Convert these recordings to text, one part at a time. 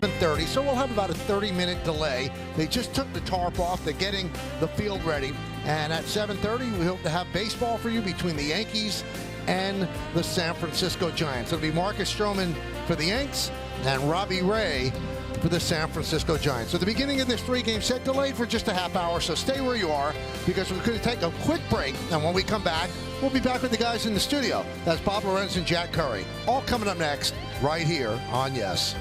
7:30, so we'll have about a 30-minute delay. They just took the tarp off. They're getting the field ready. And at 7:30, we hope to have baseball for you between the Yankees and the San Francisco Giants. It'll be Marcus Stroman for the Yanks and Robbie Ray for the San Francisco Giants. So the beginning of this three-game set delayed for just a half hour, so stay where you are because we're going to take a quick break, and when we come back, we'll be back with the guys in the studio. That's Bob Lorenz and Jack Curry. All coming up next right here on Yes.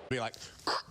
Be like,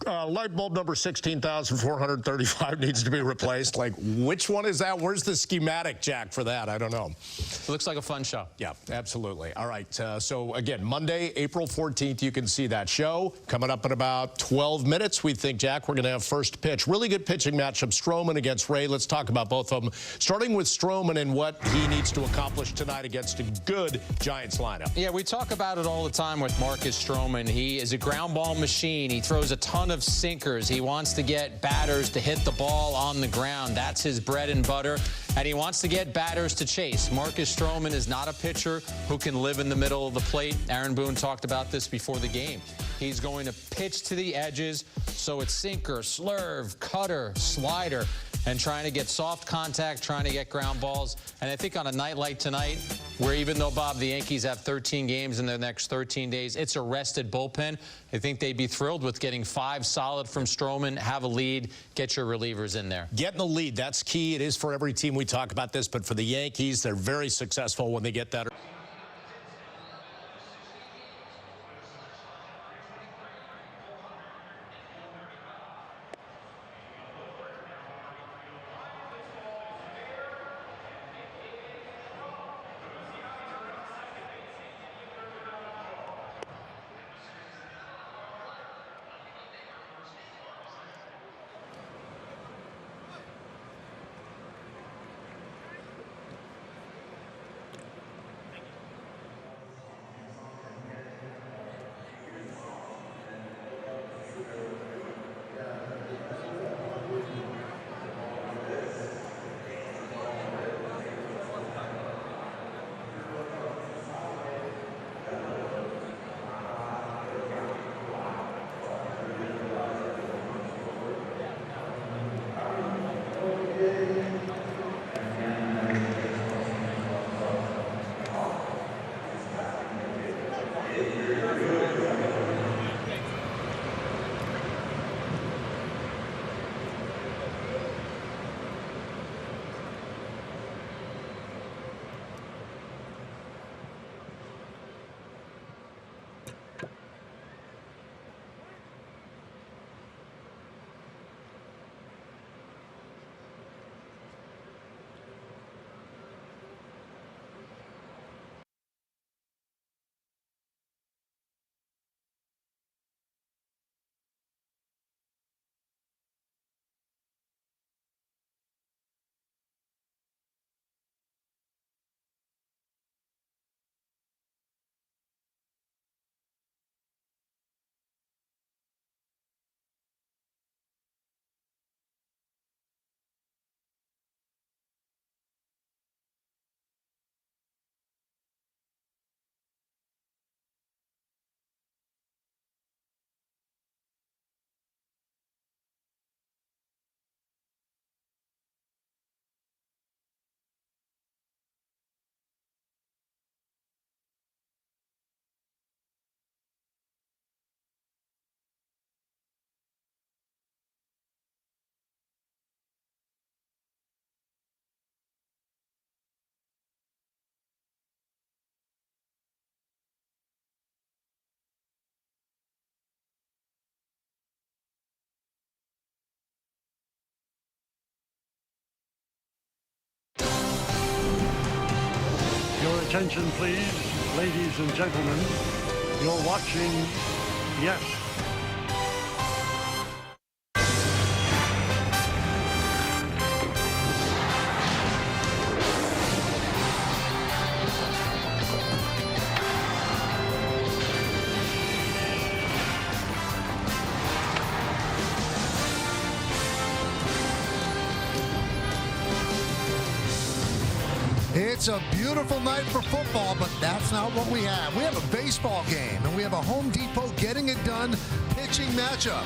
light bulb number 16,435 needs to be replaced. Like, which one is that? Where's the schematic, Jack, for that? I don't know. It looks like a fun show. Yeah, absolutely. All right. So, again, Monday, April 14th, you can see that show. Coming up in about 12 minutes, we think, Jack, we're going to have first pitch. Really good pitching matchup, Stroman against Ray. Let's talk about both of them. Starting with Stroman and what he needs to accomplish tonight against a good Giants lineup. Yeah, we talk about it all the time with Marcus Stroman. He is a ground ball machine. He throws a ton of sinkers. He wants to get batters to hit the ball on the ground. That's his bread and butter. And he wants to get batters to chase. Marcus Stroman is not a pitcher who can live in the middle of the plate. Aaron Boone talked about this before the game. He's going to pitch to the edges, so it's sinker, slurve, cutter, slider, and trying to get soft contact, trying to get ground balls. And I think on a night like tonight, where even though, Bob, the Yankees have 13 games in the next 13 days, it's a rested bullpen. I think they'd be thrilled with getting 5 solid from Stroman, have a lead, get your relievers in there. Getting the lead, that's key. It is for every team. We talk about this, but for the Yankees, they're very successful when they get that. Your attention, please, ladies and gentlemen. You're watching, yes, It's a beautiful night for football, but that's not what we have. We have a baseball game, and we have a Home Depot getting it done pitching matchup.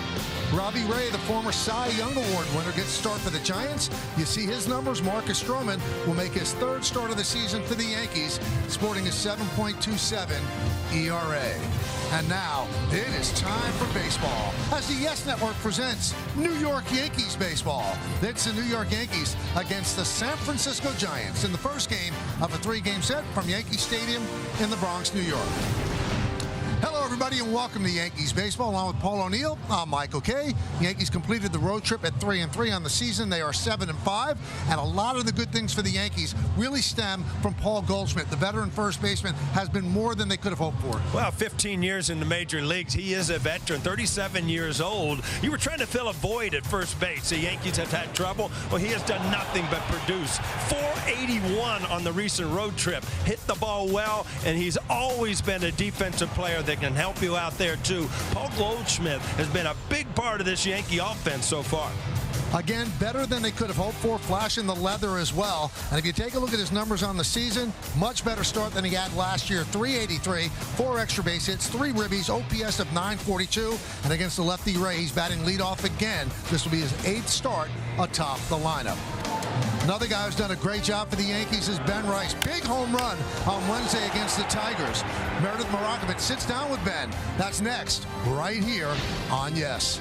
Robbie Ray, the former Cy Young Award winner, gets a start for the Giants. You see his numbers. Marcus Stroman will make his 3rd start of the season for the Yankees, sporting a 7.27 ERA. And now, it is time for baseball as the Yes Network presents New York Yankees baseball. It's the New York Yankees against the San Francisco Giants in the first game of a 3-game set from Yankee Stadium in the Bronx, New York. Hello, everybody, and welcome to Yankees Baseball. Along with Paul O'Neill, I'm Michael Kay. Yankees completed the road trip at 3-3 on the season. They are 7-5, and a lot of the good things for the Yankees really stem from Paul Goldschmidt. The veteran first baseman has been more than they could have hoped for. Well, 15 years in the major leagues. He is a veteran, 37 years old. You were trying to fill a void at first base. The Yankees have had trouble. Well, he has done nothing but produce. 481 on the recent road trip. Hit the ball well, and he's always been a defensive player that can help you out there too. Paul Goldschmidt has been a big part of this Yankee offense so far. Again, better than they could have hoped for, flashing the leather as well. And if you take a look at his numbers on the season, much better start than he had last year. 383, 4 extra base hits, 3 ribbies, OPS of 942. And against the lefty Ray, he's batting leadoff again. This will be his 8th start atop the lineup. Another guy who's done a great job for the Yankees is Ben Rice. Big home run on Wednesday against the Tigers. Meredith Marakovich sits down with Ben. That's next, right here on Yes.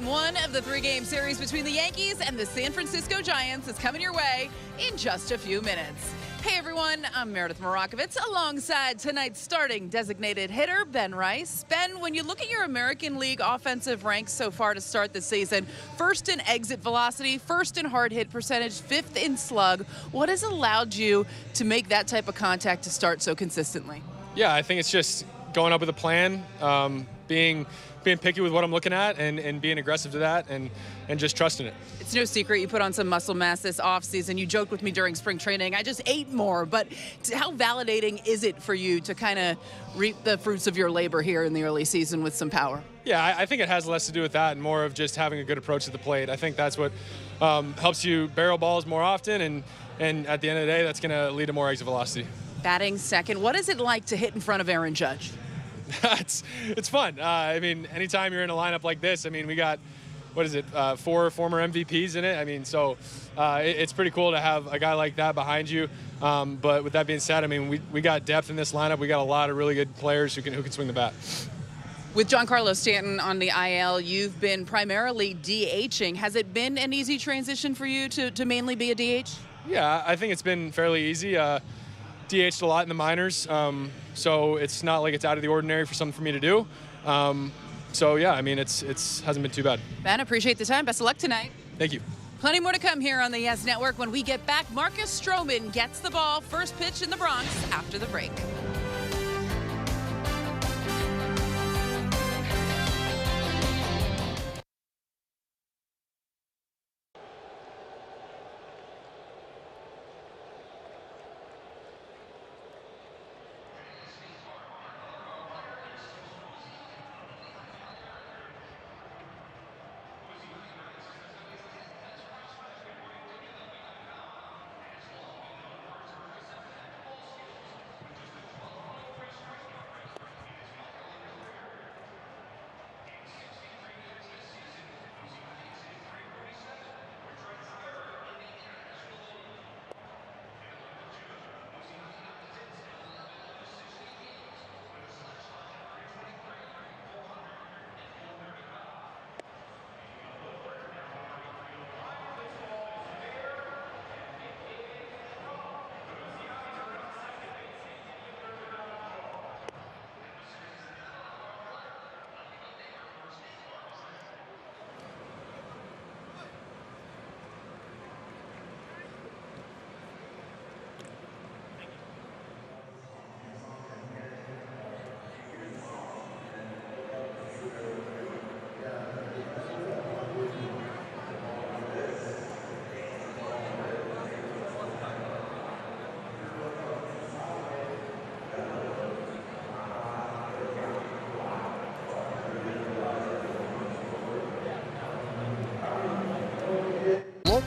One of the 3-game series between the Yankees and the San Francisco Giants is coming your way in just a few minutes. Hey everyone, I'm Meredith Marakovich alongside tonight's starting designated hitter, Ben Rice. Ben, when you look at your American League offensive ranks so far to start the season, 1st in exit velocity, 1st in hard hit percentage, 5th in slug, what has allowed you to make that type of contact to start so consistently? Yeah, I think it's just going up with a plan, being picky with what I'm looking at and being aggressive to that and just trusting it. It's no secret you put on some muscle mass this offseason. You joked with me during spring training, I just ate more, but how validating is it for you to kind of reap the fruits of your labor here in the early season with some power? Yeah, I think it has less to do with that and more of just having a good approach to the plate. I think that's what helps you barrel balls more often, and at the end of the day, that's going to lead to more exit velocity. Batting second, what is it like to hit in front of Aaron Judge? It's fun. I mean, anytime you're in a lineup like this, I mean, we got, 4 former MVPs in it. I mean, so it's pretty cool to have a guy like that behind you. But with that being said, I mean, we got depth in this lineup. We got a lot of really good players who can swing the bat. With Giancarlo Stanton on the IL, you've been primarily DHing. Has it been an easy transition for you to mainly be a DH? Yeah, I think it's been fairly easy. DH'd a lot in the minors. So it's not like it's out of the ordinary for something for me to do. So yeah, I mean, it's hasn't been too bad. Ben, appreciate the time. Best of luck tonight. Thank you. Plenty more to come here on the Yes Network. When we get back, Marcus Stroman gets the ball. First pitch in the Bronx after the break.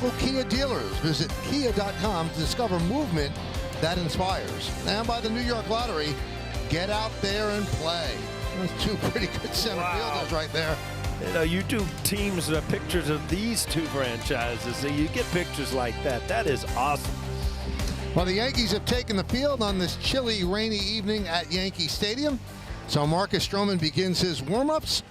local Kia dealers. Visit kia.com to discover movement that inspires. And by the New York Lottery, get out there and play. Those two pretty good center fielders right there. You know, you do teams pictures of these two franchises, so you get pictures like that. That is awesome. Well, the Yankees have taken the field on this chilly, rainy evening at Yankee Stadium. So Marcus Stroman begins his warm-ups.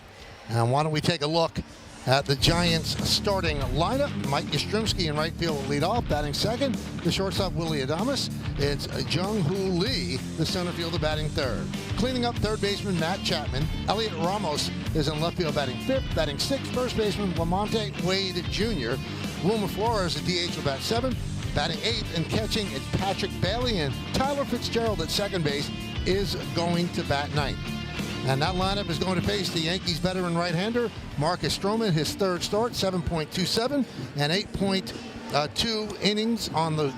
And why don't we take a look at the Giants starting lineup. Mike Yastrzemski in right field will lead off, batting second. The shortstop, Willie Adames. It's Jung-Hoo Lee, the center fielder, batting third. Cleaning up third baseman, Matt Chapman. Elliot Ramos is in left field, batting fifth. Batting sixth, first baseman, Lamonte Wade Jr. Wilmer Flores, the DH, will bat seventh. Batting eighth and catching, it's Patrick Bailey, and Tyler Fitzgerald at second base is going to bat ninth. And that lineup is going to face the Yankees veteran right-hander, Marcus Stroman, his third start, 7.27 and 8.2 innings on the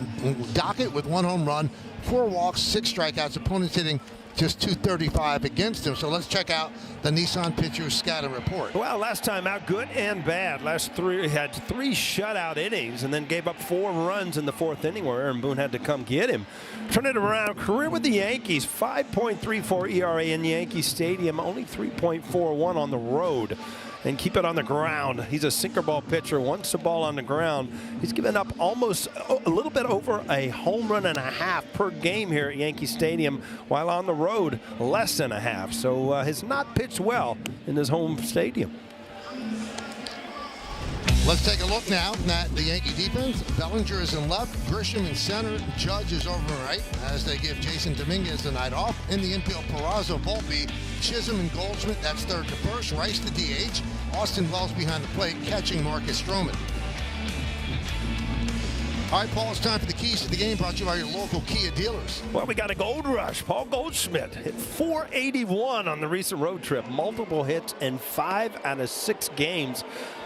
docket with 1 home run, 4 walks, 6 strikeouts. Opponents hitting just .235 against him. So let's check out the Nissan pitcher's scouting report. Well, last time out, good and bad. Last three had 3 shutout innings and then gave up 4 runs in the 4th inning where Aaron Boone had to come get him. Turn it around. Career with the Yankees, 5.34 ERA in Yankee Stadium, only 3.41 on the road. And keep it on the ground. He's a sinker ball pitcher. Once the ball on the ground, he's given up almost a little bit over a home run and a half per game here at Yankee Stadium, while on the road, less than a half. So has not pitched well in his home stadium. Let's take a look now at the Yankee defense. Bellinger is in left, Grisham in center, Judge is over right as they give Jason Dominguez the night off. In the infield, Peraza, Volpe, Chisholm, and Goldschmidt, that's third to first. Rice to DH. Austin Wells behind the plate, catching Marcus Stroman. All right, Paul, it's time for the keys to the game, brought to you by your local Kia dealers. Well, we got a gold rush. Paul Goldschmidt hit .481 on the recent road trip. Multiple hits in 5 out of 6 games.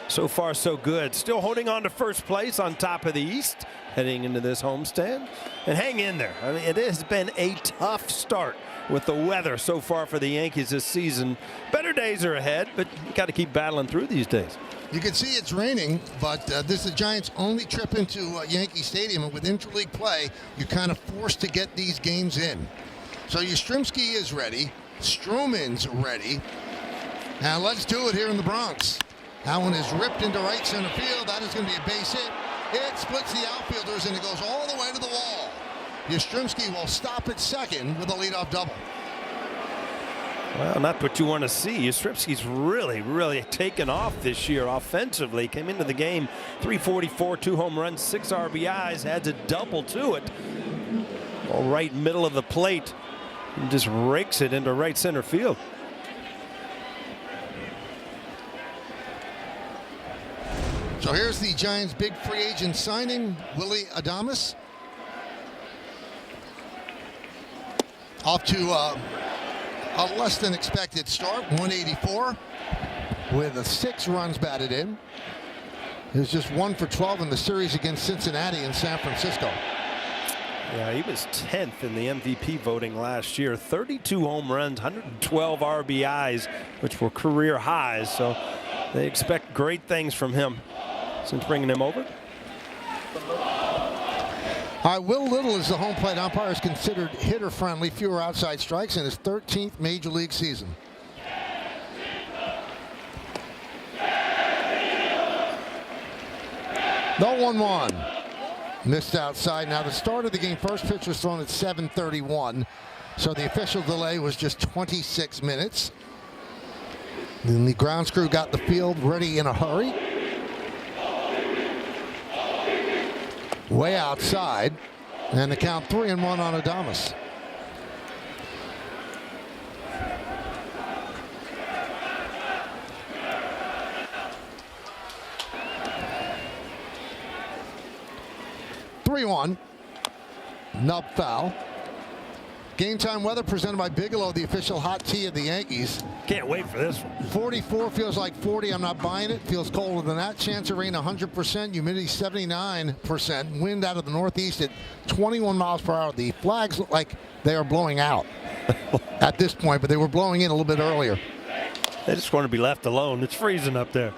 So far, so good. Still holding on to first place on top of the East, heading into this homestand. And hang in there. I mean, it has been a tough start with the weather so far for the Yankees this season. Better days are ahead, but you got to keep battling through these days. You can see it's raining, but this is the Giants' only trip into Yankee Stadium. And with interleague play, you're kind of forced to get these games in. So Yastrzemski is ready. Stroman's ready. Now let's do it here in the Bronx. That one is ripped into right center field. That is going to be a base hit. It splits the outfielders, and it goes all the way to the wall. Yastrzemski will stop at second with a leadoff double. Well, not what you want to see. Yastrzemski's really taken off this year offensively. Came into the game, 344, 2 home runs, 6 RBIs, adds a double to it. All right, middle of the plate, and just rakes it into right center field. So here's the Giants' big free agent signing, Willie Adames. Off to a less than expected start, 184 with 6 runs batted in. He was just 1 for 12 in the series against Cincinnati and San Francisco. Yeah, he was 10th in the MVP voting last year. 32 home runs, 112 RBIs, which were career highs. So they expect great things from him since bringing him over. All right, Will Little is the home plate umpire, is considered hitter-friendly, fewer outside strikes in his 13th Major League season. The 1-1. Missed outside. Now the start of the game, first pitch was thrown at 7:31, so the official delay was just 26 minutes. Then the grounds crew got the field ready in a hurry. Way outside, and the count 3-1 on Adames. Nub foul. Game time weather presented by Bigelow, the official hot tea of the Yankees. Can't wait for this one. 44 feels like 40. I'm not buying it. Feels colder than that. Chance of rain 100%. Humidity 79%. Wind out of the northeast at 21 miles per hour. The flags look like they are blowing out at this point, but they were blowing in a little bit earlier. They just want to be left alone. It's freezing up there.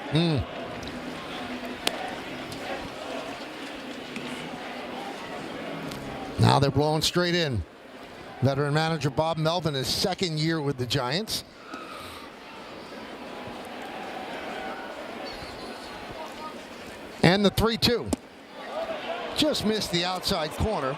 Now they're blowing straight in. Veteran manager Bob Melvin, his second year with the Giants. And the 3-2. Just missed the outside corner.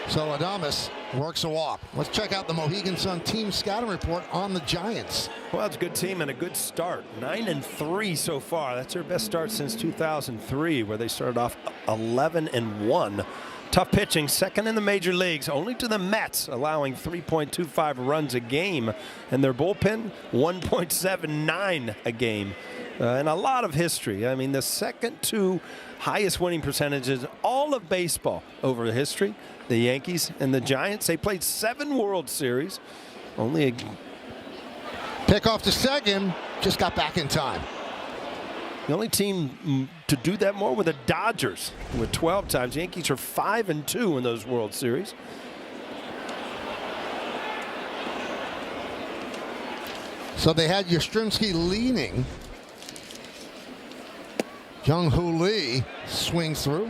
So Adames works a walk. Let's check out the Mohegan Sun team scouting report on the Giants. Well, it's a good team and a good start. 9-3 so far. That's their best start since 2003, where they started off 11-1. Tough pitching, second in the major leagues, only to the Mets, allowing 3.25 runs a game. And their bullpen, 1.79 a game. And a lot of history. I mean, the second two highest winning percentages all of baseball over the history. The Yankees and the Giants, they played 7 World Series. Only a pick off to second, just got back in time. The only team to do that more were the Dodgers with 12 times. Yankees are 5-2 in those World Series. So they had Yastrzemski leaning. Jung-Hoo Lee swings through.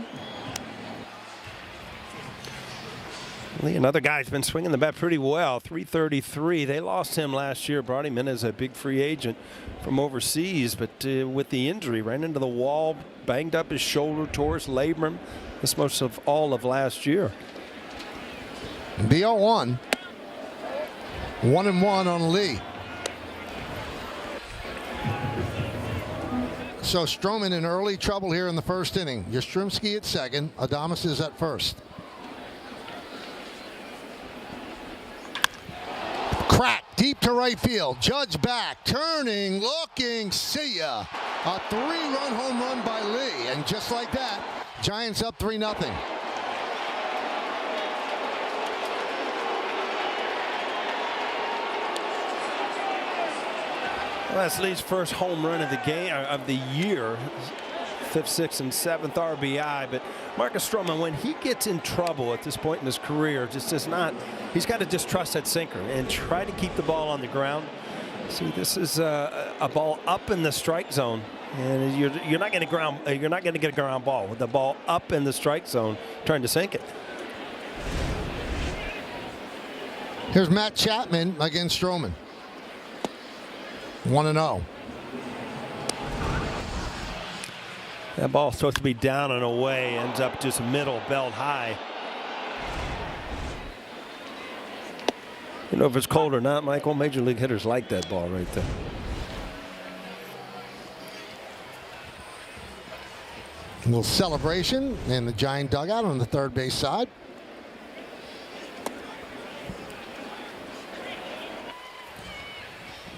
Lee, another guy's been swinging the bat pretty well. 333. They lost him last year. Brought him in as a big free agent from overseas, but with the injury, ran into the wall, banged up his shoulder, tore his labrum. This most of all of last year. The 0-1. 1-1 on Lee. So Stroman in early trouble here in the first inning. Yastrzemski at second. Adames is at first. Crack deep to right field. Judge back, turning, looking, see ya. A 3-run home run by Lee, and just like that, Giants up 3-0. Well, that's Lee's first home run of the game of the year. 5th, 6th, and 7th RBI. But Marcus Stroman, when he gets in trouble at this point in his career, just does not. He's got to just trust that sinker and try to keep the ball on the ground. See, this is a ball up in the strike zone, and you're not going to get a ground ball with the ball up in the strike zone, trying to sink it. Here's Matt Chapman against Stroman. 1-0. That ball's supposed to be down and away, ends up just middle, belt high. You know if it's cold or not, Michael, major league hitters like that ball right there. A little celebration in the Giant dugout on the third base side.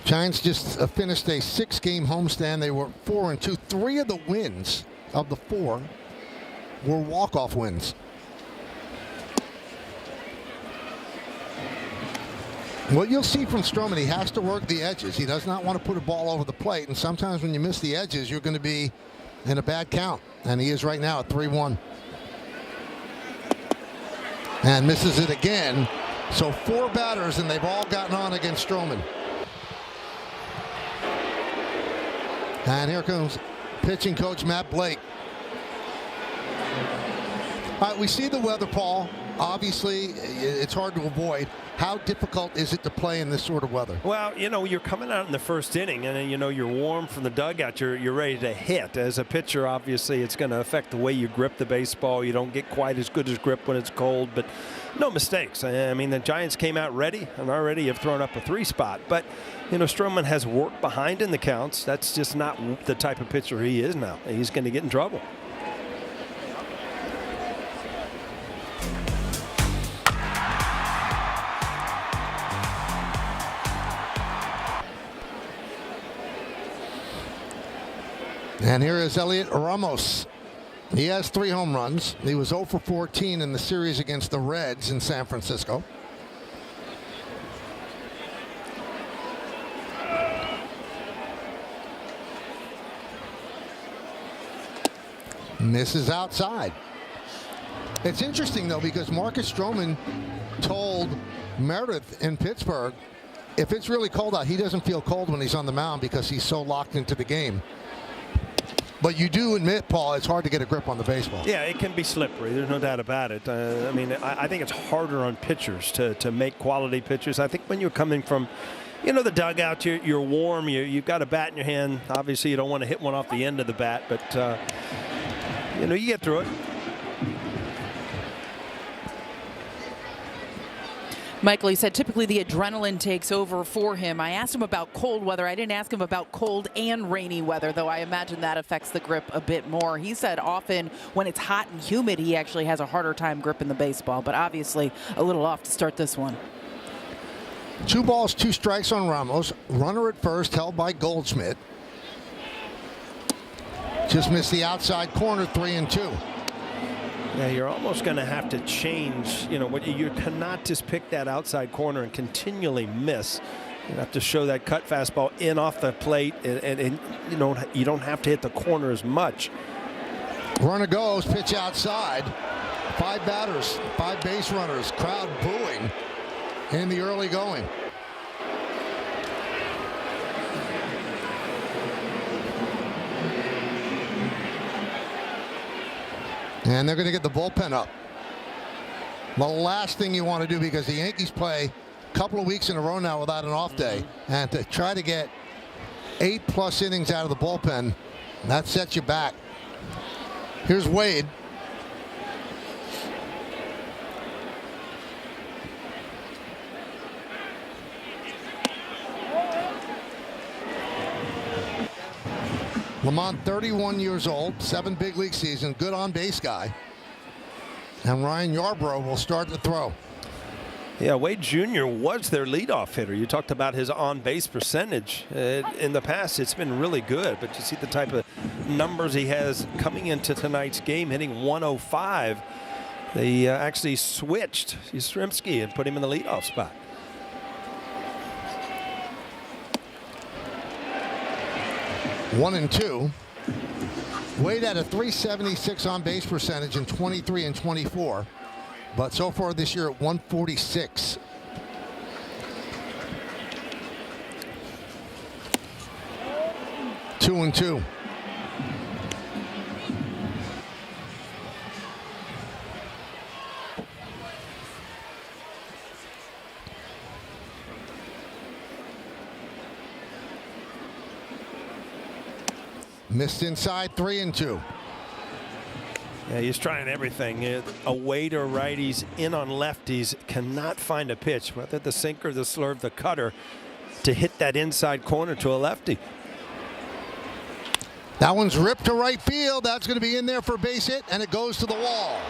Giants just finished a 6-game homestand. They were 4-2. 3 of the wins of the 4 were walk-off wins. What you'll see from Stroman, he has to work the edges. He does not want to put a ball over the plate, and sometimes when you miss the edges, you're going to be in a bad count, and he is right now at 3-1. And misses it again. So 4 batters, and they've all gotten on against Stroman. And here comes pitching coach Matt Blake. All right, we see the weather, Paul. Obviously, it's hard to avoid. How difficult is it to play in this sort of weather? Well, you know, you're coming out in the first inning, and you know you're warm from the dugout. You're ready to hit. As a pitcher, obviously, it's going to affect the way you grip the baseball. You don't get quite as good as grip when it's cold, but no mistakes. I mean, the Giants came out ready and already have thrown up a 3-spot. But you know, Stroman has worked behind in the counts. That's just not the type of pitcher he is now. He's going to get in trouble. And here is Elliot Ramos. He has 3 home runs. He was 0 for 14 in the series against the Reds in San Francisco. Misses outside. It's interesting, though, because Marcus Stroman told Meredith in Pittsburgh, if it's really cold out, he doesn't feel cold when he's on the mound because he's so locked into the game. But you do admit, Paul, it's hard to get a grip on the baseball. Yeah, it can be slippery. There's no doubt about it. I mean, I think it's harder on pitchers to make quality pitches. I think when you're coming from, you know, the dugout, you're warm. You've got a bat in your hand. Obviously, you don't want to hit one off the end of the bat, but, you know, you get through it. Michael, he said typically the adrenaline takes over for him. I asked him about cold weather. I didn't ask him about cold and rainy weather, though I imagine that affects the grip a bit more. He said often when it's hot and humid, he actually has a harder time gripping the baseball, but obviously a little off to start this one. 2 balls, 2 strikes on Ramos. Runner at first, held by Goldschmidt. Just missed the outside corner, 3-2. Yeah, you're almost going to have to change. You know, you cannot just pick that outside corner and continually miss. You have to show that cut fastball in off the plate, and you know, you don't have to hit the corner as much. Runner goes, pitch outside. 5 batters, 5 base runners. Crowd booing in the early going. And they're going to get the bullpen up. The last thing you want to do, because the Yankees play a couple of weeks in a row now without an off day, and to try to get 8+ innings out of the bullpen, that sets you back. Here's Wade. Lamont, 31 years old, 7 big league seasons, good on base guy. And Ryan Yarbrough will start the throw. Yeah, Wade Jr. was their leadoff hitter. You talked about his on-base percentage. In the past, it's been really good, but you see the type of numbers he has coming into tonight's game, hitting 105. They actually switched Yastrzemski and put him in the leadoff spot. One and two. Wade had a .376 on base percentage in 23 and 24, but so far this year at 146. Two and two. Missed inside, 3-2. Yeah, he's trying everything. Away to righties, in on lefties, cannot find a pitch, whether the sinker, the slurve, the cutter, to hit that inside corner to a lefty. That one's ripped to right field. That's going to be in there for a base hit, and it goes to the wall.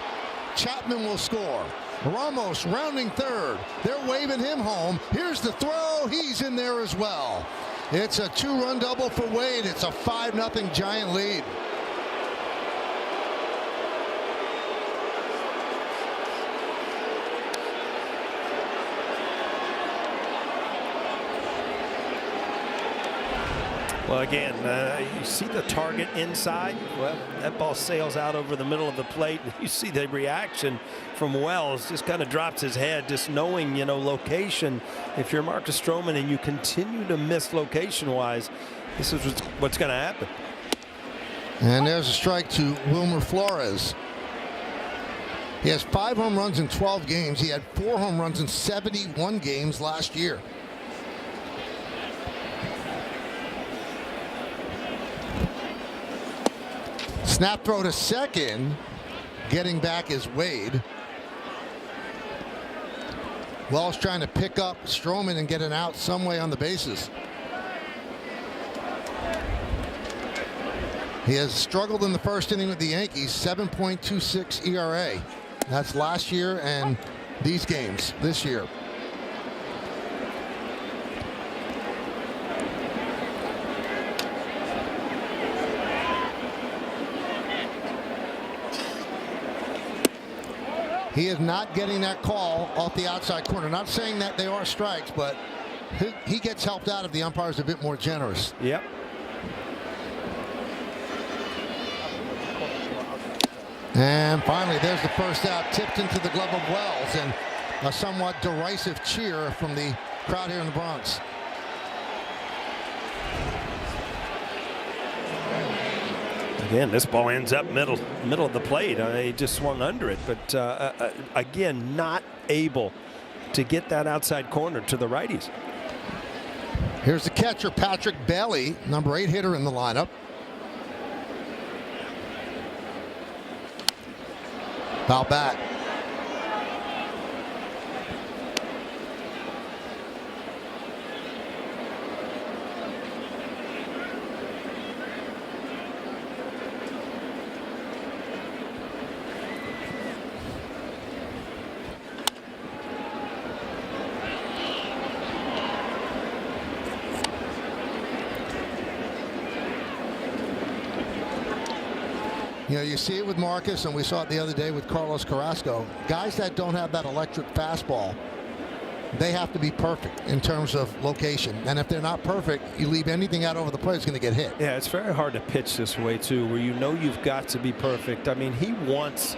Chapman will score. Ramos rounding third. They're waving him home. Here's the throw. He's in there as well. It's a 2-run double for Wade. It's a 5-0 Giant lead. Well, again, you see the target inside. Well, that ball sails out over the middle of the plate. You see the reaction from Wells. Just kind of drops his head, just knowing, you know, location. If you're Marcus Stroman and you continue to miss location-wise, this is what's going to happen. And there's a strike to Wilmer Flores. He has 5 home runs in 12 games. He had 4 home runs in 71 games last year. Snap throw to second. Getting back is Wade. Wells trying to pick up Stroman and get an out some way on the bases. He has struggled in the first inning with the Yankees, 7.26 ERA. That's last year and these games this year. He is not getting that call off the outside corner. Not saying that they are strikes, but he gets helped out if the umpire's a bit more generous. Yep. And finally, there's the first out, tipped into the glove of Wells, and a somewhat derisive cheer from the crowd here in the Bronx. Again, this ball ends up middle of the plate. He just swung under it, but again, not able to get that outside corner to the righties. Here's the catcher, Patrick Bailey, number 8 hitter in the lineup. Foul bat. You know, you see it with Marcus, and we saw it the other day with Carlos Carrasco. Guys that don't have that electric fastball, they have to be perfect in terms of location. And if they're not perfect, you leave anything out over the plate, it's going to get hit. Yeah, it's very hard to pitch this way, too, where you know you've got to be perfect. I mean, he wants,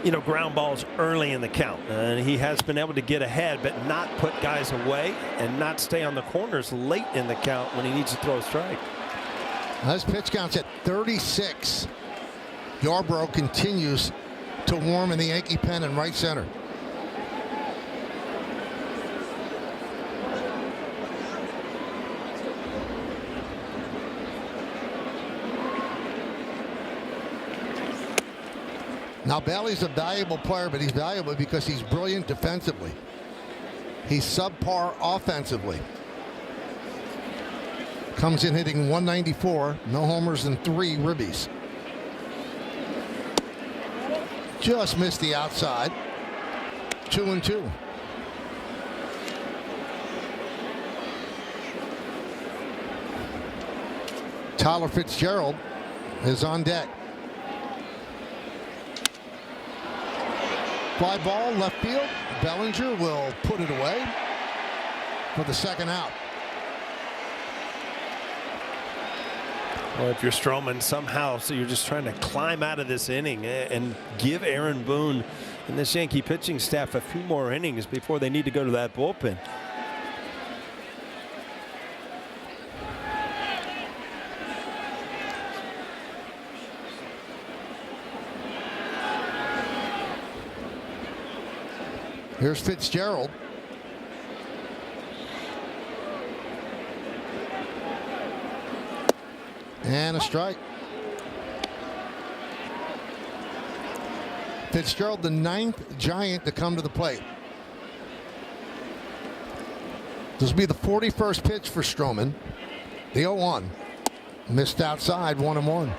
you know, ground balls early in the count. And he has been able to get ahead, but not put guys away and not stay on the corners late in the count when he needs to throw a strike. Now, his pitch count's at 36. Yarbrough continues to warm in the Yankee pen in right center. Now Bailey's a valuable player, but he's valuable because he's brilliant defensively. He's subpar offensively. Comes in hitting 194, no homers and 3 ribbies. Just missed the outside. 2-2. Tyler Fitzgerald is on deck. Fly ball left field. Bellinger will put it away for the second out. Well, if you're Stroman somehow, so you're just trying to climb out of this inning and give Aaron Boone and this Yankee pitching staff a few more innings before they need to go to that bullpen. Here's Fitzgerald. And a strike. Fitzgerald, the 9th Giant to come to the plate. This will be the 41st pitch for Stroman. The 0-1. Missed outside, 1-1.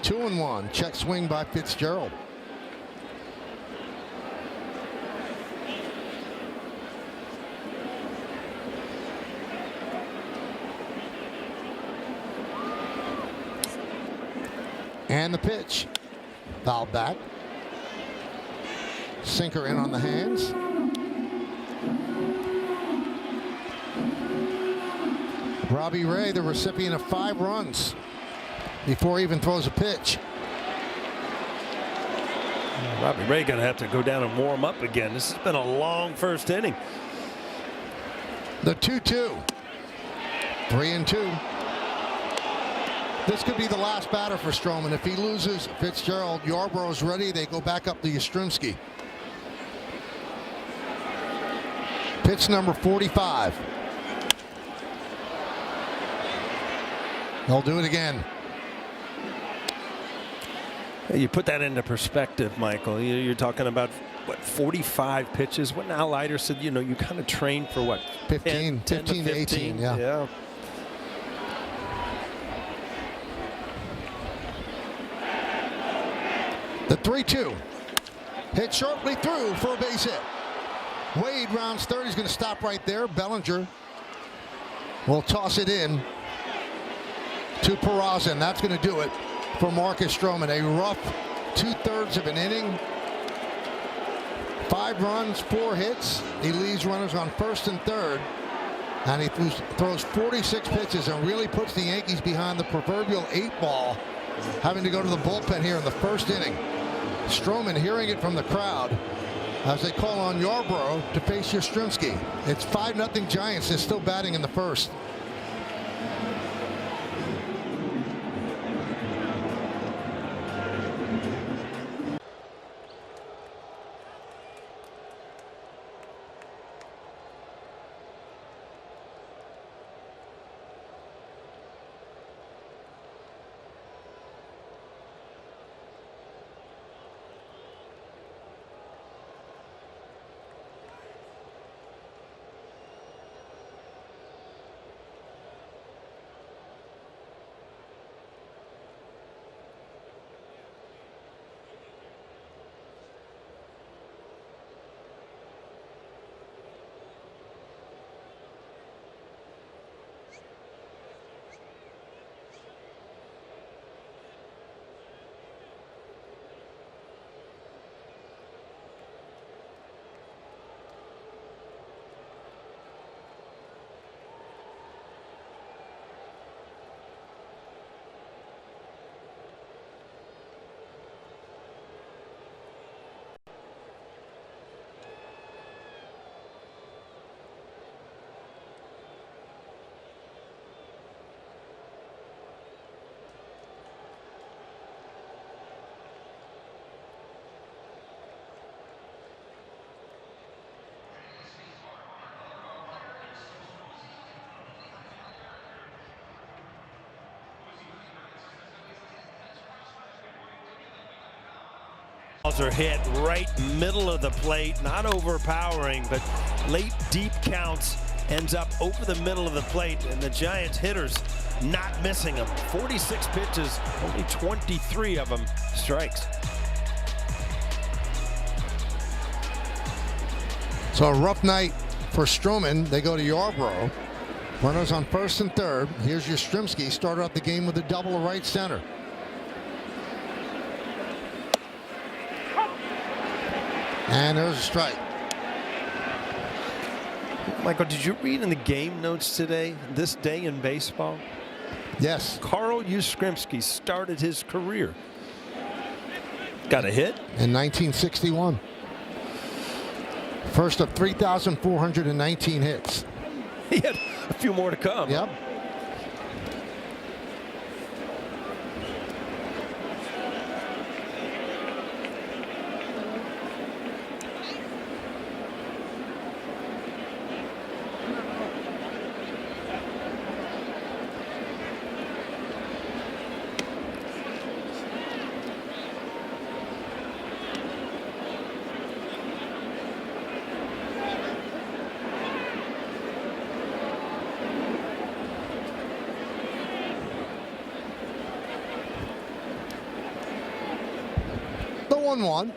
Two and 1. Check swing by Fitzgerald. And the pitch. Fouled back. Sinker in on the hands. Robbie Ray, the recipient of 5 runs before he even throws a pitch. Robbie Ray going to have to go down and warm up again. This has been a long first inning. The 2-2. 3-2. This could be the last batter for Stroman. If he loses Fitzgerald, Yarbrough's ready. They go back up to Yastrzemski. Pitch number 45. They'll do it again. You put that into perspective, Michael. You're talking about, what, 45 pitches? What Al Leiter said, you know, you kind of train for what? 15 to 18, yeah. The 3-2. Hit sharply through for a base hit. Wade rounds third. He's going to stop right there. Bellinger will toss it in to Peraza, and that's going to do it for Marcus Stroman. A rough 2/3 of an inning. 5 runs, 4 hits. He leaves runners on first and third. And he throws 46 pitches and really puts the Yankees behind the proverbial 8 ball having to go to the bullpen here in the first inning. Stroman hearing it from the crowd as they call on Yarbrough to face Yastrzemski. It's 5-0 Giants. They're still batting in the first. Are hit right middle of the plate, not overpowering, but late deep counts, ends up over the middle of the plate, and the Giants hitters not missing them. 46 pitches, only 23 of them strikes. So a rough night for Stroman. They go to Yarbrough. Runners on first and third. Here's Yastrzemski. Started out the game with a double to right center. And there's a strike. Michael, did you read in the game notes today, this day in baseball? Yes. Carl Yastrzemski started his career. Got a hit? In 1961. First of 3,419 hits. He had a few more to come. Yep. The 1-1.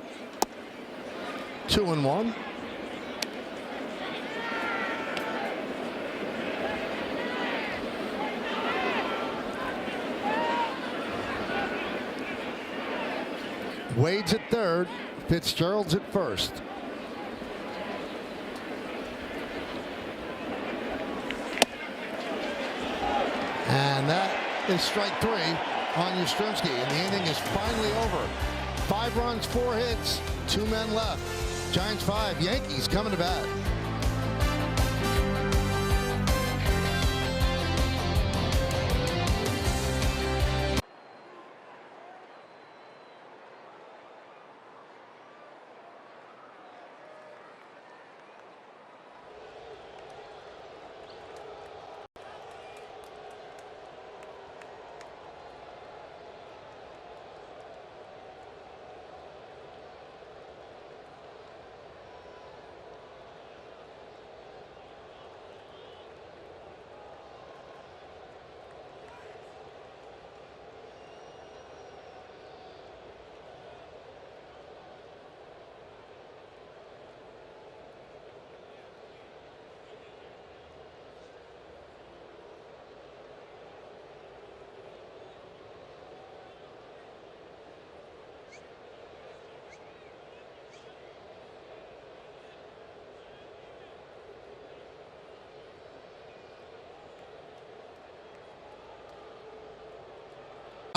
2-1. Wade's at third. Fitzgerald's at first. And that is strike three on Yastrzemski, and the inning is finally over. 5 runs, 4 hits, 2 men left. Giants 5, Yankees coming to bat.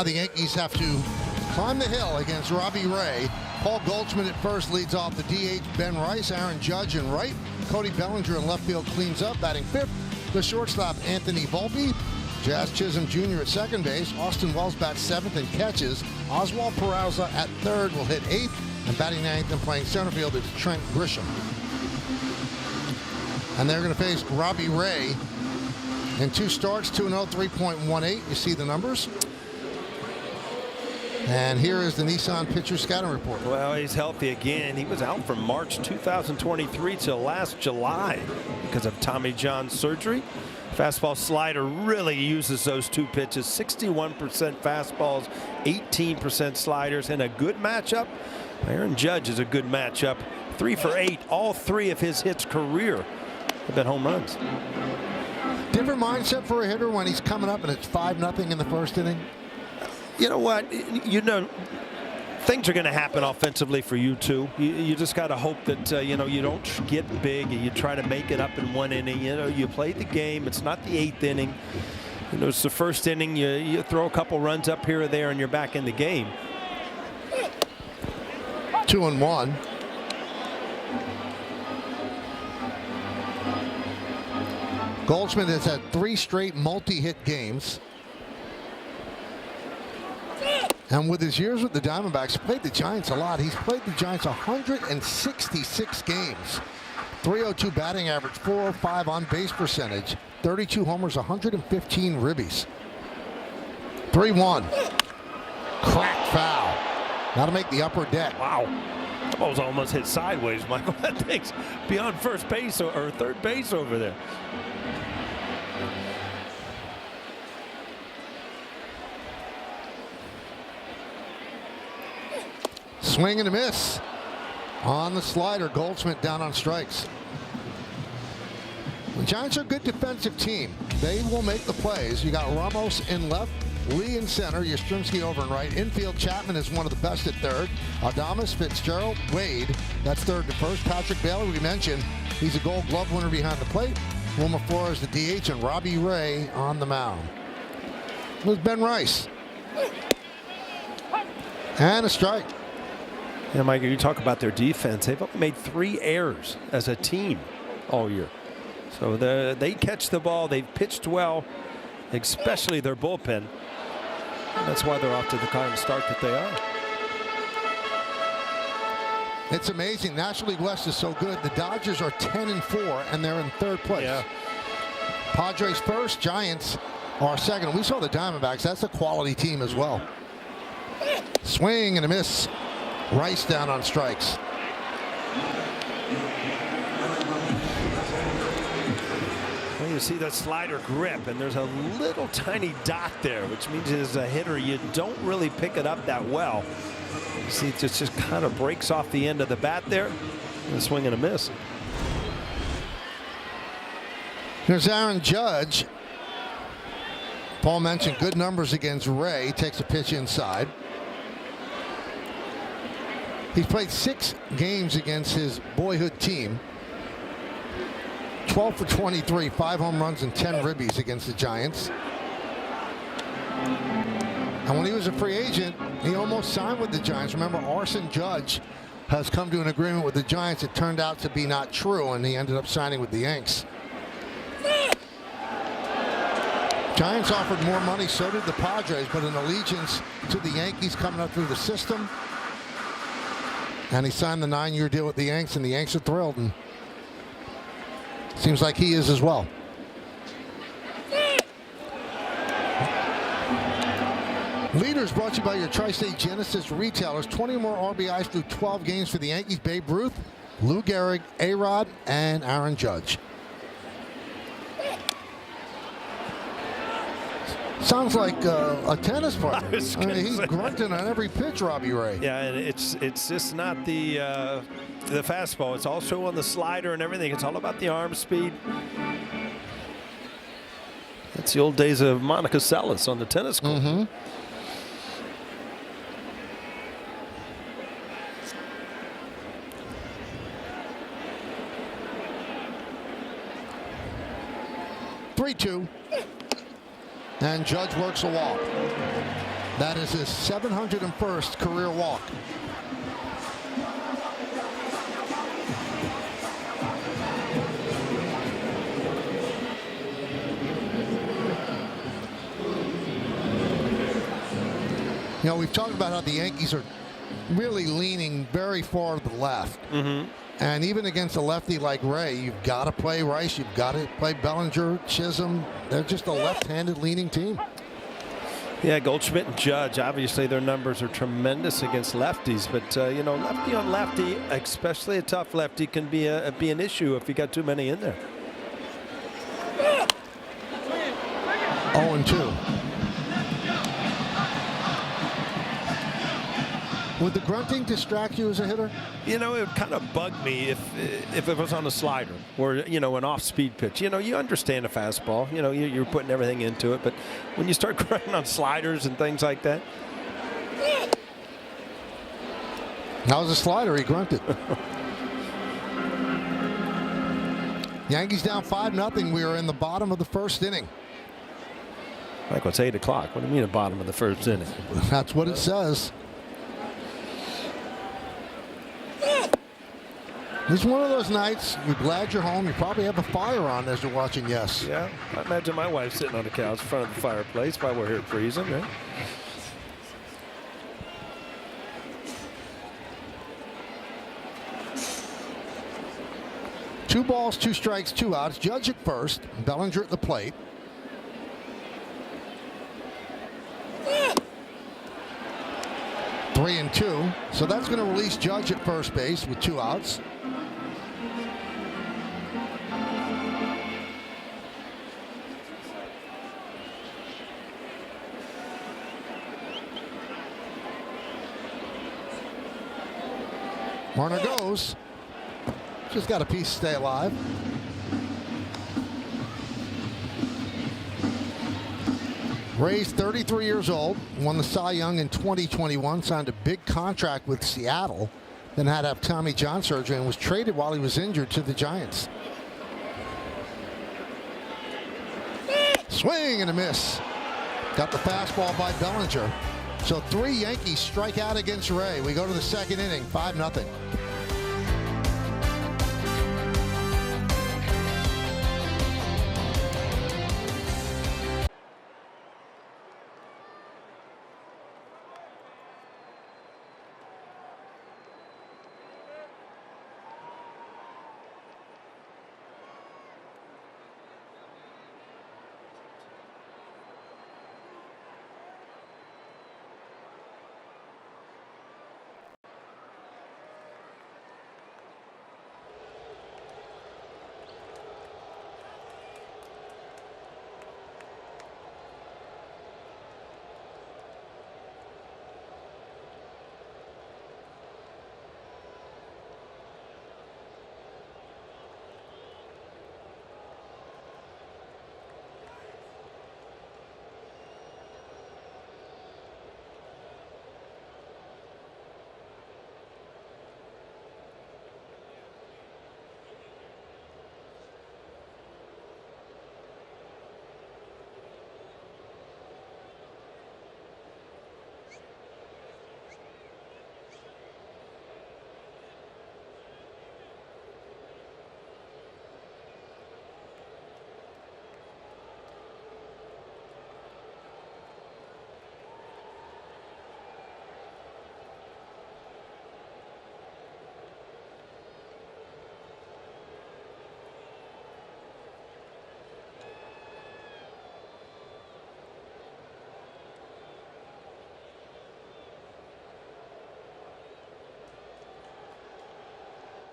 Now the Yankees have to climb the hill against Robbie Ray. Paul Goldschmidt at first leads off the DH. Ben Rice, Aaron Judge in right. Cody Bellinger in left field cleans up, batting fifth. The shortstop, Anthony Volpe. Jazz Chisholm Jr. at second base. Austin Wells bats seventh and catches. Oswald Peraza at third will hit eighth. And batting ninth and playing center field is Trent Grisham. And they're going to face Robbie Ray in 2 starts, 2-0, 3.18. You see the numbers. And here is the Nissan pitcher scouting report. Well, he's healthy again. He was out from March 2023 till last July because of Tommy John surgery. Fastball slider really uses those 2 pitches. 61% fastballs, 18% sliders, and a good matchup. Aaron Judge is a good matchup. 3 for 8. All 3 of his hits career have been home runs. Different mindset for a hitter when he's coming up and it's 5-0 in the first inning. You know what? You know, things are going to happen offensively for you too. You just got to hope that you know, you don't get big and you try to make it up in 1 inning. You know, you play the game. It's not the 8th inning. You know, it's the first inning. You throw a couple runs up here or there and you're back in the game. 2-1. Goldschmidt has had 3 straight multi-hit games. And with his years with the Diamondbacks, played the Giants a lot. He's played the Giants 166 games. 302 batting average, 405 on base percentage, 32 homers, 115 ribbies. 3-1. Cracked foul. Now to make the upper deck. Wow. That ball's almost hit sideways, Michael. That thing's beyond first base or third base over there. Swing and a miss on the slider. Goldschmidt down on strikes. The Giants are a good defensive team. They will make the plays. You got Ramos in left, Lee in center, Yastrzemski over in right. Infield, Chapman is one of the best at third. Adames, Fitzgerald, Wade, that's third to first. Patrick Bailey, we mentioned, he's a Gold Glove winner behind the plate. Wilmer Flores, the DH, and Robbie Ray on the mound. There's Ben Rice. And a strike. Yeah, Mike, you talk about their defense. They've only made 3 errors as a team all year. So they catch the ball. They've pitched well, especially their bullpen. And that's why they're off to the kind of start that they are. It's amazing. National League West is so good. The Dodgers are 10-4, and they're in third place. Yeah. Padres first, Giants are second. We saw the Diamondbacks. That's a quality team as well. Swing and a miss. Rice down on strikes. Well, you see that slider grip, and there's a little tiny dot there, which means as a hitter, you don't really pick it up that well. You see, it just kind of breaks off the end of the bat there. And a swing and a miss. Here's Aaron Judge. Paul mentioned good numbers against Ray. Takes a pitch inside. He's played 6 games against his boyhood team. 12 for 23, 5 home runs and 10 ribbies against the Giants. And when he was a free agent, he almost signed with the Giants. Remember, Arson Judge has come to an agreement with the Giants. It turned out to be not true, and he ended up signing with the Yanks. Giants offered more money, so did the Padres, but an allegiance to the Yankees coming up through the system. And he signed the 9-year deal with the Yanks, and the Yanks are thrilled, and seems like he is as well. Leaders brought to you by your Tri-State Genesis retailers. 20 more RBIs through 12 games for the Yankees. Babe Ruth, Lou Gehrig, A-Rod, and Aaron Judge. Sounds like a tennis partner. I mean, he's grunting on every pitch, Robbie Ray. Yeah, and it's just not the fastball. It's also on the slider and everything. It's all about the arm speed. That's the old days of Monica Seles on the tennis court. Mm-hmm. And Judge works a walk. That is his 701st career walk. You know, we've talked about how the Yankees are really leaning very far to the left. And even against a lefty like Ray, you've got to play Rice, you've got to play Bellinger, Chisholm. They're just a left-handed leaning team. Yeah, Goldschmidt and Judge, obviously their numbers are tremendous against lefties, but you know, lefty on lefty, especially a tough lefty, can be an issue if you got too many in there. 0-2. Would the grunting distract you as a hitter? You know, it would kind of bug me if it was on a slider or, you know, an off-speed pitch. You know, you understand a fastball. You know, you're putting everything into it. But when you start grunting on sliders and things like that. That was a slider. He grunted. Yankees down 5-0. We are in the bottom of the first inning. Like, it's 8 o'clock. What do you mean the bottom of the first inning? That's what it says. It's one of those nights, you're glad you're home. You probably have a fire on as you're watching Yes. Yeah, I imagine my wife sitting on the couch in front of the fireplace while we're here freezing, right? Two balls, 2 strikes, 2 outs. Judge at first. Bellinger at the plate. Three and 2. So that's going to release Judge at first base with 2 outs. Marner goes. Just got a piece to stay alive. Ray's 33 years old, won the Cy Young in 2021, signed a big contract with Seattle, then had to have Tommy John surgery and was traded while he was injured to the Giants. Swing and a miss. Got the fastball by Bellinger. So 3 Yankees strike out against Ray. We go to the second inning, 5-0.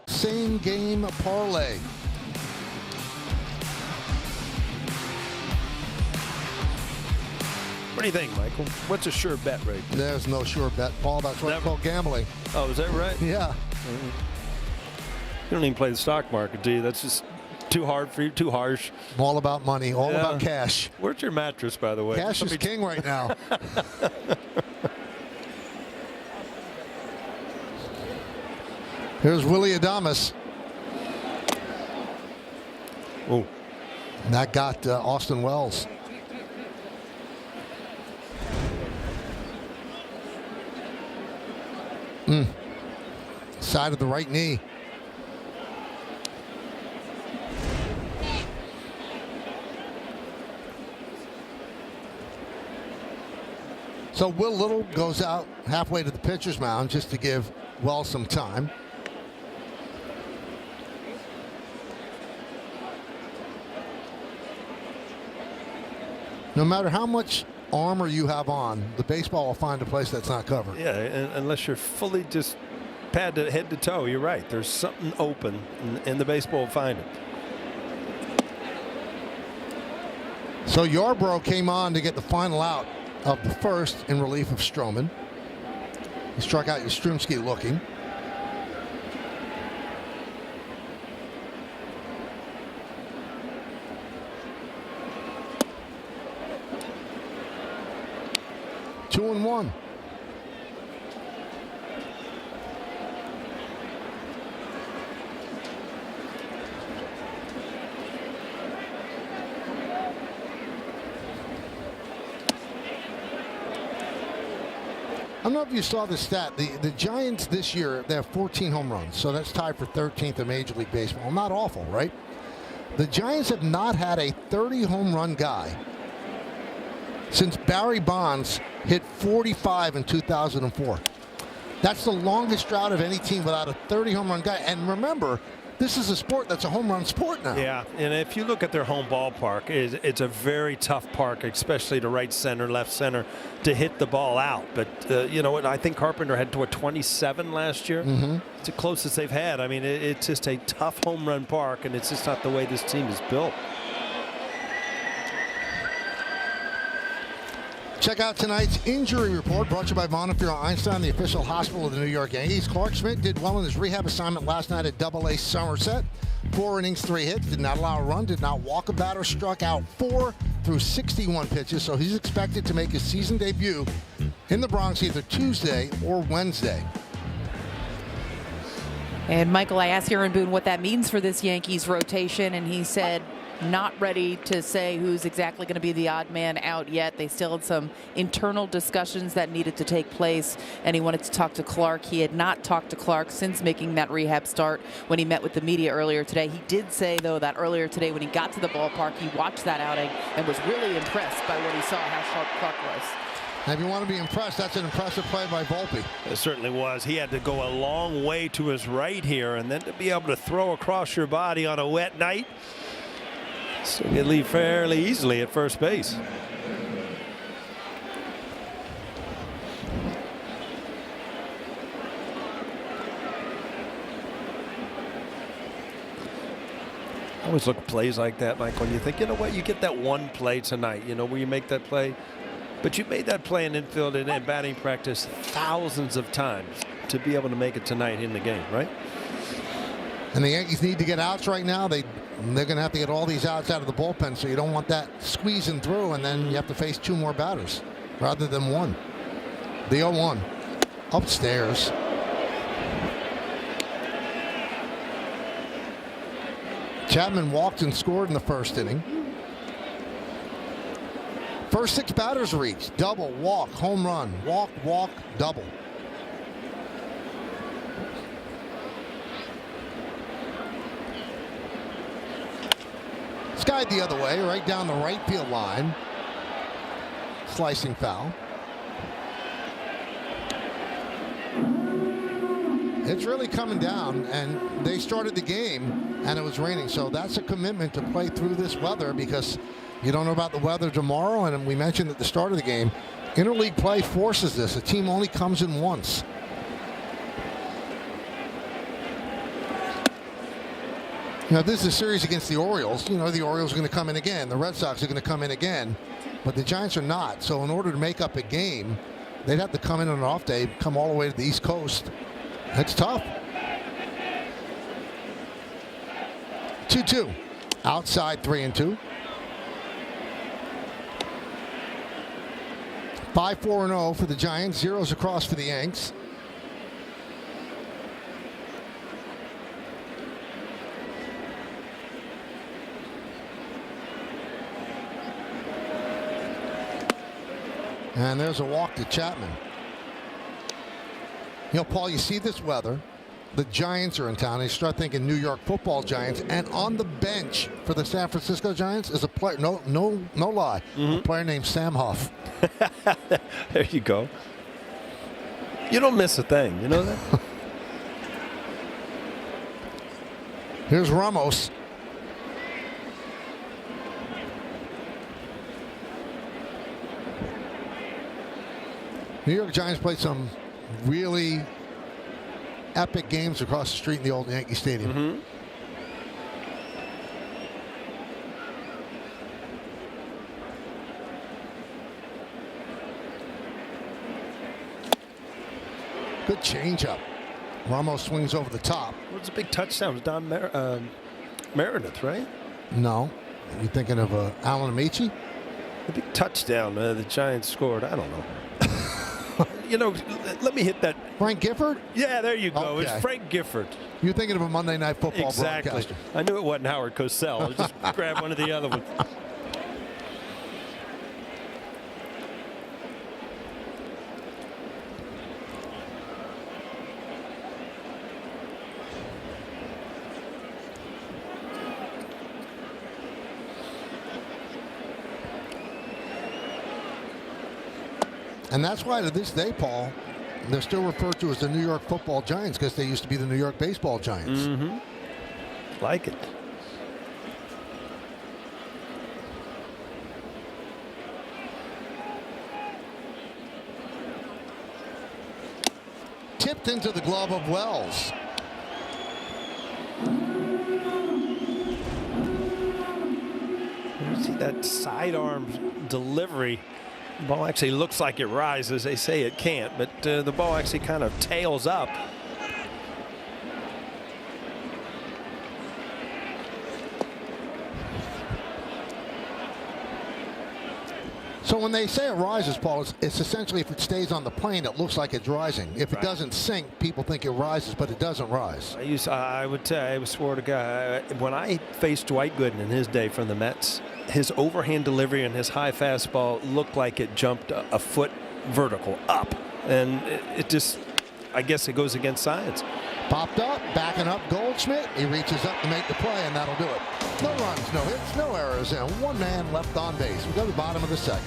Same game parlay. What do you think, Michael? What's a sure bet rate? There's no sure bet, Paul. That's what I call gambling. Oh, is that right? Yeah. You don't even play the stock market, do you? That's just too hard for you, too harsh. All about money, all about cash. Where's your mattress, by the way? Cash is king right now. Here's Willie Adames. Oh. And that got Austin Wells. Side of the right knee. So Will Little goes out halfway to the pitcher's mound just to give Wells some time. No matter how much armor you have on, the baseball will find a place that's not covered. Yeah, unless you're fully just padded head to toe, you're right. There's something open, and the baseball will find it. So Yarbrough came on to get the final out of the first in relief of Stroman. He struck out Yastrzemski looking. Two and one. I don't know if you saw the stat. The Giants this year, they have 14 home runs, so that's tied for 13th in Major League Baseball. Not awful, right? The Giants have not had a 30 home run guy since Barry Bonds hit 45 in 2004. That's the longest drought of any team without a 30 home run guy. And remember, this is a sport that's a home run sport now. Yeah, and if you look at their home ballpark, it's a very tough park, especially to right center, left center, to hit the ball out. But you know what? I think Carpenter had to a 27 last year. It's the closest they've had. I mean, it's just a tough home run park, and it's just not the way this team is built. Check out tonight's injury report brought to you by Montefiore Einstein, the official hospital of the New York Yankees. Clark Schmidt did well in his rehab assignment last night at AA Somerset. 4 innings, 3 hits, did not allow a run, did not walk a batter, struck out 4 through 61 pitches. So he's expected to make his season debut in the Bronx either Tuesday or Wednesday. And Michael, I asked Aaron Boone what that means for this Yankees rotation, and he said not ready to say who's exactly going to be the odd man out yet. They still had some internal discussions that needed to take place, and he wanted to talk to Clark. He had not talked to Clark since making that rehab start when he met with the media earlier today. He did say, though, that earlier today when he got to the ballpark, he watched that outing and was really impressed by what he saw, how sharp Clark was. And if you want to be impressed, that's an impressive play by Volpe. It certainly was. He had to go a long way to his right here, and then to be able to throw across your body on a wet night. So you leave fairly easily at first base. I always look at plays like that, Michael, and you think, you know what, you get that one play tonight, you know, where you make that play. But you made that play in infield and in batting practice thousands of times to be able to make it tonight in the game, right? And the Yankees need to get outs right now. They're going to have to get all these outs out of the bullpen, so you don't want that squeezing through, and then you have to face 2 more batters rather than 1. The 0-1 upstairs. Chapman walked and scored in the first inning. First 6 batters reached. Double, walk, home run, walk, walk, double. Skied the other way, right down the right field line. Slicing foul. It's really coming down, and they started the game, and it was raining. So that's a commitment to play through this weather, because you don't know about the weather tomorrow. And we mentioned at the start of the game, interleague play forces this. A team only comes in once. Now, this is a series against the Orioles. You know, the Orioles are going to come in again. The Red Sox are going to come in again. But the Giants are not. So in order to make up a game, they'd have to come in on an off day, come all the way to the East Coast. That's tough. 2-2. Outside 3-2. 5-4-0 for the Giants. 0s across for the Yanks. And there's a walk to Chapman. You know, Paul, you see this weather. The Giants are in town. They start thinking New York Football Giants. And on the bench for the San Francisco Giants is a player, no lie, a player named Sam Huff. There you go. You don't miss a thing. You know that? Here's Ramos. New York Giants played some really epic games across the street in the old Yankee Stadium. Good changeup. Ramos swings over the top. It was a big touchdown. It was Don Meredith, right? No. You thinking of Alan Amici? A big touchdown the Giants scored. I don't know. You know, let me hit that. Frank Gifford? Yeah, there you go. Okay. It's Frank Gifford. You're thinking of a Monday Night Football Exactly. broadcaster. I knew it wasn't Howard Cosell. I'll just grab one of the other ones. And that's why to this day, Paul, they're still referred to as the New York Football Giants because they used to be the New York Baseball Giants. Like it. Tipped into the glove of Wells. You see that sidearm delivery. The ball actually looks like it rises. They say it can't, but the ball actually kind of tails up. So when they say it rises, Paul, it's essentially if it stays on the plane, it looks like it's rising. If it doesn't sink, people think it rises, but it doesn't rise. I would swear to God, when I faced Dwight Gooden in his day from the Mets, his overhand delivery and his high fastball looked like it jumped a foot vertical up. And it just, I guess it goes against science. Popped up, backing up Goldschmidt. He reaches up to make the play, and that'll do it. No runs, no hits, no errors, and one man left on base. We go to the bottom of the second.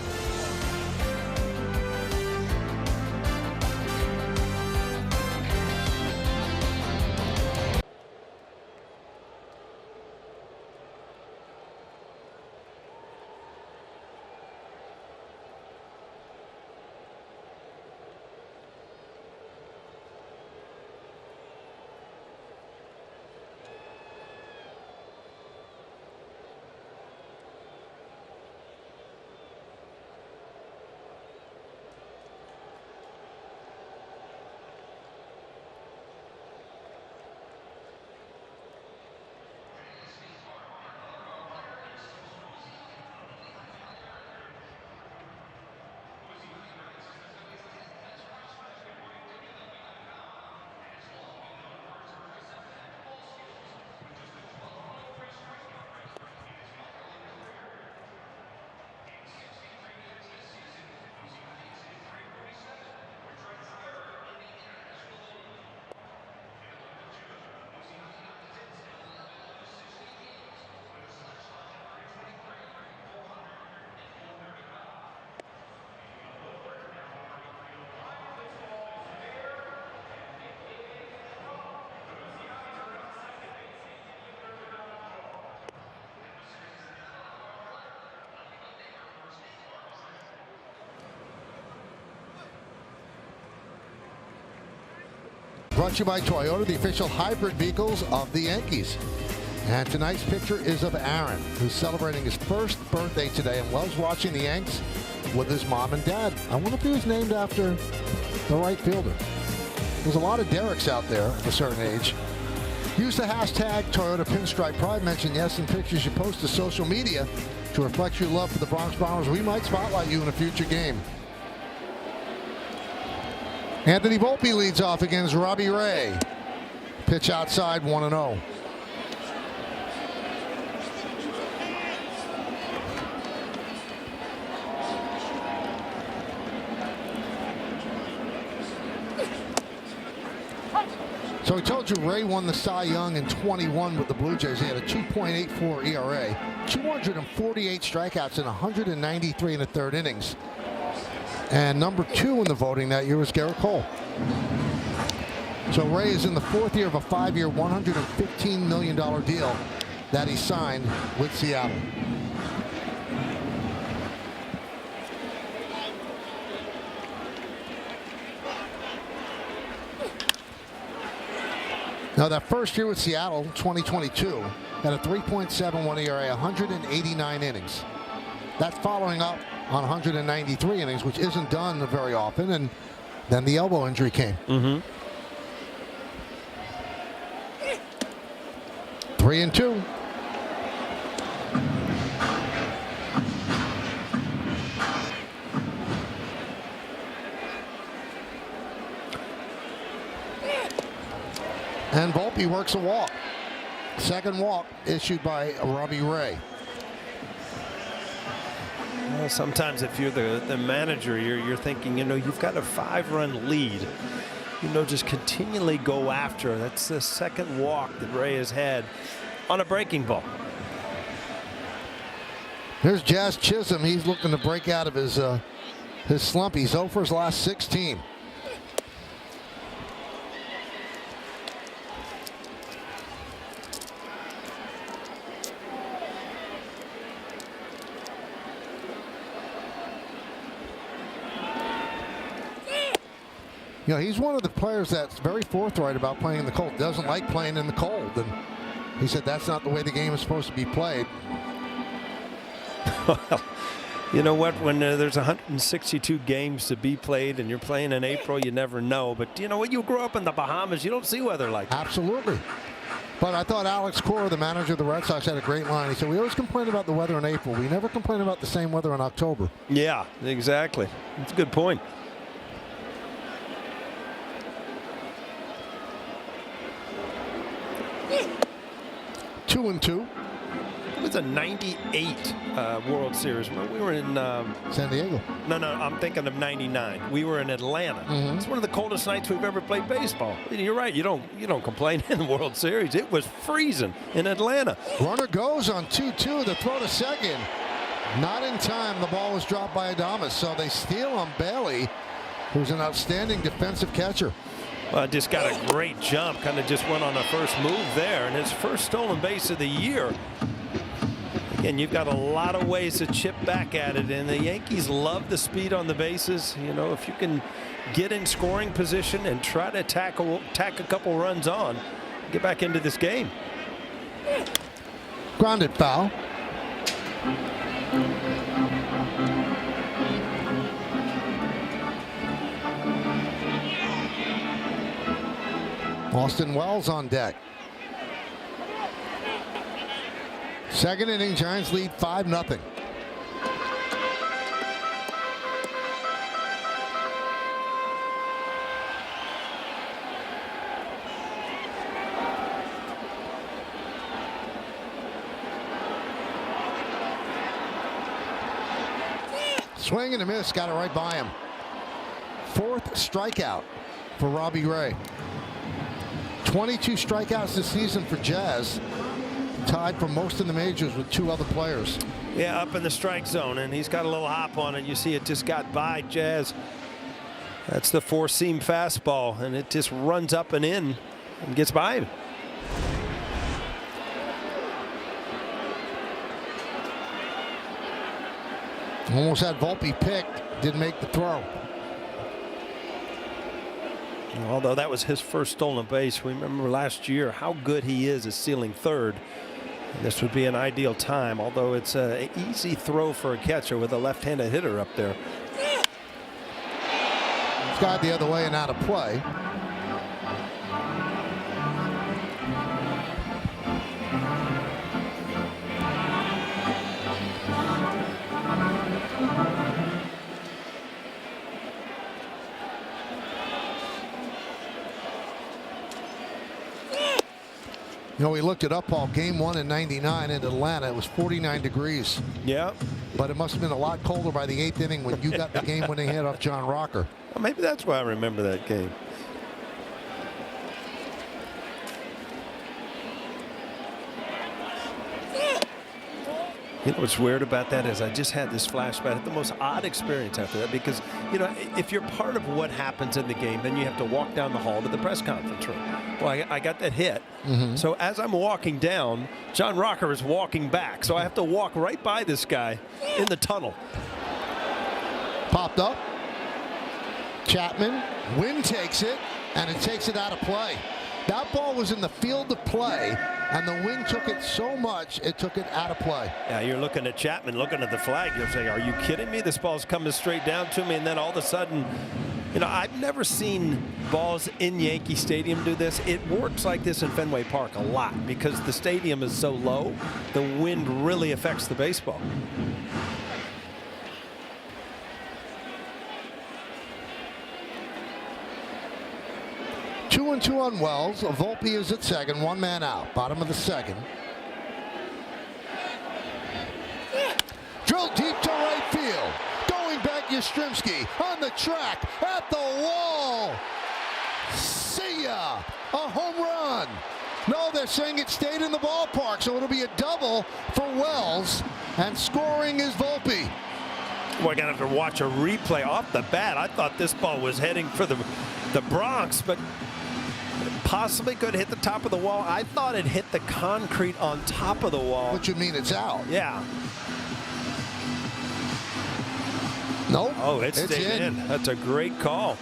Brought to you by Toyota, the official hybrid vehicles of the Yankees. And tonight's picture is of Aaron, who's celebrating his first birthday today and loves watching the Yanks with his mom and dad. I wonder if he was named after the right fielder. There's a lot of Derricks out there of a certain age. Use the hashtag Toyota Pinstripe Pride. Mention yes in pictures you post to social media to reflect your love for the Bronx Bombers. We might spotlight you in a future game. Anthony Volpe leads off against Robbie Ray. Pitch outside, 1-0. So we told you Ray won the Cy Young in 21 with the Blue Jays. He had a 2.84 ERA, 248 strikeouts, and 193 in the third innings. And number 2 in the voting that year was Garrett Cole. So Ray is in the 4th year of a 5-year, $115 million deal that he signed with Seattle. Now that first year with Seattle, 2022, had a 3.71 ERA, 189 innings. That's following up on 193 innings, which isn't done very often, and then the elbow injury came. 3-2. And Volpe works a walk. Second walk issued by Robbie Ray. Well, sometimes if you're the manager, you're thinking, you've got a 5-run lead. Just continually go after. That's the second walk that Ray has had on a breaking ball. Here's Jazz Chisholm. He's looking to break out of his slump. He's 0 for his last 16. He's one of the players that's very forthright about playing in the cold. Doesn't like playing in the cold. And he said that's not the way the game is supposed to be played. Well, you know what? When there's 162 games to be played and you're playing in April, you never know. But you know what? You grow up in the Bahamas, you don't see weather like that. Absolutely. But I thought Alex Cora, the manager of the Red Sox, had a great line. He said, we always complain about the weather in April. We never complain about the same weather in October. Yeah, exactly. That's a good point. Two and two. It was a 98 World Series. We were in San Diego. No, I'm thinking of 99. We were in Atlanta. It's one of the coldest nights we've ever played baseball. You're right. You don't complain in the World Series. It was freezing in Atlanta. Runner goes on 2-2. The throw to second. Not in time. The ball was dropped by Adames. So they steal on Bailey, who's an outstanding defensive catcher. Well, just got a great jump. Kind of just went on a first move there. And his first stolen base of the year. Again, you've got a lot of ways to chip back at it. And the Yankees love the speed on the bases. If you can get in scoring position and try to tack a couple runs on, get back into this game. Grounded foul. Austin Wells on deck. Second inning, Giants lead 5-0. Swing and a miss, got it right by him. Fourth strikeout for Robbie Ray. 22 strikeouts this season for Jazz. Tied for most in the majors with 2 other players. Yeah, up in the strike zone, and he's got a little hop on it. You see it just got by Jazz. That's the 4-seam fastball, and it just runs up and in and gets by him. Almost had Volpe picked, didn't make the throw. Although that was his first stolen base, remember last year how good he is at stealing third. This would be an ideal time, although it's an easy throw for a catcher with a left-handed hitter up there. It's got the other way and out of play. We looked it up all game 1 in '99 in Atlanta. It was 49 degrees. Yeah. But it must have been a lot colder by the 8th inning when you got the game winning hit off John Rocker. Well, maybe that's why I remember that game. You know what's weird about that is I just had this flashback. I had the most odd experience after that because, you know, if you're part of what happens in the game, then you have to walk down the hall to the press conference room. Well, I got that hit. So as I'm walking down, John Rocker is walking back. So I have to walk right by this guy in the tunnel. Popped up. Chapman. Wynn takes it, and it takes it out of play. That ball was in the field of play, and the wind took it so much, it took it out of play. Yeah, you're looking at Chapman, looking at the flag. You're saying, are you kidding me? This ball's coming straight down to me, and then all of a sudden, you know, I've never seen balls in Yankee Stadium do this. It works like this in Fenway Park a lot because the stadium is so low, the wind really affects the baseball. 2-2 on Wells. Volpe is at second, 1 man out. Bottom of the second. Drilled deep to right field. Going back, Yastrzemski on the track at the wall. See ya! A home run. No, they're saying it stayed in the ballpark, so it'll be a double for Wells. And scoring is Volpe. We're going to have to watch a replay off the bat. I thought this ball was heading for the Bronx, but possibly could hit the top of the wall. I thought it hit the concrete on top of the wall. What you mean it's out? Yeah. Nope. Oh, it stayed in. That's a great call.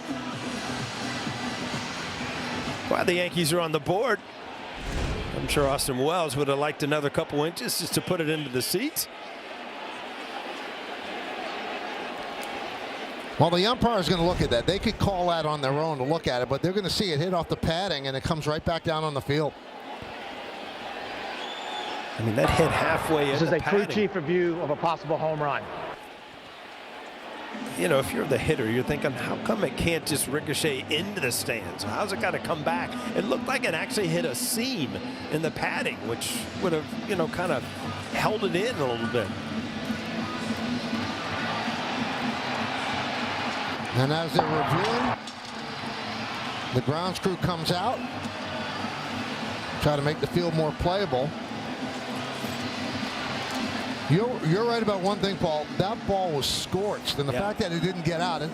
While the Yankees are on the board, I'm sure Austin Wells would have liked another couple inches just to put it into the seats. Well, the umpire is going to look at that. They could call that on their own to look at it, but they're going to see it hit off the padding, and it comes right back down on the field. I mean, that hit halfway in. This is a crew chief review of a possible home run. You know, if you're the hitter, you're thinking, how come it can't just ricochet into the stands? How's it got to come back? It looked like it actually hit a seam in the padding, which would have, you know, kind of held it in a little bit. And as they're reviewing, the grounds crew comes out, try to make the field more playable. You're right about one thing, Paul. That ball was scorched, and the fact that it didn't get out, it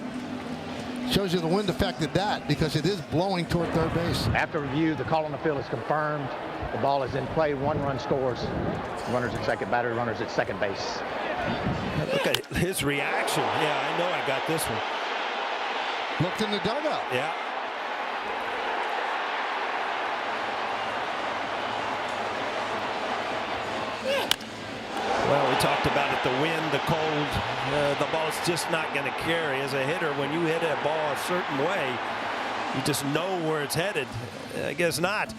shows you the wind affected that because it is blowing toward third base. After review, the call on the field is confirmed. The ball is in play. 1 run scores. Runners at second, batter runners at second base. Look at his reaction. Yeah, I know I got this one. Looked in the dugout. Yeah. Well, we talked about it, the wind, the cold, the ball's just not going to carry. As a hitter, when you hit a ball a certain way, you just know where it's headed. I guess not.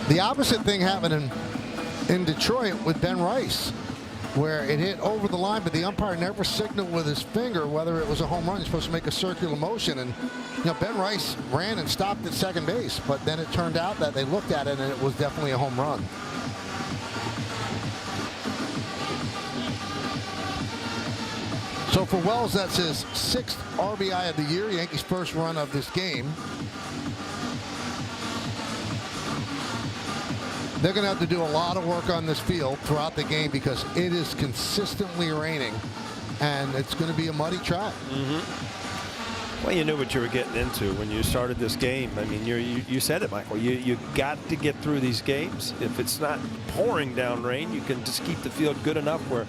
The opposite thing happened in Detroit with Ben Rice, where it hit over the line, but the umpire never signaled with his finger whether it was a home run. He's supposed to make a circular motion, and you know, Ben Rice ran and stopped at second base, but then it turned out that they looked at it and it was definitely a home run. So for Wells, that's his 6th RBI of the year, Yankees' first run of this game. They're going to have to do a lot of work on this field throughout the game because it is consistently raining, and it's going to be a muddy track. Well, you knew what you were getting into when you started this game. I mean, you said it, Michael. You got to get through these games. If it's not pouring down rain, you can just keep the field good enough where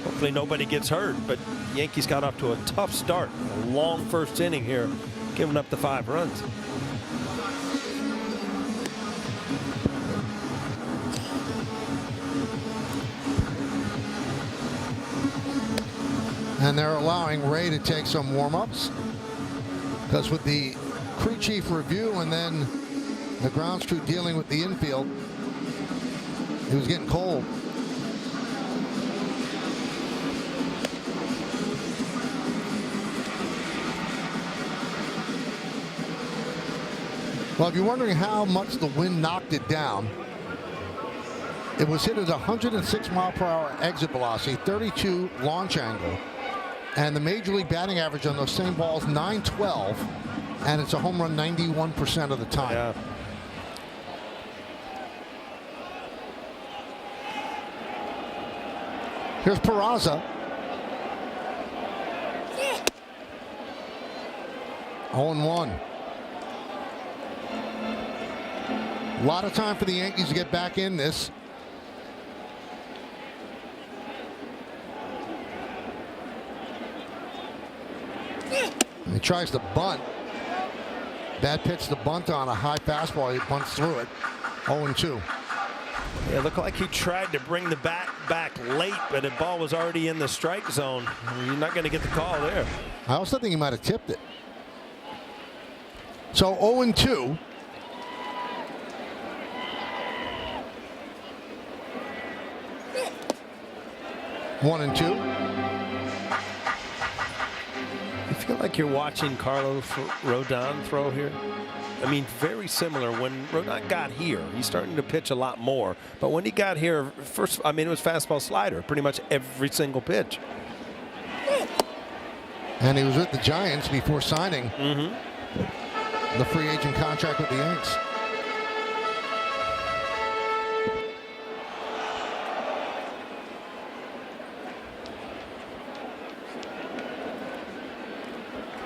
hopefully nobody gets hurt. But Yankees got off to a tough start. A long first inning here, giving up the 5 runs. And they're allowing Ray to take some warm-ups because with the crew chief review and then the grounds crew dealing with the infield, it was getting cold. Well, if you're wondering how much the wind knocked it down, it was hit at 106 mile per hour exit velocity, 32 launch angle. And the major league batting average on those same balls, 912, and it's a home run 91% of the time. Yeah. Here's Peraza. 0-1. A lot of time for the Yankees to get back in this. He tries to bunt. Bad pitch to bunt on a high fastball. He bunts through it. 0-2. Yeah, looked like he tried to bring the bat back late, but the ball was already in the strike zone. You're not going to get the call there. I also think he might have tipped it. So 0-2. One and two. You feel like you're watching Carlos Rodon throw here? I mean, very similar. When Rodon got here, he's starting to pitch a lot more. But when he got here, first, I mean, it was fastball slider pretty much every single pitch. And he was with the Giants before signing the free agent contract with the Yanks.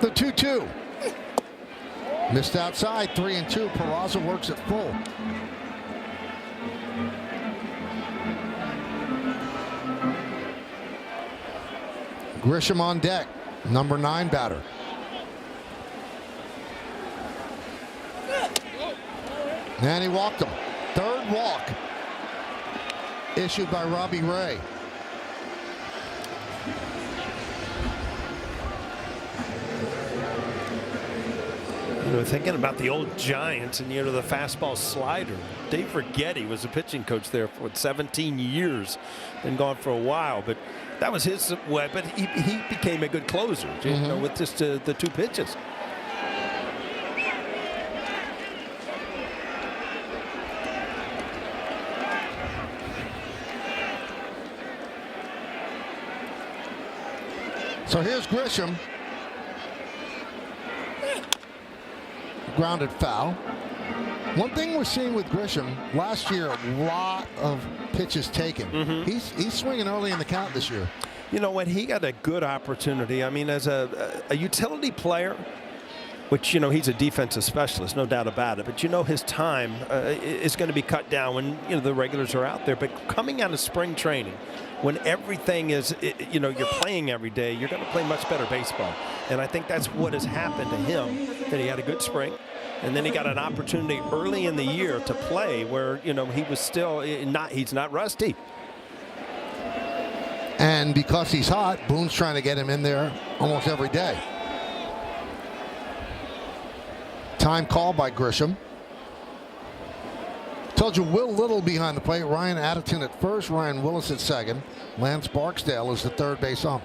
The 2-2. Missed outside, 3-2. Peraza works it full. Grisham on deck, number 9 batter. And he walked him. Third walk issued by Robbie Ray. You know, thinking about the old Giants and, you know, the fastball slider. Dave Righetti was a pitching coach there for 17 years. Been gone for a while, but that was his way. But he became a good closer, you know, with just the 2 pitches. So here's Grisham. Grounded foul. One thing we're seeing with Grisham, last year, a lot of pitches taken. He's swinging early in the count this year. You know what? He got a good opportunity. I mean, as a utility player, which, you know, he's a defensive specialist, no doubt about it. But, you know, his time is going to be cut down when, you know, the regulars are out there. But coming out of spring training, when everything is, you know, you're playing every day, you're going to play much better baseball. And I think that's what has happened to him, that he had a good spring. And then he got an opportunity early in the year to play where, you know, he was still he's not rusty. And because he's hot, Boone's trying to get him in there almost every day. Time called by Grisham. Told you Will Little behind the plate. Ryan Addington at first. Ryan Willis at second. Lance Barksdale is the third base ump.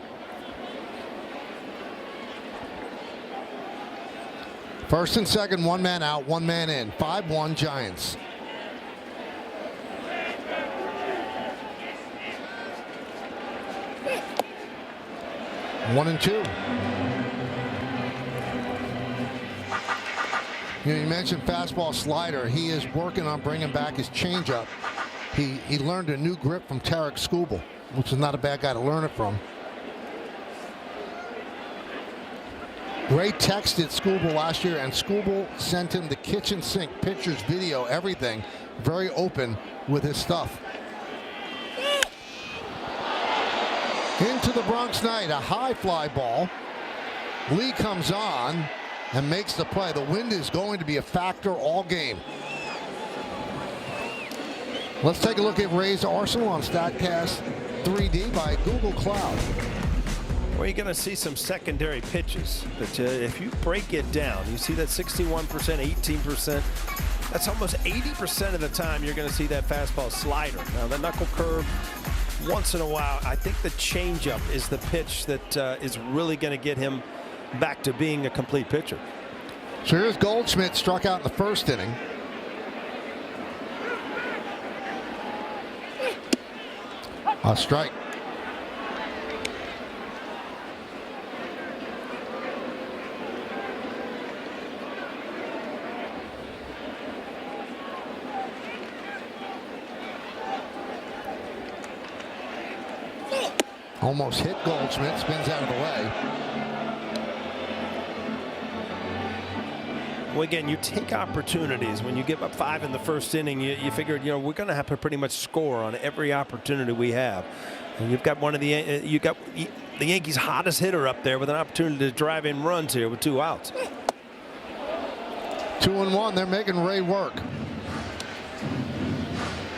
First and second, 1 man out, 1 man in. 5-1 Giants. One and 2. You know, you mentioned fastball slider. He is working on bringing back his changeup. He learned a new grip from Tarek Skubal, which is not a bad guy to learn it from. Ray texted Skubal last year, and Skubal sent him the kitchen sink, pictures, video, everything. Very open with his stuff. Into the Bronx Knight, a high fly ball. Lee comes on and makes the play. The wind is going to be a factor all game. Let's take a look at Ray's arsenal on StatCast 3D by Google Cloud. Well, you're going to see some secondary pitches, but if you break it down, you see that 61%, 18%. That's almost 80% of the time you're going to see that fastball slider. Now, the knuckle curve, once in a while, I think the changeup is the pitch that is really going to get him back to being a complete pitcher. So here's Goldschmidt, struck out in the first inning. A strike. Almost hit Goldschmidt, spins out of the way. Well, again, you take opportunities. When you give up 5 in the first inning, you figured, we're going to have to pretty much score on every opportunity we have. And you've got the Yankees' hottest hitter up there with an opportunity to drive in runs here with 2 outs. 2-1. They're making Ray work.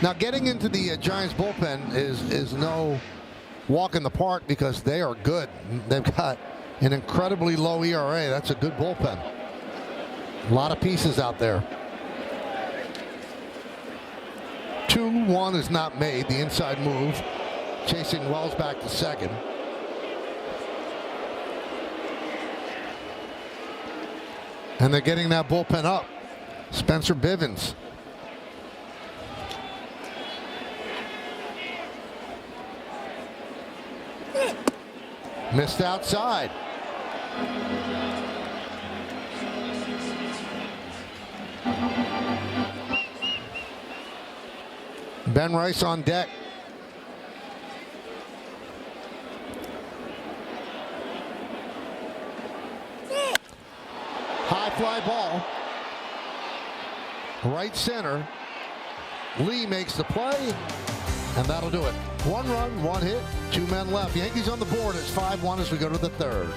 Now, getting into the Giants bullpen is no walk in the park because they are good. They've got an incredibly low ERA. That's a good bullpen. A lot of pieces out there. 2-1 is not made. The inside move. Chasing Wells back to second. And they're getting that bullpen up. Spencer Bivens. Missed outside. Ben Rice on deck. High fly ball. Right center. Lee makes the play, and that'll do it. 1 run, 1 hit, 2 men left. Yankees on the board. It's 5-1 as we go to the 3rd.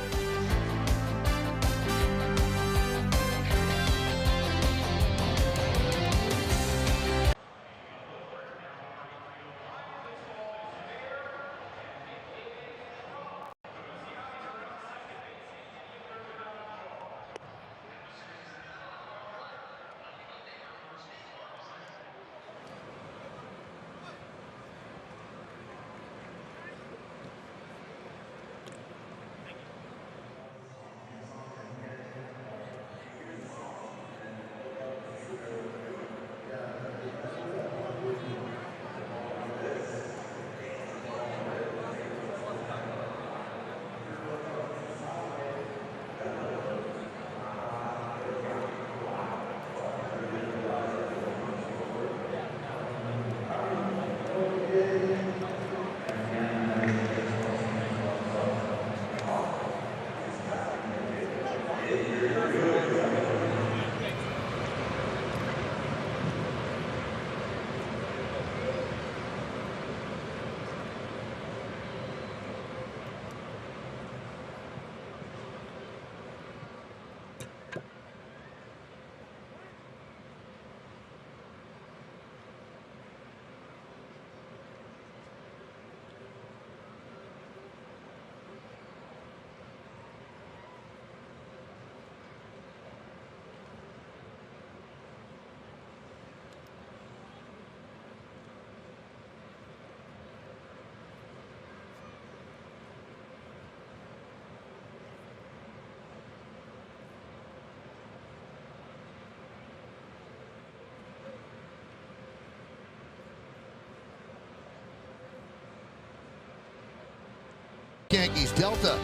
Yankees Delta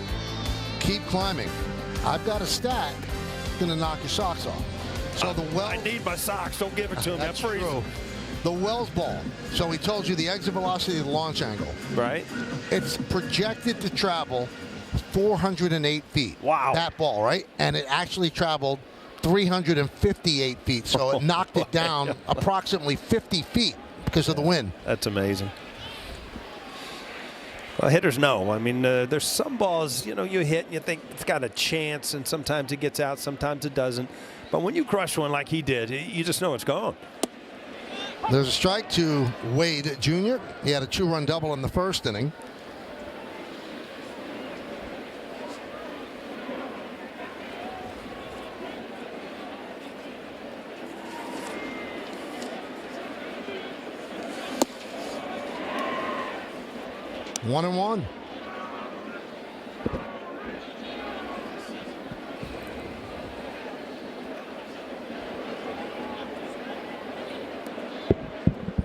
keep climbing. I've got a stat gonna knock your socks off. So the Wells, I need my socks. Don't give it to me. that's true. The Wells ball. So we told you the exit velocity, the launch angle. Right. It's projected to travel 408 feet. Wow. That ball, right? And it actually traveled 358 feet. So it knocked it down approximately 50 feet because of the wind. That's amazing. Well, hitters know. I mean, there's some balls, you hit and you think it's got a chance, and sometimes it gets out, sometimes it doesn't. But when you crush one like he did, you just know it's gone. There's a strike to Wade Jr. He had a 2-run double in the first inning. One and one.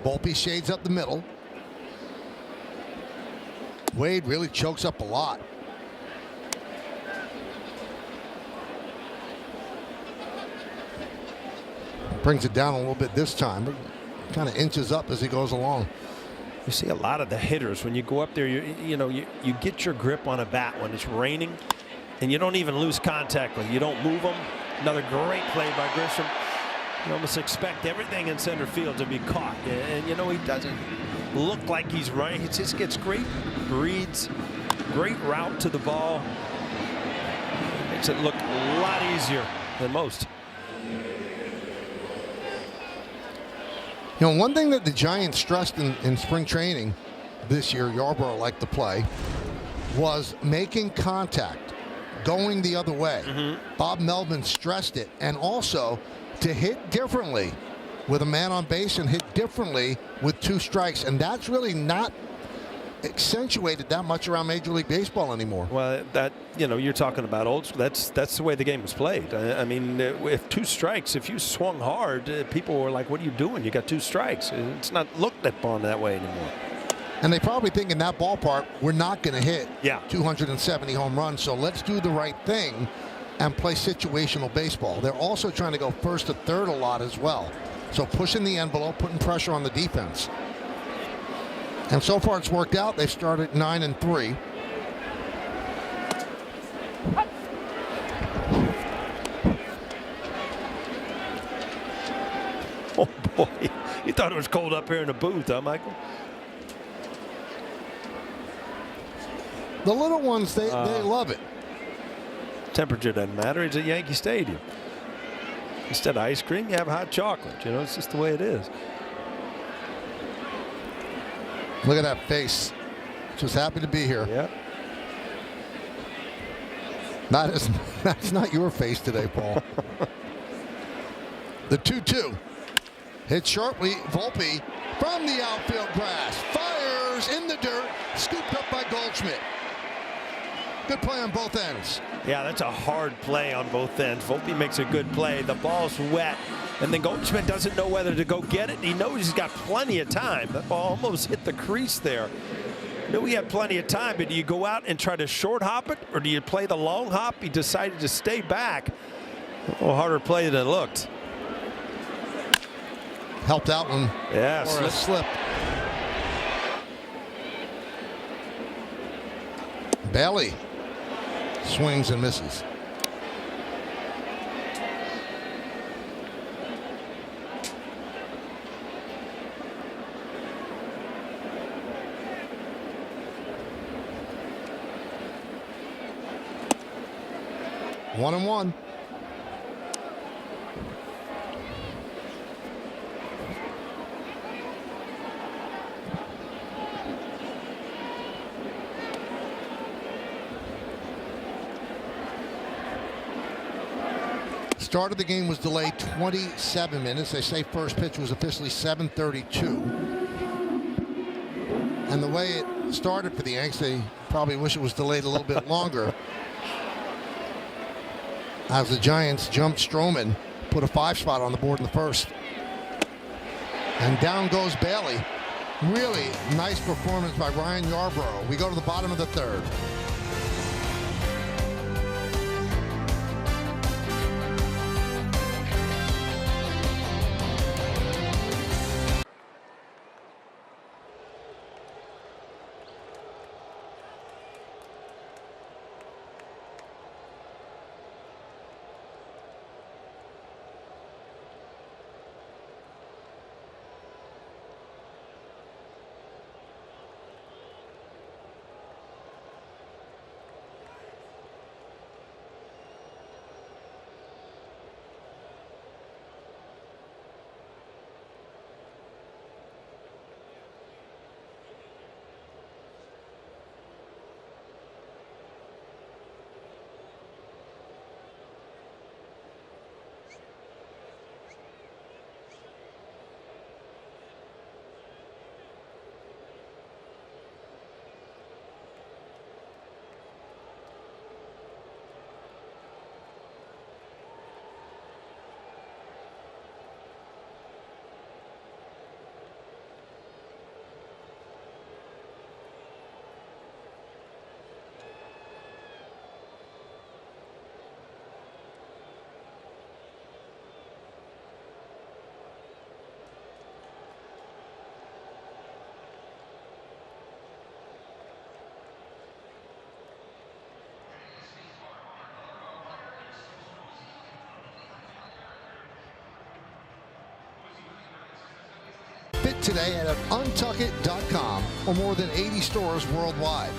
Volpe shades up the middle. Wade really chokes up a lot. Brings it down a little bit this time, but kind of inches up as he goes along. You see a lot of the hitters when you go up there, you get your grip on a bat when it's raining, and you don't even lose contact with it. You don't move them. Another great play by Grisham. You almost expect everything in center field to be caught, and he doesn't look like he's running. He just gets great reads, great route to the ball. Makes it look a lot easier than most. One thing that the Giants stressed in spring training this year, Yarbrough liked to play, was making contact, going the other way. Bob Melvin stressed it, and also to hit differently with a man on base and hit differently with 2 strikes, and that's really not accentuated that much around Major League Baseball anymore. Well, that you're talking about old school. That's the way the game was played. I mean, if 2 strikes, if you swung hard, people were like, "What are you doing? You got 2 strikes." It's not looked upon that way anymore. And they probably think in that ballpark, we're not going to hit 270 home runs, so let's do the right thing and play situational baseball. They're also trying to go first to third a lot as well. So pushing the envelope, putting pressure on the defense. And so far it's worked out. They've started 9-3. Oh boy, you thought it was cold up here in the booth, huh, Michael? The little ones, they love it. Temperature doesn't matter. It's at Yankee Stadium. Instead of ice cream, you have hot chocolate. It's just the way it is. Look at that face. Just happy to be here. Yeah. That's not your face today, Paul. The 2-2. Hit sharply. Volpe from the outfield grass. Fires in the dirt. Scooped up by Goldschmidt. Good play on both ends. Yeah, that's a hard play on both ends. Volpe makes a good play. The ball's wet, and then Goldschmidt doesn't know whether to go get it. He knows he's got plenty of time. That ball almost hit the crease there. Knew he had plenty of time, but do you go out and try to short hop it, or do you play the long hop? He decided to stay back. A little harder play than it looked. Helped out one. Yeah, slip. Bailey swings and misses. One and one. Start of the game was delayed 27 minutes. They say first pitch was officially 7:32. And the way it started for the Yanks, they probably wish it was delayed a little bit longer. As the Giants jumped Stroman, put a 5 spot on the board in the first. And down goes Bailey. Really nice performance by Ryan Yarbrough. We go to the bottom of the third. today at untuckit.com or more than 80 stores worldwide.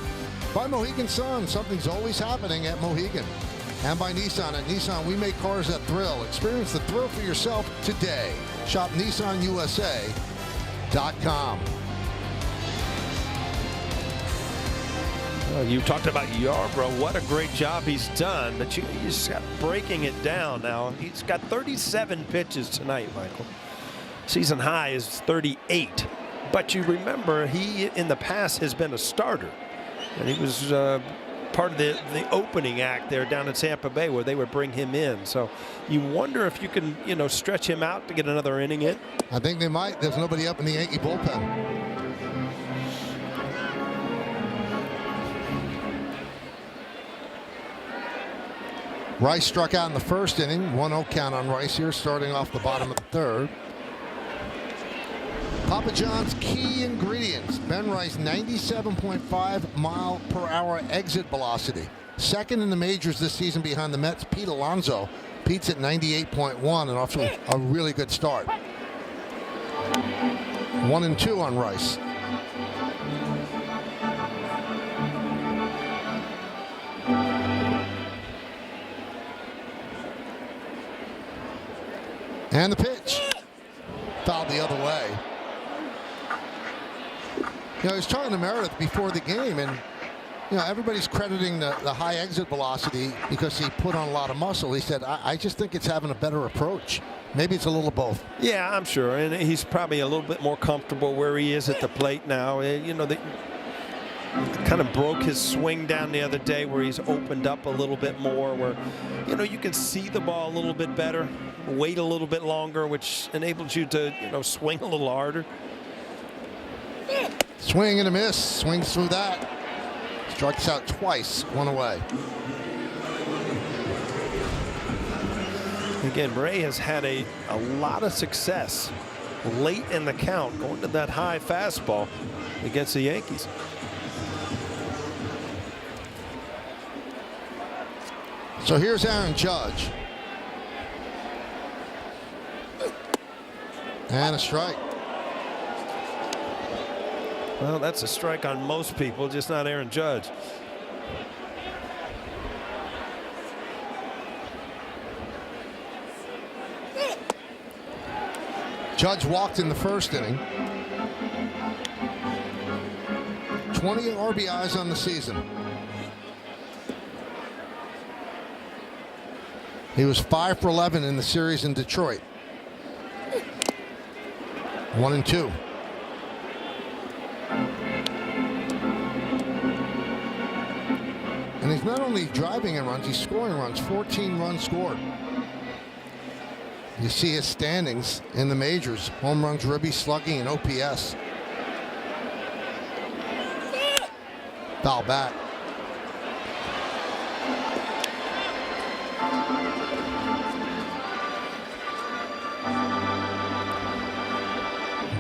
By Mohegan Sun, something's always happening at Mohegan. And by Nissan. At Nissan, we make cars that thrill. Experience the thrill for yourself today. Shop NissanUSA.com. You talked about Yarbrough. What a great job he's done. But you just got breaking it down now. He's got 37 pitches tonight, Michael. Season high is 38. But you remember, he in the past has been a starter. And he was part of the opening act there down in Tampa Bay where they would bring him in. So you wonder if you can, stretch him out to get another inning in. I think they might. There's nobody up in the Yankee bullpen. Rice struck out in the first inning. 1-0 count on Rice here, starting off the bottom of the third. Papa John's key ingredients. Ben Rice, 97.5 mile per hour exit velocity. Second in the majors this season behind the Mets' Pete Alonso. Pete's at 98.1 and off to a really good start. 1-2 on Rice. And the pitch. Fouled the other way. I was talking to Meredith before the game, and everybody's crediting the high exit velocity because he put on a lot of muscle. He said, I just think it's having a better approach. Maybe it's a little both. Yeah, I'm sure. And he's probably a little bit more comfortable where he is at the plate now. They kind of broke his swing down the other day where he's opened up a little bit more, where, you can see the ball a little bit better, wait a little bit longer, which enables you to, swing a little harder. Swing and a miss. Swings through that. Strikes out twice. 1 away. Again, Ray has had a lot of success late in the count, going to that high fastball against the Yankees. So here's Aaron Judge. And a strike. Well, that's a strike on most people, just not Aaron Judge. Judge walked in the first inning. 20 RBIs on the season. He was 5 for 11 in the series in Detroit. 1-2. And he's not only driving in runs, he's scoring runs. 14 runs scored. You see his standings in the majors: home runs, ribby, slugging, and OPS. Foul back.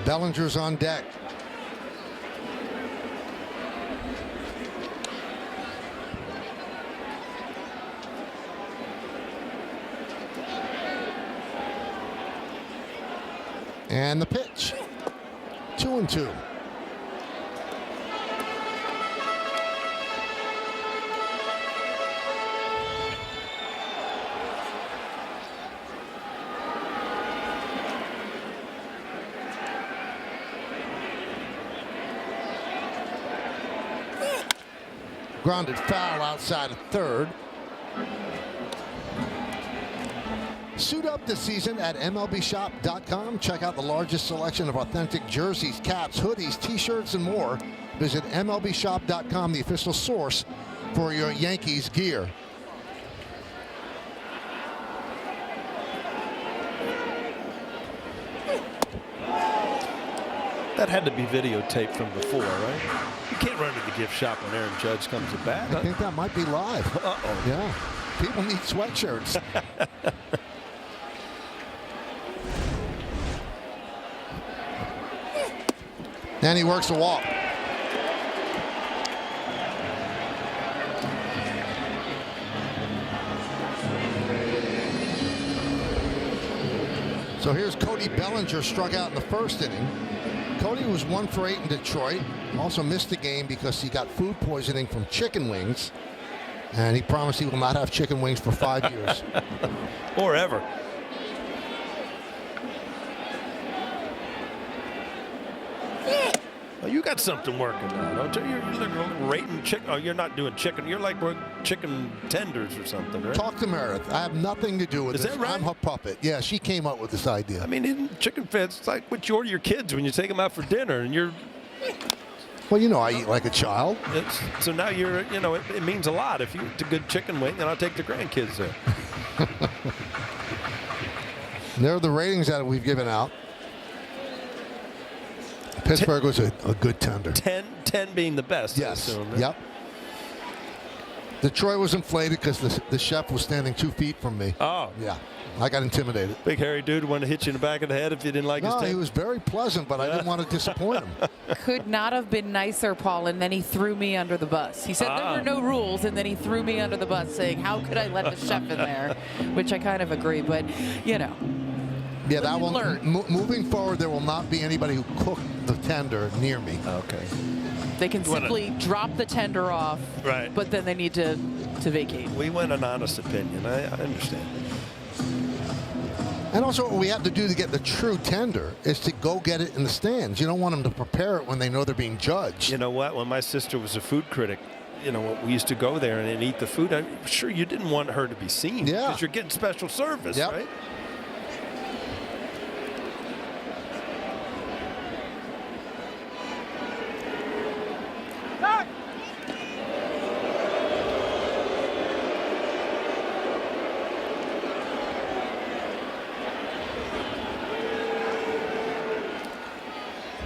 Bellinger's on deck. And the pitch. 2-2. Grounded foul outside of third. Suit up this season at MLBshop.com. Check out the largest selection of authentic jerseys, caps, hoodies, t-shirts, and more. Visit MLBshop.com, the official source for your Yankees gear. That had to be videotaped from before, right? You can't run to the gift shop when Aaron Judge comes to bat. I think that might be live. Uh-oh. Yeah. People need sweatshirts. And he works the walk. So here's Cody Bellinger, struck out in the first inning. Cody was 1 for 8 in Detroit. Also missed the game because he got food poisoning from chicken wings. And he promised he will not have chicken wings for 5 years. Or ever. Oh, you got something working now, don't you? You're rating chicken. Oh, you're not doing chicken. You're like chicken tenders or something, right? Talk to Meredith. I have nothing to do with this. Is that right? I'm her puppet. Yeah, she came up with this idea. I mean, in chicken fits, it's like what you order your kids when you take them out for dinner, and you're. Well, you know, I eat like a child. So now you're, you know, it means a lot. If you eat a good chicken wing, then I'll take the grandkids there. There are the ratings that we've given out. Pittsburgh was a good tender. 10 being the best. Yes. I assume, right? Yep. Detroit was inflated because the chef was standing 2 feet from me. Oh. Yeah. I got intimidated. Big hairy dude wanted to hit you in the back of the head if you didn't like his No, tape. he was very pleasant, but I didn't want to disappoint him. Could not have been nicer, Paul, and then he threw me under the bus. He said there were no rules, and then he threw me under the bus, saying, how could I let the chef in there? Which I kind of agree, but, you know. Yeah, that will moving forward, there will not be anybody who cooked the tender near me. Okay. They can simply drop the tender off, right? But then they need to vacate. We want an honest opinion. I understand. And also what we have to do to get the true tender is to go get it in the stands. You don't want them to prepare it when they know they're being judged. You know what? When my sister was a food critic, you know, we used to go there and eat the food. I'm sure you didn't want her to be seen. Yeah. Because you're getting special service, right?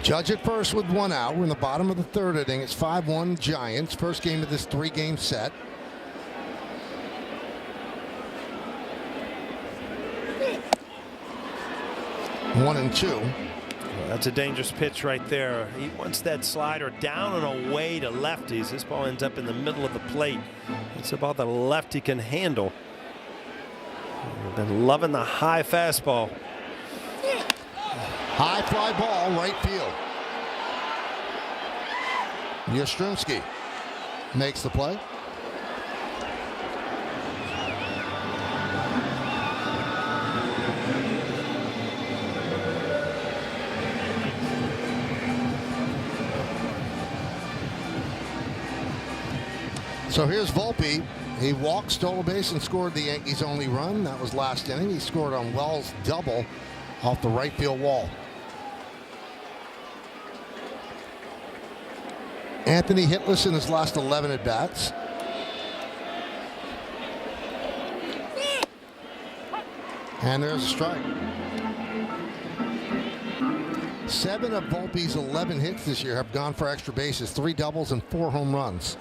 Judge at first with 1 out. We're in the bottom of the 3rd inning. It's 5-1 Giants. First game of this 3-game set. One and 2. Well, that's a dangerous pitch right there. He wants that slider down and away to lefties. This ball ends up in the middle of the plate. It's about the left he can handle. I've been loving the high fastball. High fly ball, right field. Yastrzemski makes the play. So here's Volpe. He walked, stole a base, and scored the Yankees' only run. That was last inning. He scored on Wells' double off the right field wall. Anthony hitless in his last 11 at-bats. And there's a strike. 7 of Volpe's 11 hits this year have gone for extra bases, 3 doubles and 4 home runs.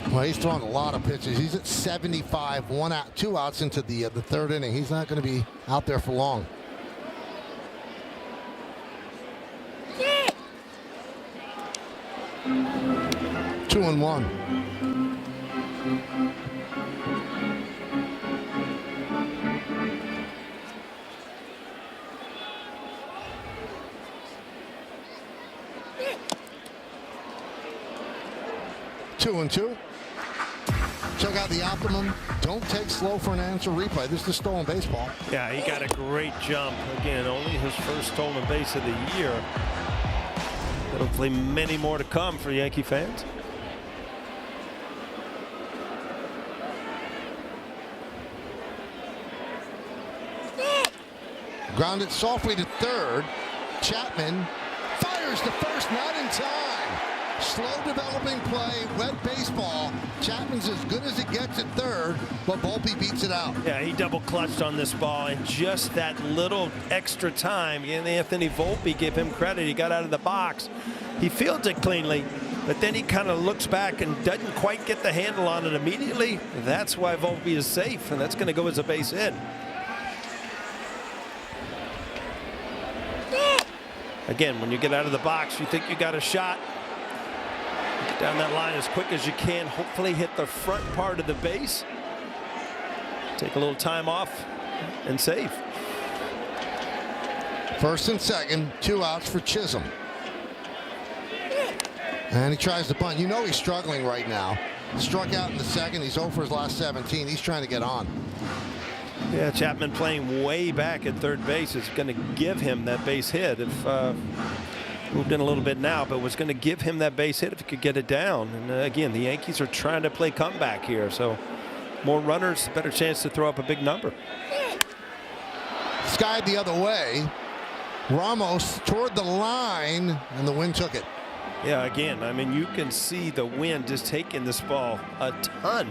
Well, he's throwing a lot of pitches. He's at 75, 1 out, 2 outs into the 3rd inning. He's not going to be out there for long. Yeah. 2-1. Two and 2. Check out the optimum. Don't take slow for an answer replay. This is stolen baseball. Yeah, he got a great jump. Again, only his first stolen base of the year. Hopefully many more to come for Yankee fans. Grounded softly to 3rd. Chapman fires to first, not in time. Slow developing play, wet baseball. Chapman's as good as it gets at 3rd, but Volpe beats it out. Yeah, he double clutched on this ball, and just that little extra time, and Anthony Volpe, give him credit. He got out of the box. He fields it cleanly, but then he kind of looks back and doesn't quite get the handle on it immediately. That's why Volpe is safe, and that's going to go as a base hit. Again, when you get out of the box, you think you got a shot. down that line as quick as you can. Hopefully hit the front part of the base. Take a little time off and save. First and second, 2 outs for Chisholm. And he tries to bunt. You know he's struggling right now. Struck out in the second. He's 0 for his last 17. He's trying to get on. Yeah, Chapman playing way back at third base is going to give him that base hit. If moved in a little bit now, but was going to give him that base hit if he could get it down. And again, the Yankees are trying to play comeback here, so more runners, better chance to throw up a big number. Skied the other way. Ramos toward the line, and the wind took it. Yeah, again, I mean, you can see the wind just taking this ball a ton.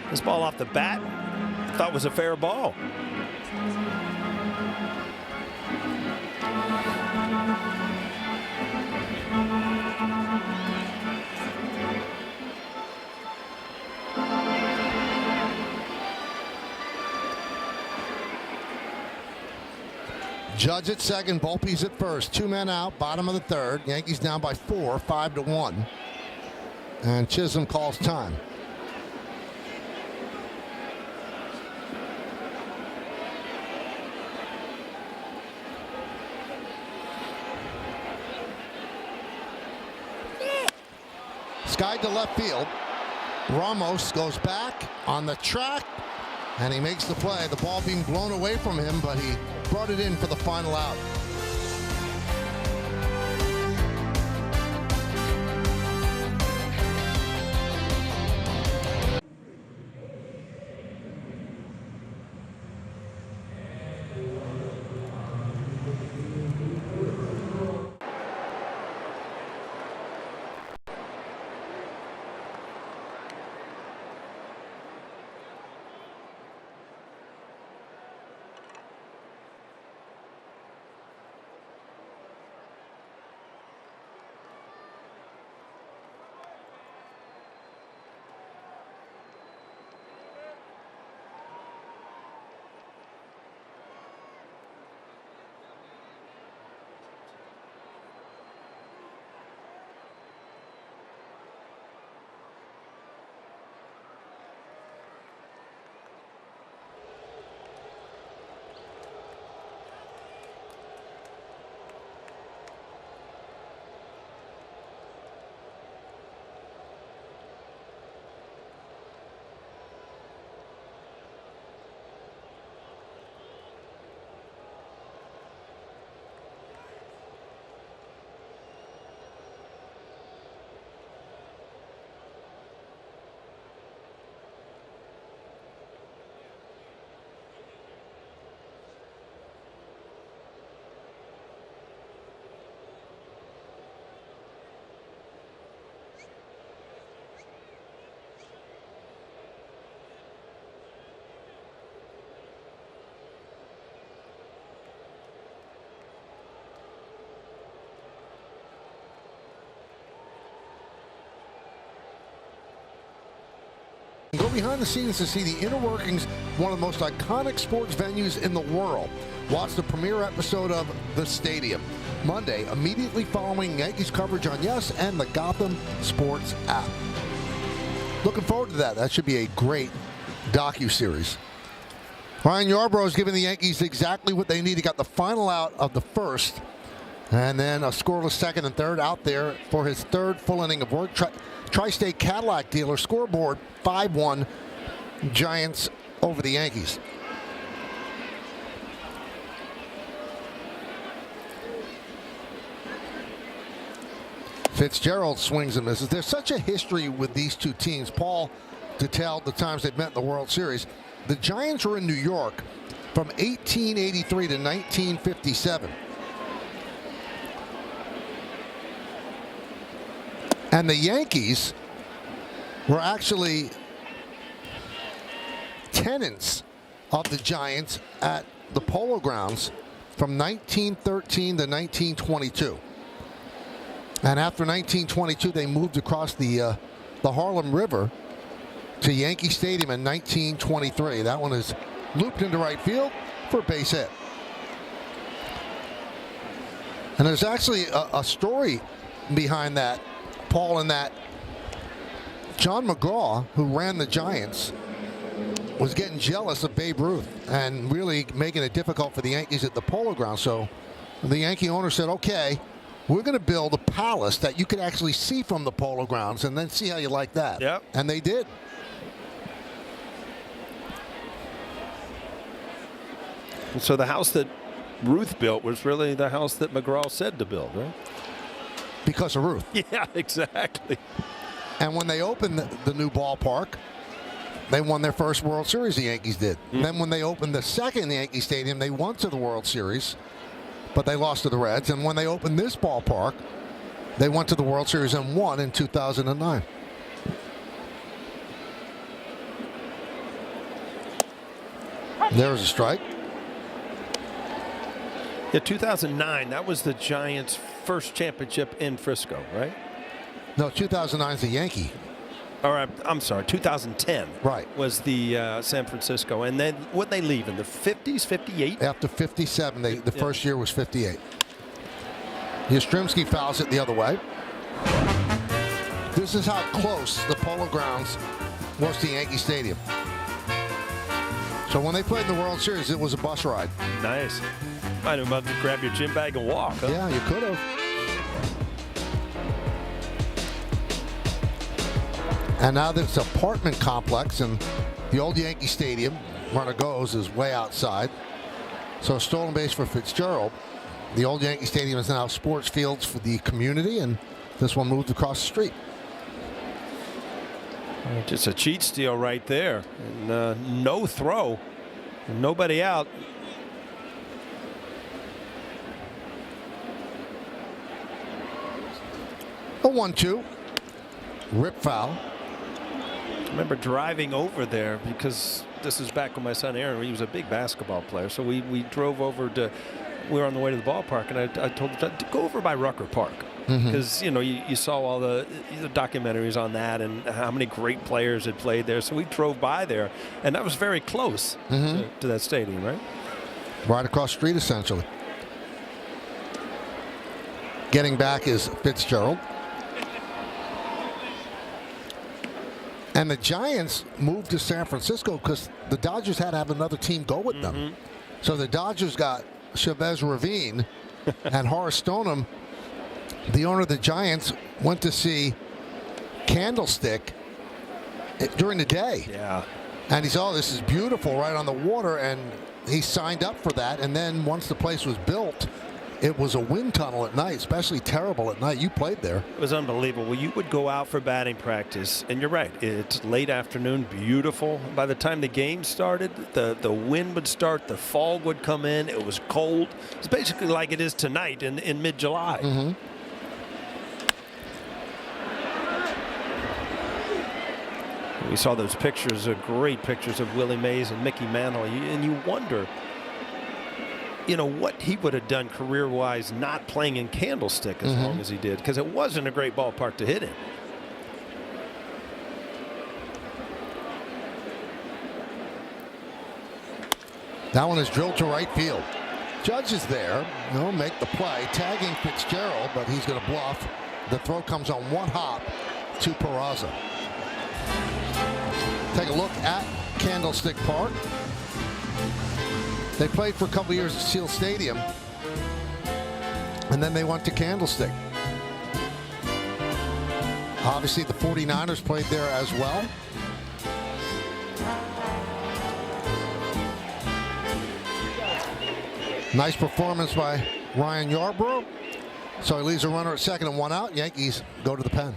This ball off the bat, I thought was a fair ball. Judge at second, Volpe's at first. 2 men out, bottom of the third. Yankees down by 4, 5-1. And Chisholm calls time. Skied to left field. Ramos goes back on the track, and he makes the play. The ball being blown away from him, but he brought it in for the final out. Go behind the scenes to see the inner workings of one of the most iconic sports venues in the world. Watch the premiere episode of The Stadium Monday, immediately following Yankees coverage on Yes and the Gotham Sports app. Looking forward to that. That should be a great docu-series. Ryan Yarbrough is giving the Yankees exactly what they need. He got the final out of the first, and then a scoreless second and third out there for his third full inning of work. Tri-State Cadillac dealer scoreboard 5-1 Giants over the Yankees. Fitzgerald swings and misses. There's such a history with these two teams. Paul detailed the times they've met in the World Series. The Giants were in New York from 1883 to 1957. And the Yankees were actually tenants of the Giants at the Polo Grounds from 1913 to 1922. And after 1922, they moved across the Harlem River to Yankee Stadium in 1923. That one is looped into right field for a base hit. And there's actually a story behind that, Paul, in that John McGraw, who ran the Giants, was getting jealous of Babe Ruth and really making it difficult for the Yankees at the Polo Grounds. So the Yankee owner said, okay, we're going to build a palace that you could actually see from the Polo Grounds and then see how you like that. Yep. And they did. So the house that Ruth built was really the house that McGraw said to build, right? Because of Ruth. Yeah, exactly. And when they opened the new ballpark, they won their first World Series, the Yankees did. And then when they opened the second Yankee Stadium, they won to the World Series, but they lost to the Reds. And when they opened this ballpark, they went to the World Series and won in 2009. There was a strike. Yeah, 2009, that was the Giants' first championship in Frisco, right? No, 2009 is the Yankee. Or I'm sorry, 2010 Right. was the San Francisco. And then what they leave in the 50s, 58? After 57, the first year was 58. Yastrzemski fouls it the other way. This is how close the Polo Grounds was to Yankee Stadium. So when they played in the World Series, it was a bus ride. Nice. Might have about to grab your gym bag and walk, huh? Yeah, you could have. And now this apartment complex in the old Yankee Stadium, runner goes, is way outside. So stolen base for Fitzgerald. The old Yankee Stadium is now sports fields for the community, and this one moved across the street. Just a cheat steal right there. And no throw. Nobody out. A 1-2. Rip foul. I remember driving over there because this is back when my son Aaron, he was a big basketball player. So we drove over to, we were on the way to the ballpark, and I told him to go over by Rucker Park. Because, you know, you saw all the documentaries on that and how many great players had played there. So we drove by there, and that was very close to that stadium, right? Right across the street, essentially. Getting back is Fitzgerald. And the Giants moved to San Francisco because the Dodgers had to have another team go with them. So the Dodgers got Chavez Ravine and Horace Stoneham. The owner of the Giants went to see Candlestick during the day. Yeah. And he saw, this is beautiful right on the water, and he signed up for that. And then once the place was built, it was a wind tunnel at night, especially terrible at night. You played there. It was unbelievable. You would go out for batting practice, and you're right. It's late afternoon, beautiful. By the time the game started, the wind would start, the fog would come in. It was cold. It's basically like it is tonight in mid-July. We saw those pictures, great pictures of Willie Mays and Mickey Mantle, and you wonder, you know, what he would have done career-wise not playing in Candlestick as long as he did, because it wasn't a great ballpark to hit in. That one is drilled to right field. Judge is there. He'll make the play, tagging Fitzgerald, but he's going to bluff. The throw comes on one hop to Peraza. Take a look at Candlestick Park. They played for a couple years at Seal Stadium, and then they went to Candlestick. Obviously, the 49ers played there as well. Nice performance by Ryan Yarbrough. So he leaves a runner at second and one out. Yankees go to the pen.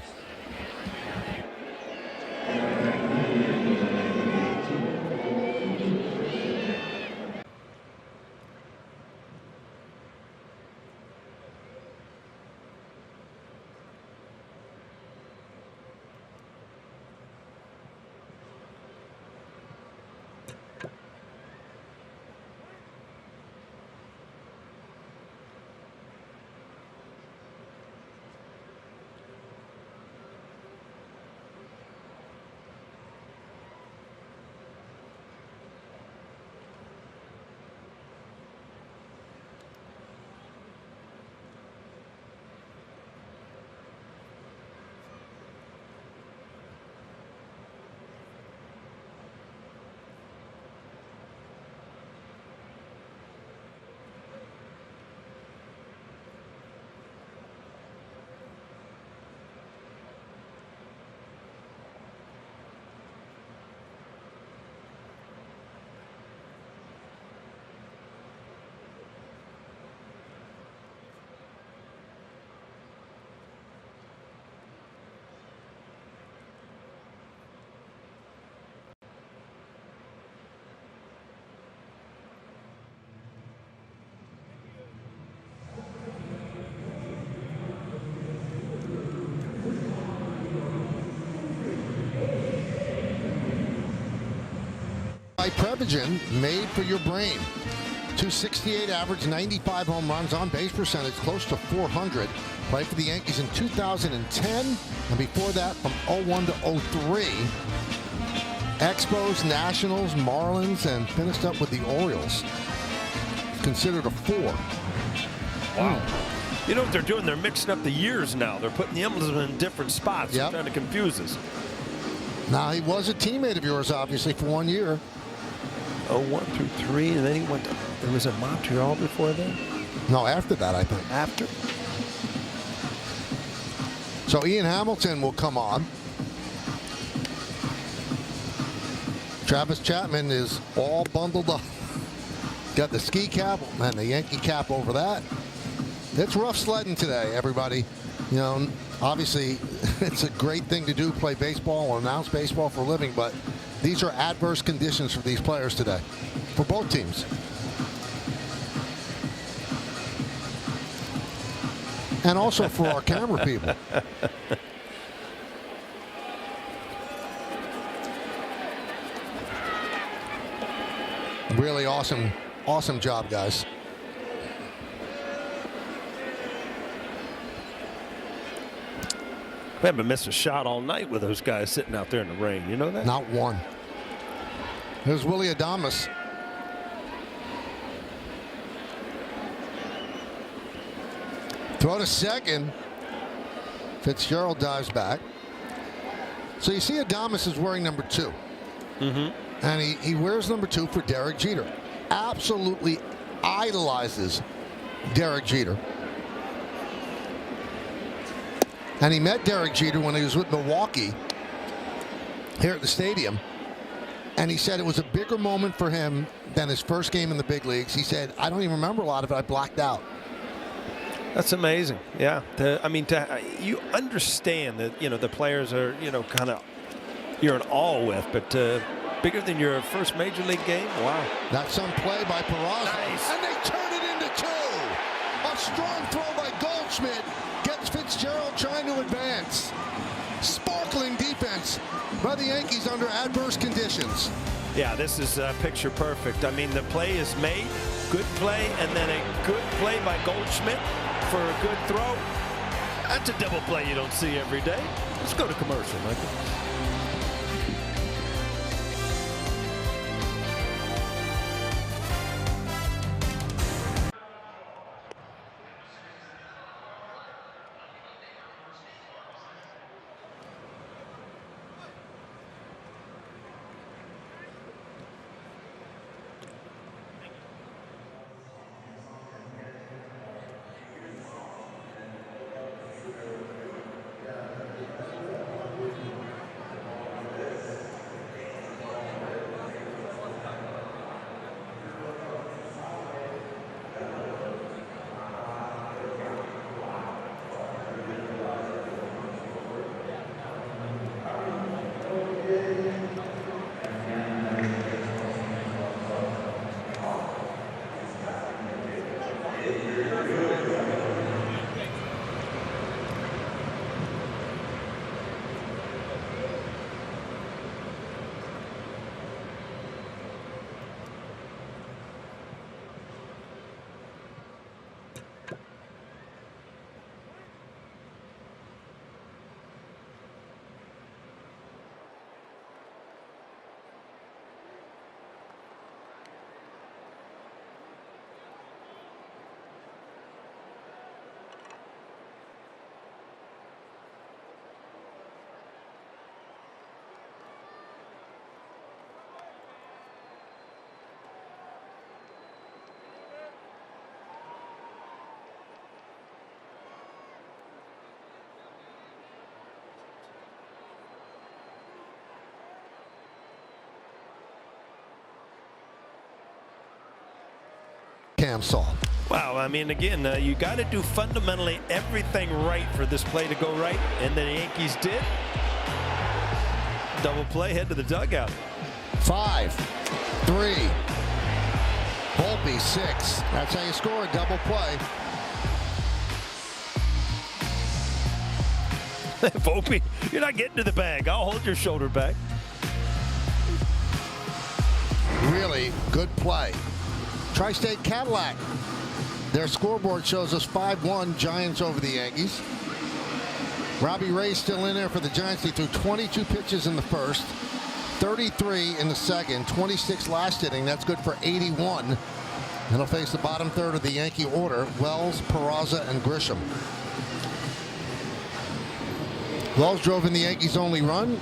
By Prevagen, made for your brain. 268 average, 95 home runs, on base percentage close to 400. Played for the Yankees in 2010, and before that from 01 to 03. Expos, Nationals, Marlins, and finished up with the Orioles. Considered a 4. Wow. You know what they're doing? They're mixing up the years now. They're putting the emblems in different spots. Yep. They're trying to confuse us. Now, he was a teammate of yours, obviously, for 1 year. 01 through 3, and then he went to, there was a Montreal before that? No, after that, I think. After? So Ian Hamilton will come on. Travis Chapman is all bundled up. Got the ski cap and the Yankee cap over that. It's rough sledding today, everybody. You know, obviously, it's a great thing to do, play baseball or announce baseball for a living, but these are adverse conditions for these players today, for both teams. And also for our camera people. Really awesome job, guys. We haven't missed a shot all night with those guys sitting out there in the rain. You know that? Not one. Here's Willie Adames. Throw to second. Fitzgerald dives back. So you see Adames is wearing number 2. Mm-hmm. And he wears number 2 for Derek Jeter. Absolutely idolizes Derek Jeter. And he met Derek Jeter when he was with Milwaukee here at the stadium. And he said it was a bigger moment for him than his first game in the big leagues. He said, I don't even remember a lot of it. I blacked out. That's amazing. Yeah. You understand that, the players are, kind of you're in awe with, but bigger than your first major league game? Wow. That's some play by Peraza. Nice. And they turn it into 2. A strong throw by Goldschmidt gets Fitzgerald trying to advance. Sparkling defense by the Yankees under adverse conditions. Yeah, this is picture perfect. I mean, the play is made, good play, and then a good play by Goldschmidt for a good throw. That's a double play you don't see every day. Let's go to commercial, Michael. Cam Saul. Wow, I mean, again, you got to do fundamentally everything right for this play to go right, and the Yankees did. Double play, head to the dugout. 5, 3, Volpe 6. That's how you score a double play. Volpe, you're not getting to the bag. I'll hold your shoulder back. really good play. Tri-State Cadillac. Their scoreboard shows us 5-1 Giants over the Yankees. Robbie Ray's still in there for the Giants. He threw 22 pitches in the first, 33 in the second, 26 last inning. That's good for 81. And he'll face the bottom third of the Yankee order, Wells, Peraza, and Grisham. Wells drove in the Yankees' only run.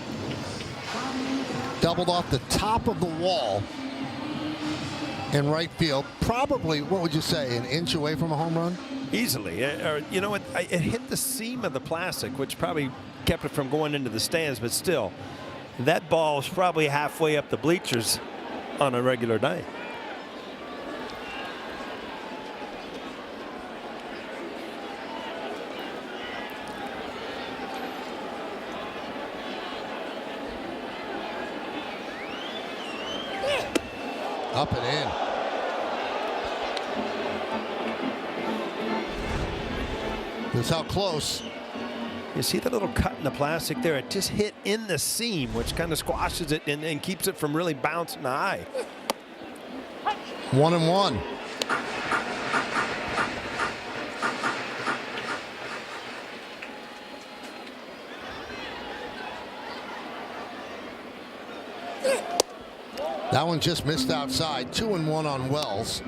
Doubled off the top of the wall in right field. Probably, what would you say, an inch away from a home run? Easily. You know, it hit the seam of the plastic, which probably kept it from going into the stands, but still, that ball is probably halfway up the bleachers on a regular night. Up and in. That's how close. You see the little cut in the plastic there? It just hit in the seam, which kind of squashes it and keeps it from really bouncing high. 1-1. That one just missed outside. 2-1 on Wells.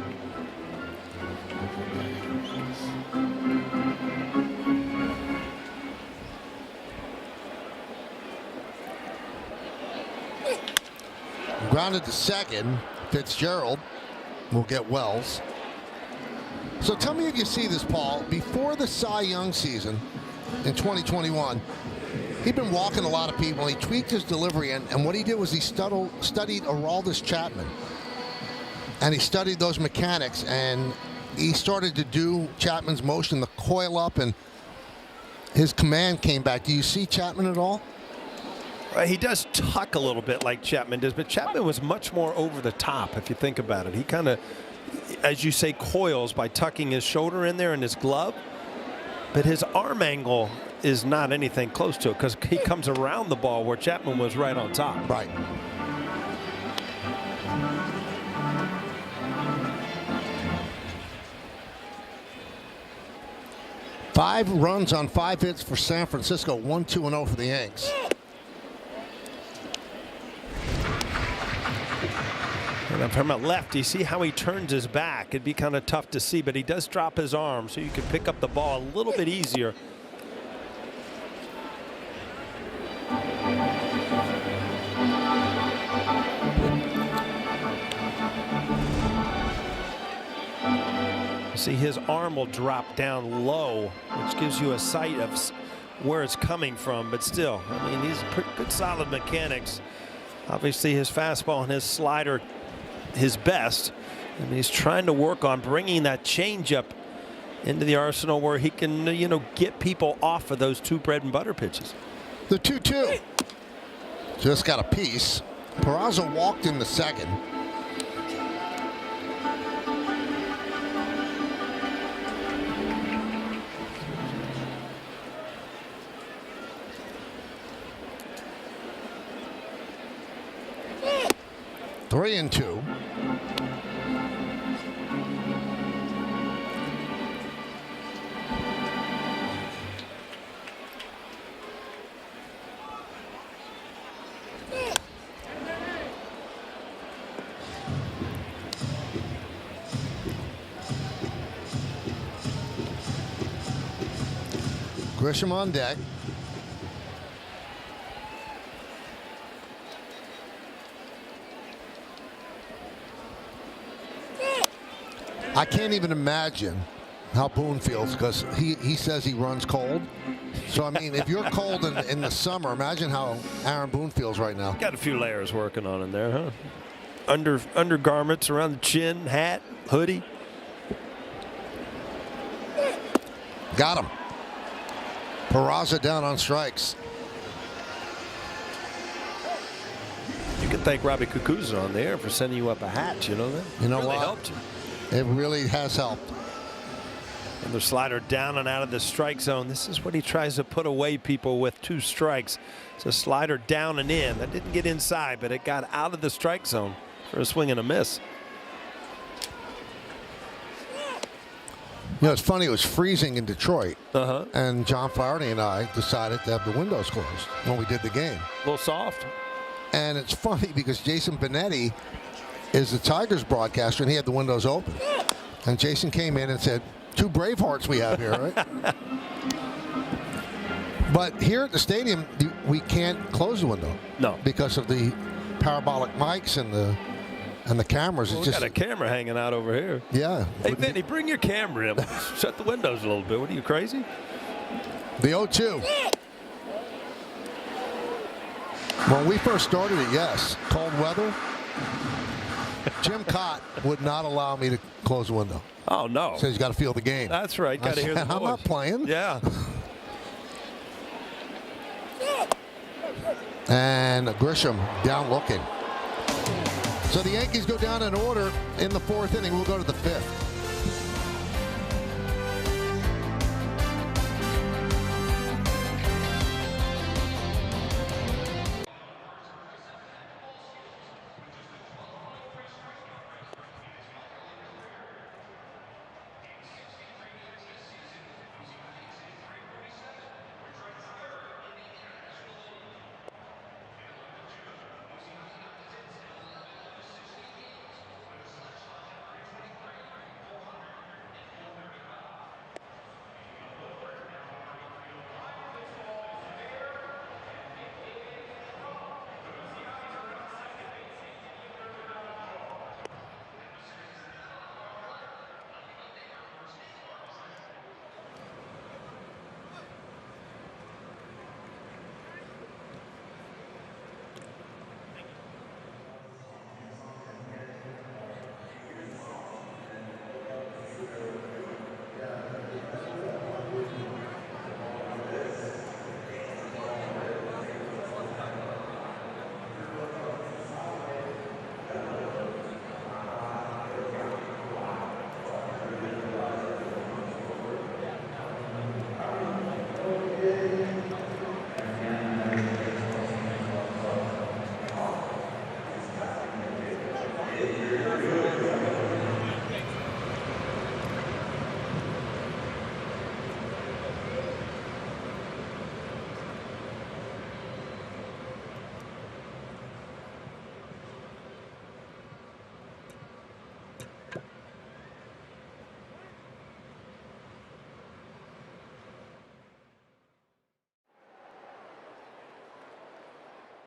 Grounded to second. Fitzgerald will get Wells. So tell me if you see this, Paul. Before the Cy Young season in 2021, he'd been walking a lot of people. He tweaked his delivery, and what he did was he studied Aroldis Chapman. And he studied those mechanics, and he started to do Chapman's motion, the coil up, and his command came back. Do you see Chapman at all? He does tuck a little bit like Chapman does, but Chapman was much more over the top if you think about it. He kind of, as you say, coils by tucking his shoulder in there and his glove, but his arm angle is not anything close to it because he comes around the ball where Chapman was right on top. Right. Five runs on 5 hits for San Francisco. 1-2-0 for the Yanks. And from a left, you see how he turns his back. It'd be kind of tough to see, but he does drop his arm, so you can pick up the ball a little bit easier. See, his arm will drop down low, which gives you a sight of where it's coming from, but still, I mean, these are pretty good solid mechanics. Obviously, his fastball and his slider, his best. I mean, he's trying to work on bringing that changeup into the arsenal where he can, you know, get people off of those two bread and butter pitches. The 2-2. Just got a piece. Peraza walked in the second. Three and 2. Grisham on deck. I can't even imagine how Boone feels because he says he runs cold. So, I mean, if you're cold in the summer, imagine how Aaron Boone feels right now. Got a few layers working on in there, huh? Undergarments around the chin, hat, hoodie. Got him. Peraza down on strikes. You can thank Robbie Cucuzzo on the air for sending you up a hat. You know that? You know really what? Helped you. It really has helped. And the slider down and out of the strike zone. This is what he tries to put away people with 2 strikes. It's a slider down and in. That didn't get inside, but it got out of the strike zone. for a swing and a miss. You know, it's funny. It was freezing in Detroit, and John Flaherty and I decided to have the windows closed when we did the game. A little soft. And it's funny because Jason Benetti is the Tigers broadcaster, and he had the windows open. And Jason came in and said, 2 Bravehearts we have here, right? But here at the stadium, we can't close the window. No. Because of the parabolic mics and the cameras. Well, we got a camera hanging out over here. Yeah. Hey, Vinny, bring your camera in. Shut the windows a little bit. What are you, crazy? The 0-2. When we first started it, yes. Cold weather. Jim Cott would not allow me to close the window. Oh, no. Says you got to feel the game. That's right. Got to hear the voice. I'm not playing. Yeah. And Grisham down looking. So the Yankees go down in order in the 4th inning. We'll go to the 5th.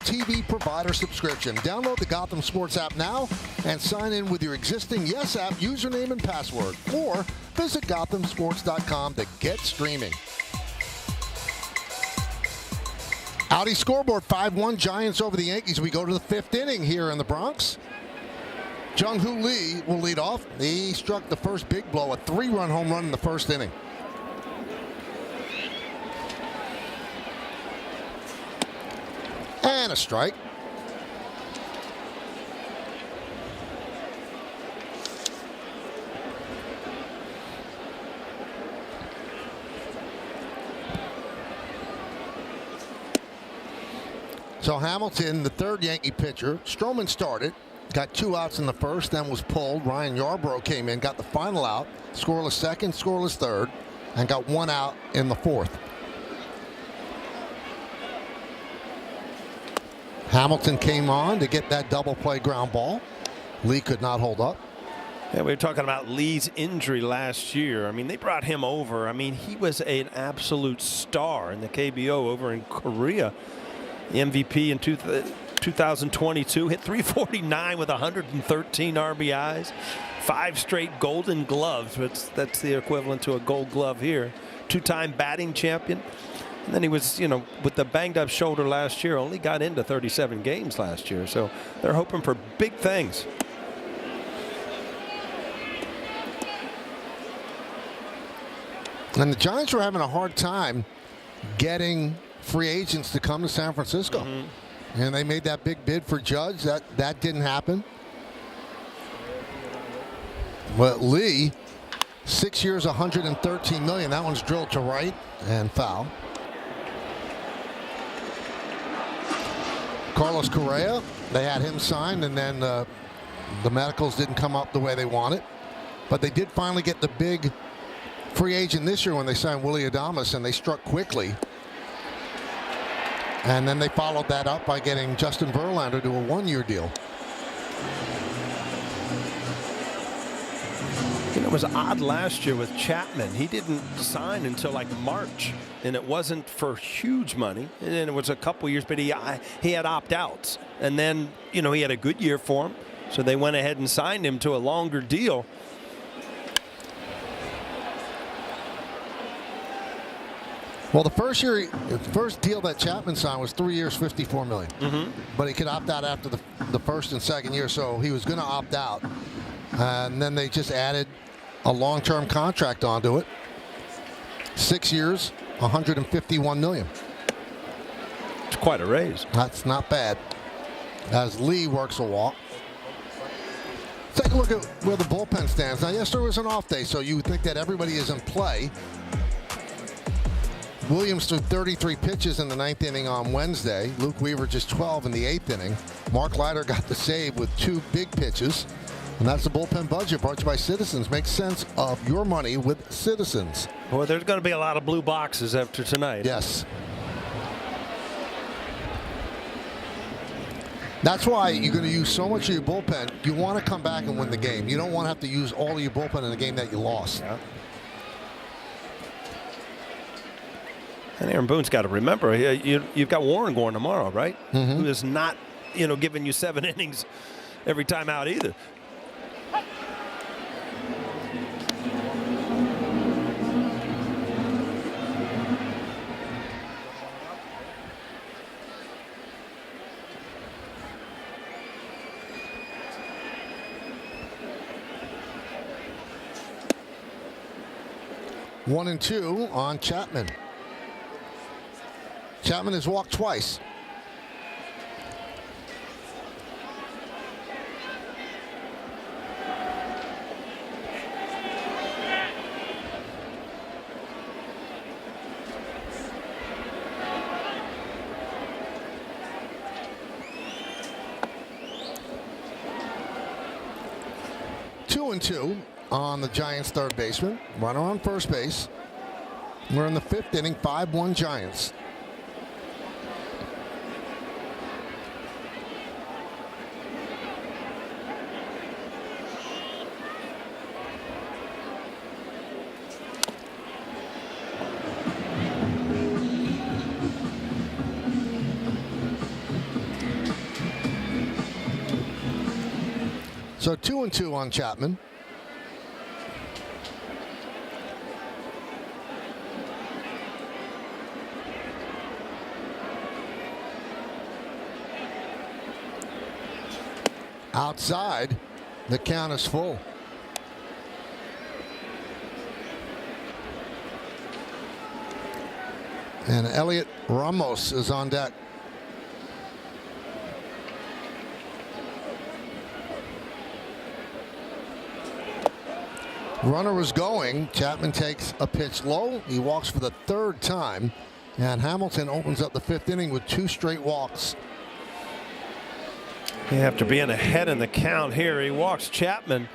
TV provider subscription. Download the Gotham Sports app now and sign in with your existing Yes app username and password, or visit gothamsports.com to get streaming. Audi scoreboard 5-1 Giants over the Yankees. We go to the 5th inning here in the Bronx. Jung-Hoo Lee will lead off. He struck the first big blow, a 3-run home run in the 1st inning. And a strike. So Hamilton, the 3rd Yankee pitcher, Stroman started, got 2 outs in the 1st, then was pulled. Ryan Yarbrough came in, got the final out, scoreless 2nd, scoreless 3rd, and got 1 out in the 4th. Hamilton came on to get that double play ground ball. Lee could not hold up. Yeah, we were talking about Lee's injury last year. I mean, they brought him over. I mean, he was an absolute star in the KBO over in Korea. The MVP in 2022, hit .349 with 113 RBIs, 5 straight Golden Gloves. That's the equivalent to a Gold Glove here. 2-time batting champion. And then he was, you know, with the banged up shoulder last year, only got into 37 games last year. So they're hoping for big things. And the Giants were having a hard time getting free agents to come to San Francisco. And they made that big bid for Judge. That didn't happen. But Lee, 6 years, $113 million. That one's drilled to right and foul. Carlos Correa, they had him signed, and then The medicals didn't come up the way they wanted, but they did finally get the big free agent this year when they signed Willie Adames, and they struck quickly. And then they followed that up by getting Justin Verlander to a one-year deal. It was odd last year with Chapman. He didn't sign until like March, and it wasn't for huge money. And it was a couple years, but he had opt-outs. And then, he had a good year for him. So they went ahead and signed him to a longer deal. Well, the first deal that Chapman signed was 3 years, $54 million. But he could opt out after the first and second year, so he was going to opt out. And then they just added a long-term contract onto it. 6 years, $151 million. It's quite a raise. That's not bad. As Lee works a walk. Take a look at where the bullpen stands. Now, yesterday was an off day, so you would think that everybody is in play. Williams threw 33 pitches in the 9th inning on Wednesday. Luke Weaver just 12 in the 8th inning. Mark Leiter got the save with 2 big pitches. And that's the bullpen budget brought to you by Citizens. Make sense of your money with Citizens. Well, there's going to be a lot of blue boxes after tonight. Yes. That's why you're going to use so much of your bullpen. You want to come back and win the game. You don't want to have to use all of your bullpen in a game that you lost. Yeah. And Aaron Boone's got to remember, you've got Warren going tomorrow, right? Who is not, giving you 7 innings every time out either. One and 2 on Chapman. Chapman has walked twice. Two and 2 on the Giants' third baseman. Runner on first base. We're in the 5th inning, 5-1 Giants. So 2 and 2 on Chapman. Outside, the count is full. And Elliot Ramos is on deck. Runner was going. Chapman takes a pitch low. He walks for the 3rd time. And Hamilton opens up the 5th inning with 2 straight walks. After being ahead in the count here, he walks Chapman.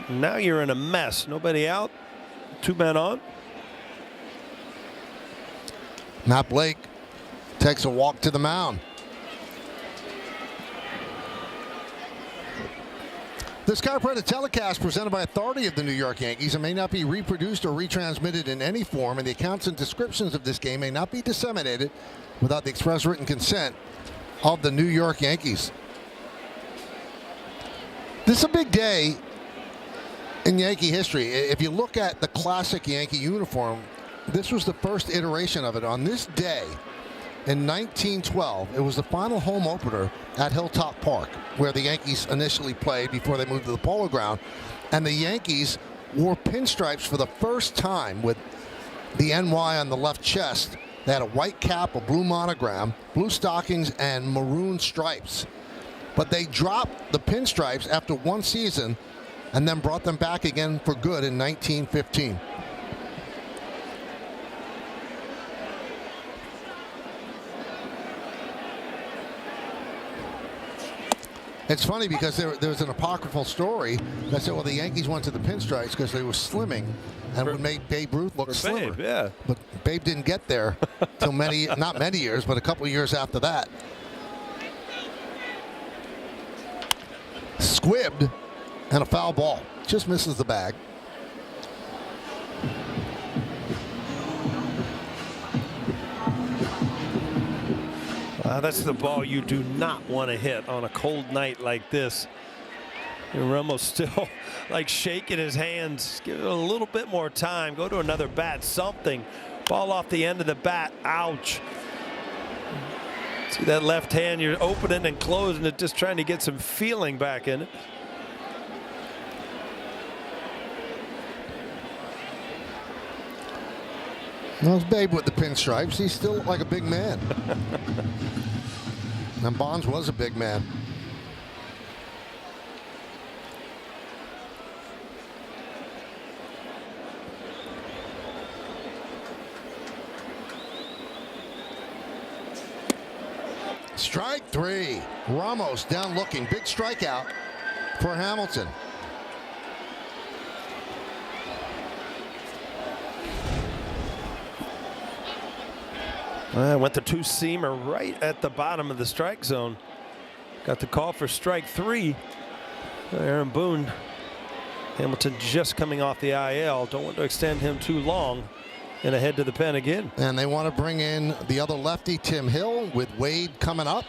Now you're in a mess. Nobody out. 2 men on. Matt Blake takes a walk to the mound. This chiropractic telecast presented by authority of the New York Yankees and may not be reproduced or retransmitted in any form, and the accounts and descriptions of this game may not be disseminated without the express written consent of the New York Yankees. This is a big day in Yankee history. If you look at the classic Yankee uniform, this was the first iteration of it. On this day in 1912, it was the final home opener at Hilltop Park, where the Yankees initially played before they moved to the Polo Ground. And the Yankees wore pinstripes for the first time with the NY on the left chest. They had a white cap, a blue monogram, blue stockings, and maroon stripes. But they dropped the pinstripes after 1 season and then brought them back again for good in 1915. It's funny because there was an apocryphal story that said, well, the Yankees went to the pinstripes because they were slimming and would make Babe Ruth look slimmer. Babe, yeah. But Babe didn't get there till not many years, but a couple of years after that. Squibbed and a foul ball. Just misses the bag. That's the ball you do not want to hit on a cold night like this. Romo's still like shaking his hands. Give it a little bit more time. Go to another bat. Something. Ball off the end of the bat. Ouch. See that left hand? You're opening and closing it, just trying to get some feeling back in it. No, it's Babe with the pinstripes. He's still like a big man. And Bonds was a big man. Strike three. Ramos down looking. Big strikeout for Hamilton. Went the two-seamer right at the bottom of the strike zone. Got the call for strike three. Aaron Boone. Hamilton just coming off the IL. Don't want to extend him too long. And ahead to the pen again. And they want to bring in the other lefty, Tim Hill, with Wade coming up.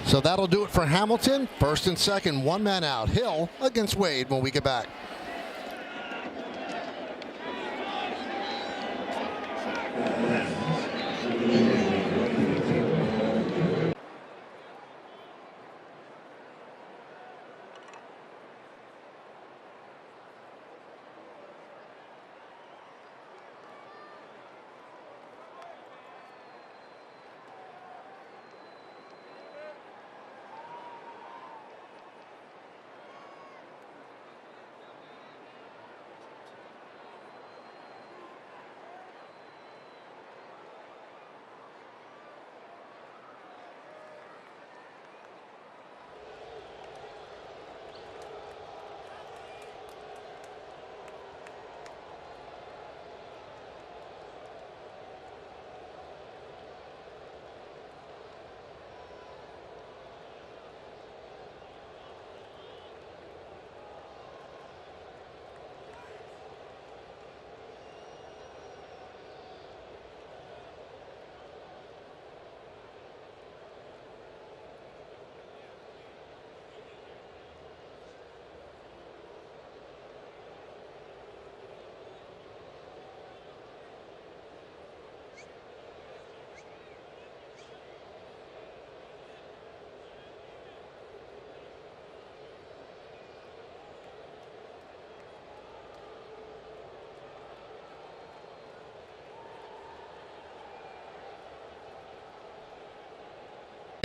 So that'll do it for Hamilton. First and second, one man out. Hill against Wade when we get back.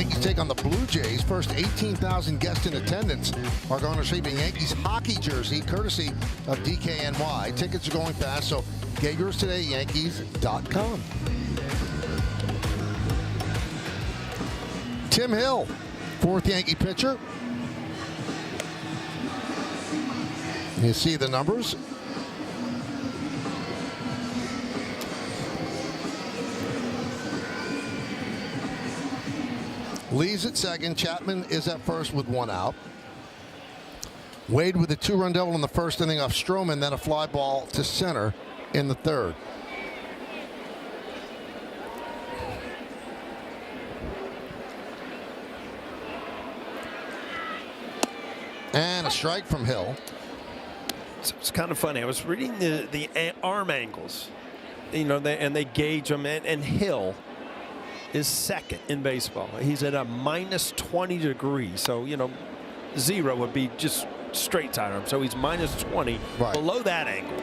Yankees take on the Blue Jays. First 18,000 guests in attendance are going to receive a Yankees hockey jersey courtesy of DKNY. Tickets are going fast, so get yours today at Yankees.com. Tim Hill, fourth Yankee pitcher. You see the numbers. Lee's at second. Chapman is at first with one out. Wade with a two-run double in the first inning off Stroman, then a fly ball to center in the third. And a strike from Hill. It's kind of funny. I was reading the arm angles, you know, and they gauge them, and Hill is second in baseball. He's at a minus 20 degrees. So, you know, 0 would be just straight sidearm. So he's minus 20 below that angle.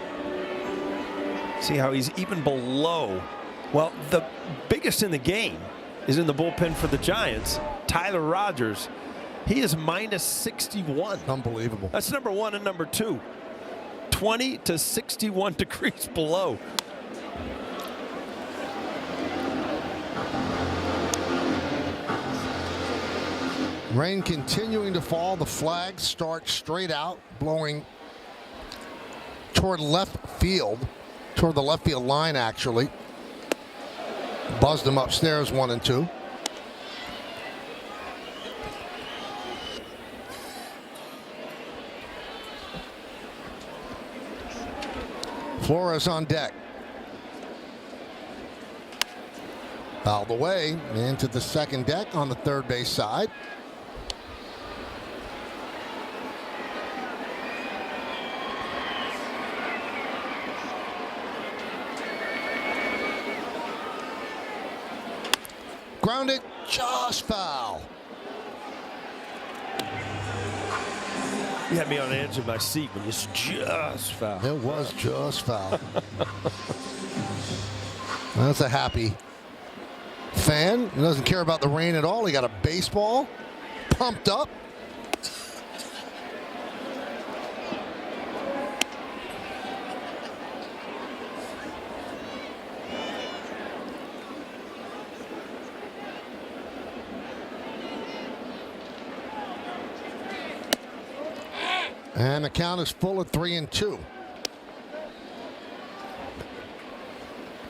See how he's even below. Well, the biggest in the game is in the bullpen for the Giants, Tyler Rogers. He is minus 61. Unbelievable. That's number one and number two. 20 to 61 degrees below. Rain continuing to fall. The flags start straight out, blowing toward left field, toward the left field line, actually. Buzzed them upstairs, 1 and 2. Flores on deck. Fouled away into the second deck on the third base side. Grounded, just foul. You had me on the edge of my seat when you said just foul. It was just foul. That's a happy fan. He doesn't care about the rain at all. He got a baseball, pumped up. And the count is full at 3 and 2.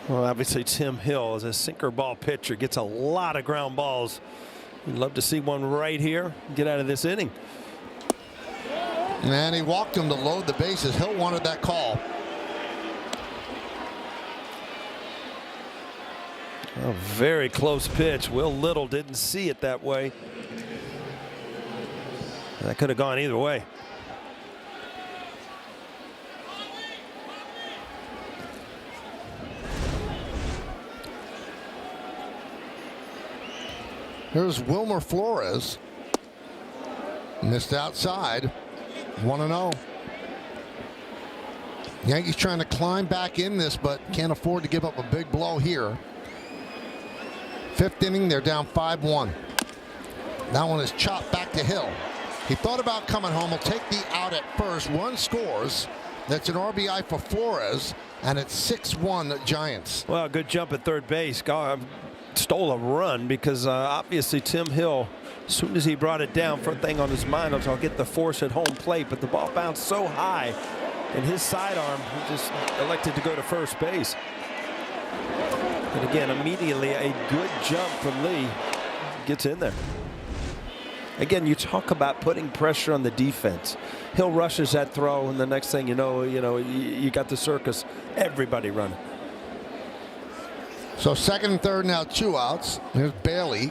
Well, obviously Tim Hill is a sinker ball pitcher, gets a lot of ground balls. You'd love to see one right here. Get out of this inning. And he walked him to load the bases. Hill wanted that call. A very close pitch. Will Little didn't see it that way. That could have gone either way. Here's Wilmer Flores. Missed outside. 1-0. Yankees trying to climb back in this, but can't afford to give up a big blow here. 5th inning, they're down 5-1. That one is chopped back to Hill. He thought about coming home. He'll take the out at first. Run scores. That's an RBI for Flores, and it's 6-1 Giants. Well, good jump at third base. Stole a run because obviously Tim Hill, as soon as he brought it down, first thing on his mind was, I'll get the force at home plate, but the ball bounced so high and his sidearm, he just elected to go to first base. And again, immediately a good jump from Lee, gets in there. Again, you talk about putting pressure on the defense. Hill rushes that throw, and the next thing you know, you got the circus, everybody running. So second and third now, 2 outs. Here's Bailey.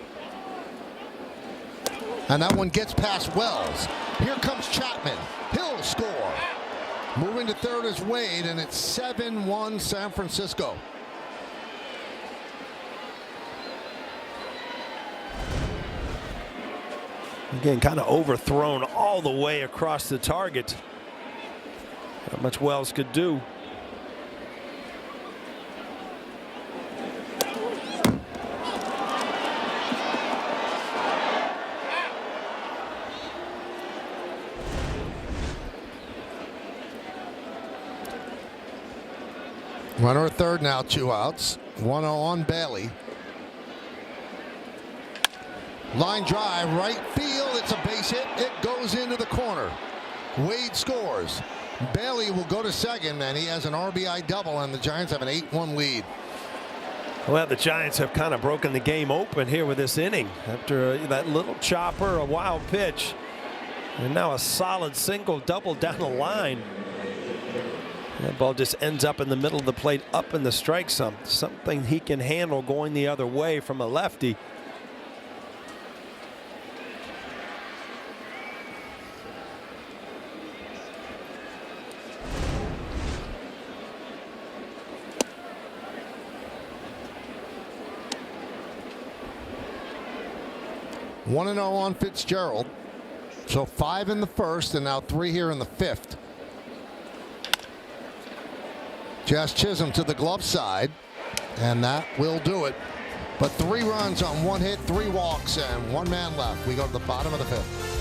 And that one gets past Wells. Here comes Chapman. He'll score. Moving to third is Wade, and it's 7-1 San Francisco. Again, kind of overthrown all the way across the target. Not much Wells could do. Runner at third now, 2 outs. 1-0 on Bailey. Line drive, right field. It's a base hit. It goes into the corner. Wade scores. Bailey will go to second, and he has an RBI double, and the Giants have an 8-1 lead. Well, the Giants have kind of broken the game open here with this inning after that little chopper, a wild pitch, and now a solid single double down the line. That ball just ends up in the middle of the plate, up in the strike zone. Something he can handle going the other way from a lefty. One and 0 on Fitzgerald. So 5 in the first and now 3 here in the 5th. Jazz Chisholm to the glove side, and that will do it. But 3 runs on 1 hit, 3 walks, and 1 man left. We go to the bottom of the 5th.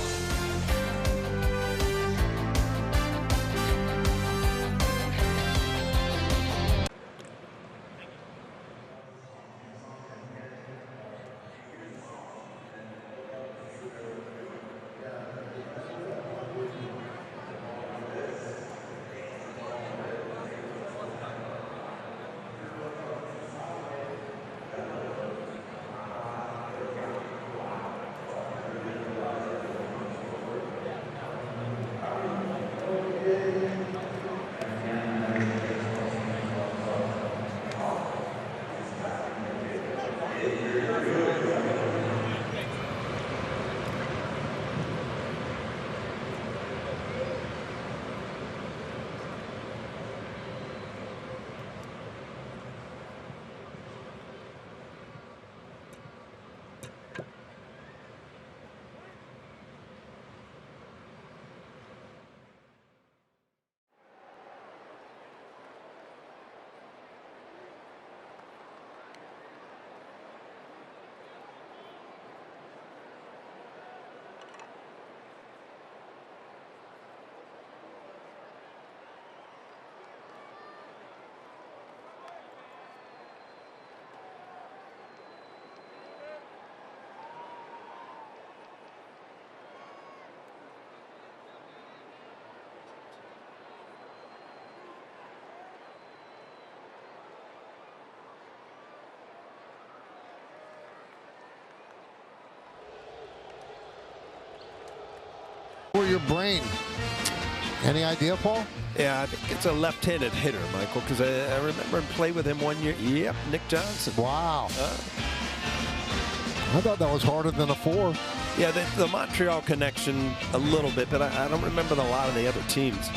your brain. Any idea, Paul? Yeah, I think it's a left-handed hitter, Michael, because I remember him play with him one year. Yep, Nick Johnson. Wow. I thought that was harder than a 4. Yeah, the Montreal connection a little bit, but I don't remember a lot of the other teams.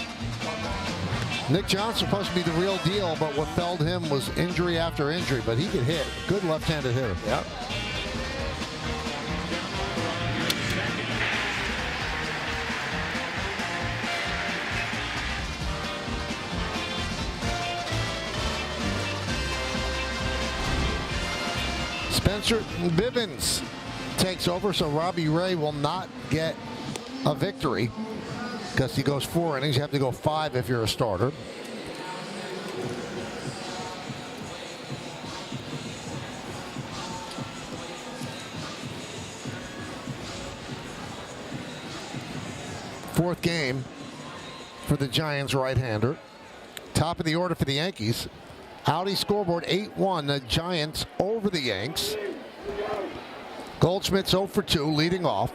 Nick Johnson supposed to be the real deal, but what felled him was injury after injury, but he could hit. Good left-handed hitter. Yep. Spencer Bivens takes over, so Robbie Ray will not get a victory because he goes 4 innings. You have to go 5 if you're a starter. Fourth game for the Giants right-hander. Top of the order for the Yankees. Audi scoreboard 8-1. The Giants over the Yanks. Goldschmidt's 0 for 2, leading off.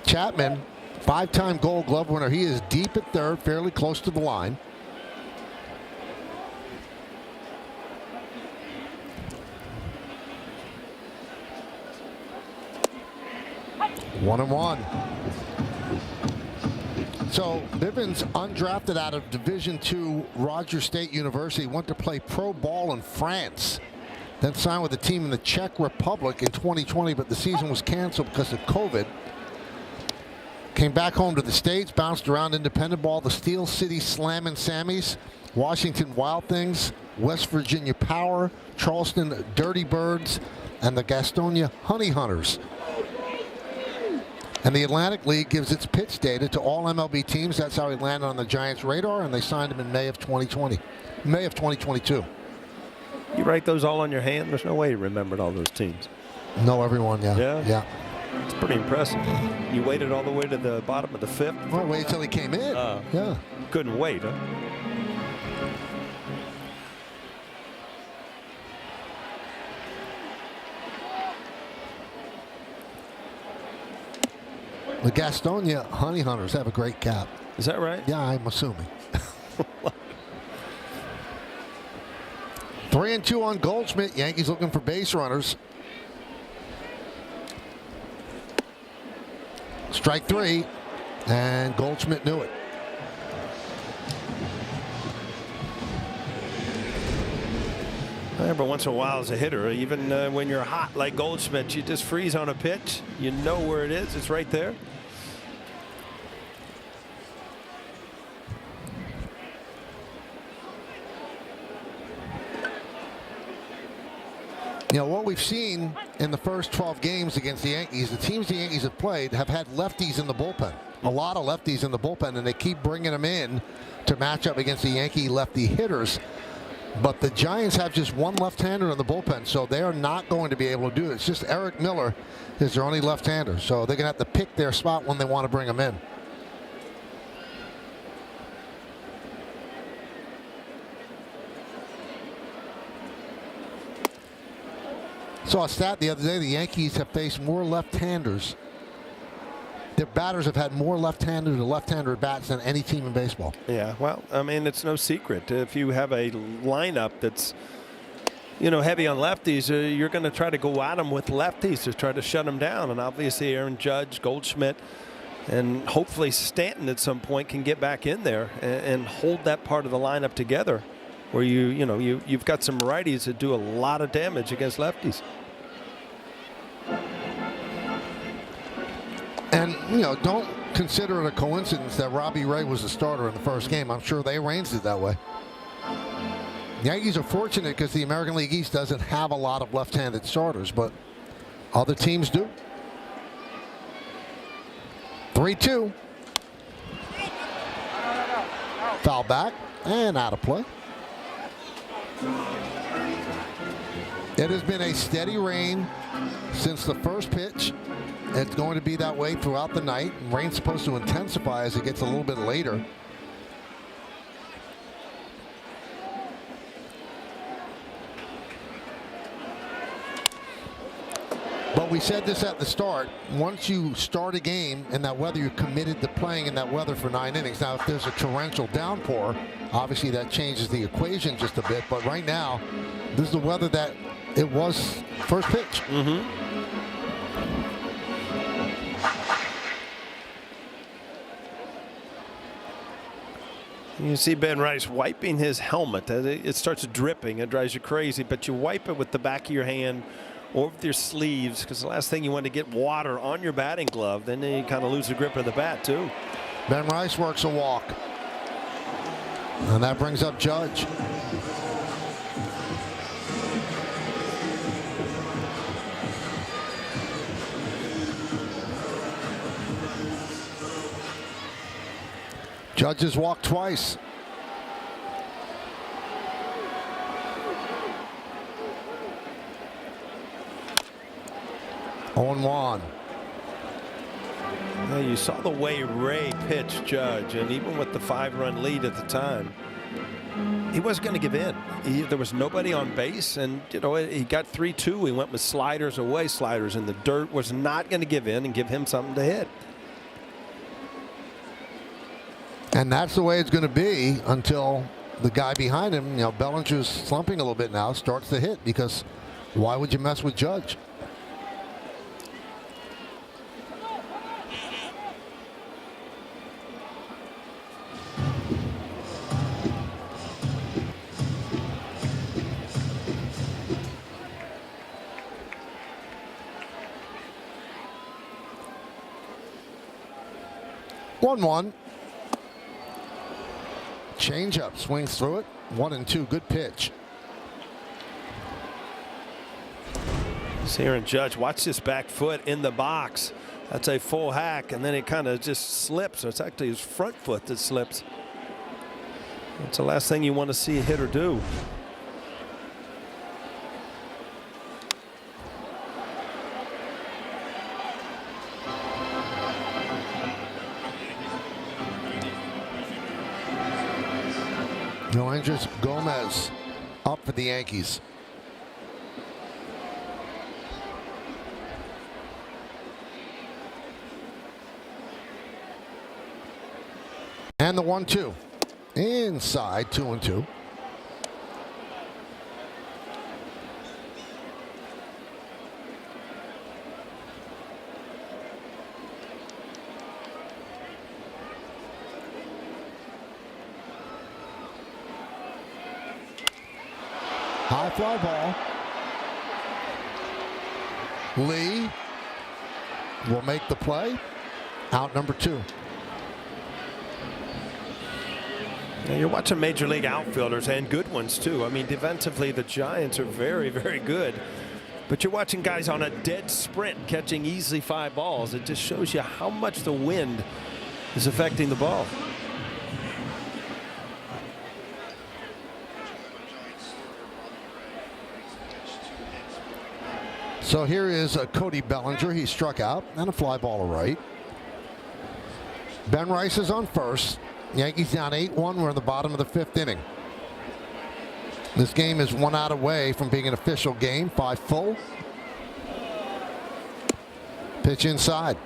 Chapman, 5-time Gold Glove winner. He is deep at third, fairly close to the line. One and one. So Bivens, undrafted out of Division II Rogers State University, went to play pro ball in France. Then signed with a team in the Czech Republic in 2020, but the season was canceled because of COVID. Came back home to the States, bounced around independent ball, the Steel City Slammin' Sammies, Washington Wild Things, West Virginia Power, Charleston Dirty Birds, and the Gastonia Honey Hunters. And the Atlantic League gives its pitch data to all MLB teams. That's how he landed on the Giants' radar, and they signed him in May of 2022. You write those all on your hand? There's no way you remembered all those teams. Know everyone, yeah. Yeah. It's pretty impressive. You waited all the way to the bottom of the 5th? Well, wait until he came in. Yeah. Couldn't wait, huh? The Gastonia Honey Hunters have a great cap. Is that right? Yeah, I'm assuming. 3-2 on Goldschmidt. Yankees looking for base runners. Strike 3, and Goldschmidt knew it. Every once in a while as a hitter, even when you're hot like Goldschmidt, you just freeze on a pitch. You know where it is. It's right there. You know, what we've seen in the first 12 games against the Yankees, the teams the Yankees have played have had lefties in the bullpen. A lot of lefties in the bullpen, and they keep bringing them in to match up against the Yankee lefty hitters. But the Giants have just one left-hander in the bullpen, so they are not going to be able to do it. It's just Eric Miller is their only left-hander, so they're going to have to pick their spot when they want to bring him in. Saw a stat the other day, the Yankees have faced more left-handers. Their batters have had more left-handed to left-hander bats than any team in baseball. Yeah, well, I mean, it's no secret. If you have a lineup that's, you know, heavy on lefties, you're going to try to go at them with lefties to try to shut them down. And obviously Aaron Judge, Goldschmidt, and hopefully Stanton at some point can get back in there and hold that part of the lineup together, where you've got some righties that do a lot of damage against lefties. And, you know, don't consider it a coincidence that Robbie Ray was the starter in the first game. I'm sure they arranged it that way. The Yankees are fortunate because the American League East doesn't have a lot of left-handed starters, but other teams do. 3-2. Foul back and out of play. It has been a steady rain since the first pitch. It's going to be that way throughout the night. Rain's supposed to intensify as it gets a little bit later. know, we said this at the start. Once you start a game in that weather, you're committed to playing in that weather for 9 innings. Now, if there's a torrential downpour, obviously that changes the equation just a bit. But right now, this is the weather that it was first pitch. You see Ben Rice wiping his helmet. It starts dripping. It drives you crazy. But you wipe it with the back of your hand or with your sleeves, because the last thing you want to get water on your batting glove. Then you kind of lose the grip of the bat, too. Ben Rice works a walk. And that brings up Judge. Judge has walked twice. On one. Yeah, you saw the way Ray pitched Judge, and even with the 5-run lead at the time, he wasn't going to give in. There was nobody on base, and you know, he got 3-2. He went with sliders away, sliders in the dirt. Was not going to give in and give him something to hit. And that's the way it's going to be until the guy behind him, you know, Bellinger's slumping a little bit now, starts to hit, because why would you mess with Judge? One. Change up, swings through it. 1-2, good pitch. See Aaron Judge, watch this back foot in the box. That's a full hack, and then it kind of just slips. So it's actually his front foot that slips. That's the last thing you want to see a hitter do. Andres Gomez up for the Yankees. And the 1-2. Inside, 2-2. High fly ball. Lee will make the play. Out number 2. Yeah, you're watching major league outfielders, and good ones too. I mean, defensively, the Giants are very, very good. But you're watching guys on a dead sprint catching easily 5 balls. It just shows you how much the wind is affecting the ball. So here is Cody Bellinger. He struck out, and a fly ball to right. Ben Rice is on first. Yankees down 8-1. We're in the bottom of the 5th inning. This game is 1 out away from being an official game. 5 full. Pitch inside.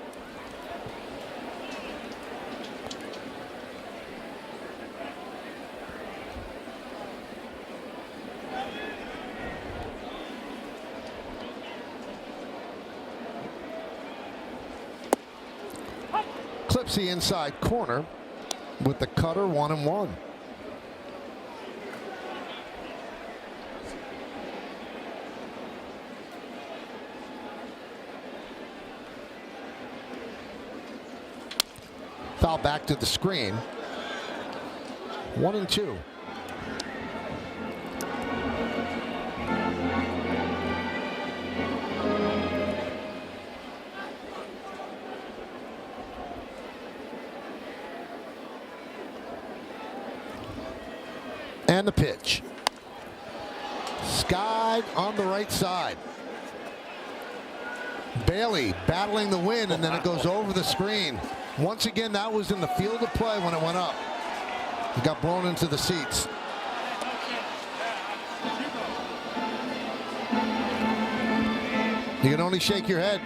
Clips the inside corner with the cutter. 1-1. Foul back to the screen. 1-2. And the pitch. Skied on the right side. Bailey battling the wind, and then it goes over the screen. Once again, that was in the field of play when it went up. It got blown into the seats. You can only shake your head.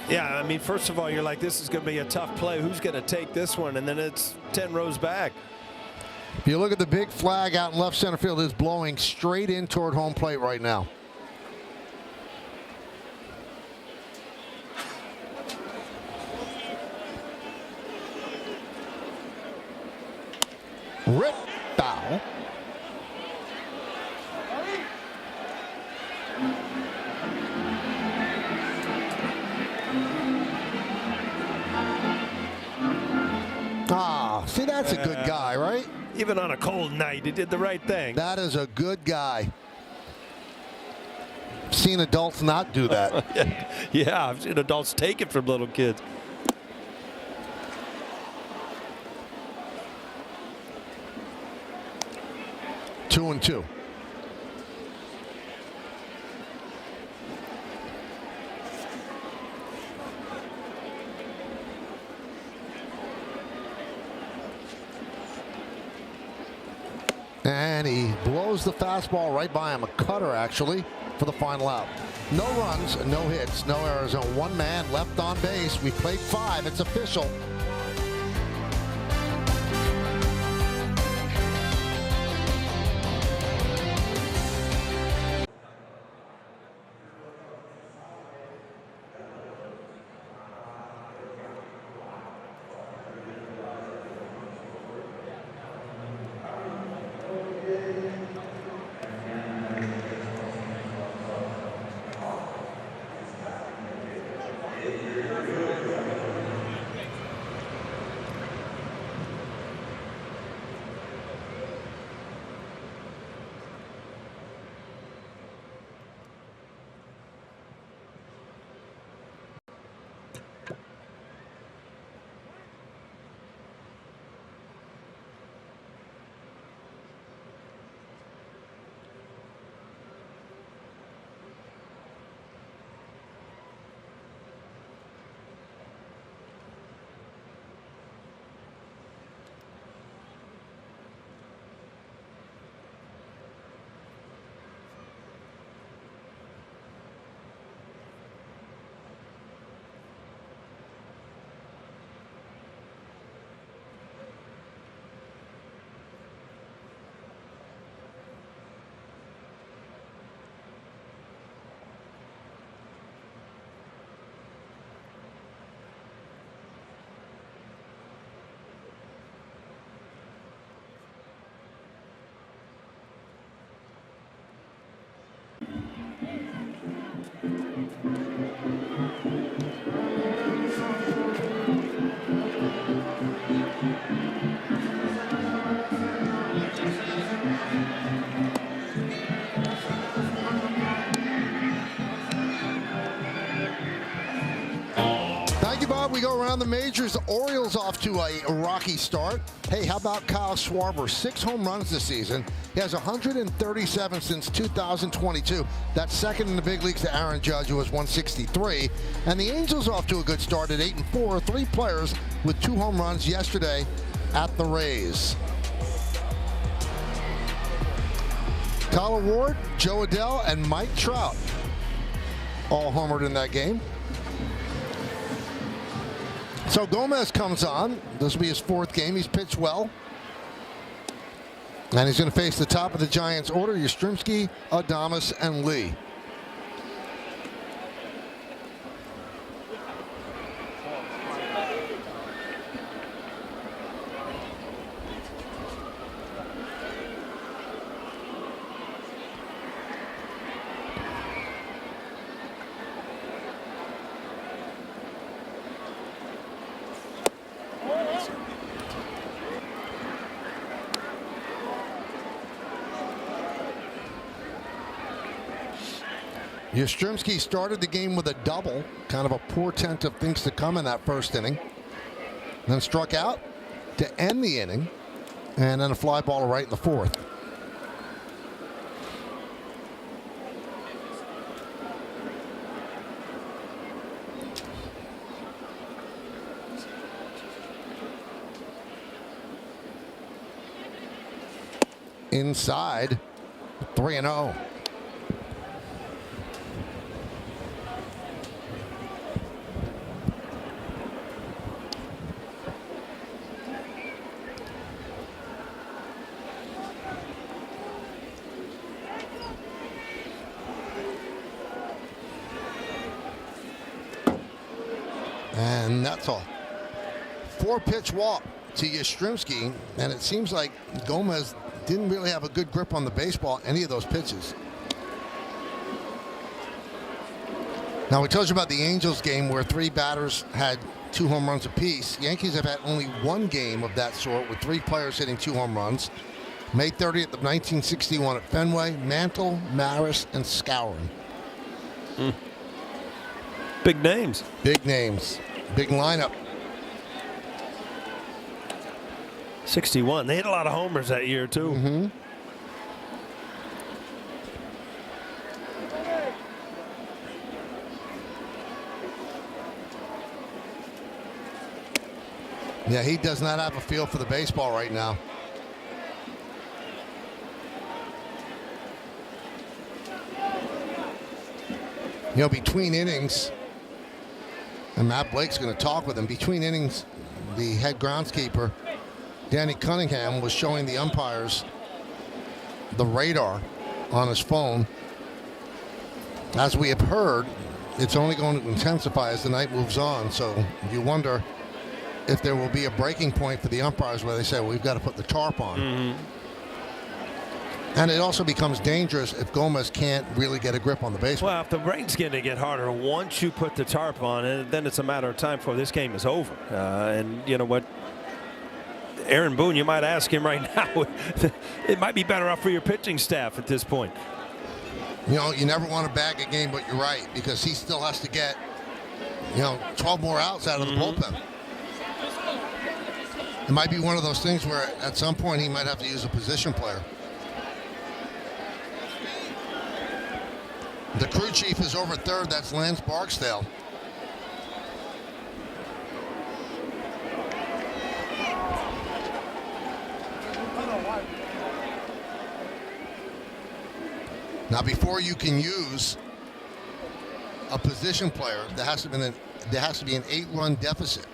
Yeah, I mean, first of all, you're like, this is going to be a tough play. Who's going to take this one? And then it's 10 rows back. If you look at the big flag out in left center field, it's blowing straight in toward home plate right now. Rip foul. See, that's a good guy, right? Even on a cold night, he did the right thing. That is a good guy. I've seen adults not do that. Yeah, I've seen adults take it from little kids. Two and two. And he blows the fastball right by him. A cutter, actually, for the final out. No runs, no hits, no errors. One man left on base. We played 5. It's official. We go around the majors. The Orioles off to a rocky start. Hey, how about Kyle Schwarber? 6 home runs this season. He has 137 since 2022. That's second in the big leagues to Aaron Judge, who has 163. And the Angels off to a good start at 8-4. 3 players with 2 home runs yesterday at the Rays. Tyler Ward, Joe Adell, and Mike Trout all homered in that game. So Gomez comes on. This will be his 4th game. He's pitched well. And he's going to face the top of the Giants order, Yastrzemski, Adames, and Lee. Yastrzemski started the game with a double, kind of a portent of things to come in that first inning. Then struck out to end the inning, and then a fly ball right in the 4th. Inside, 3-0. And that's all. 4-pitch walk to Yastrzemski, and it seems like Gomez didn't really have a good grip on the baseball any of those pitches. Now, we told you about the Angels game where 3 batters had 2 home runs apiece. Yankees have had only 1 game of that sort with 3 players hitting 2 home runs. May 30th of 1961 at Fenway, Mantle, Maris, and Skowron. Big names. Big names. Big lineup. 61. They hit a lot of homers that year, too. Yeah, he does not have a feel for the baseball right now. You know, between innings, and Matt Blake's going to talk with him, between innings, the head groundskeeper, Danny Cunningham, was showing the umpires the radar on his phone. As we have heard, it's only going to intensify as the night moves on, so you wonder if there will be a breaking point for the umpires where they say, well, we've got to put the tarp on. And it also becomes dangerous if Gomez can't really get a grip on the baseball. Well, if the rain's going to get harder, once you put the tarp on, then it's a matter of time before this game is over. And you know what? Aaron Boone, you might ask him right now, it might be better off for your pitching staff at this point. You know, you never want to bag a game, but you're right, because he still has to get, 12 more outs out of the bullpen. It might be one of those things where at some point he might have to use a position player. The crew chief is over third. That's Lance Barksdale. Now, before you can use a position player, there has to be an 8-run deficit.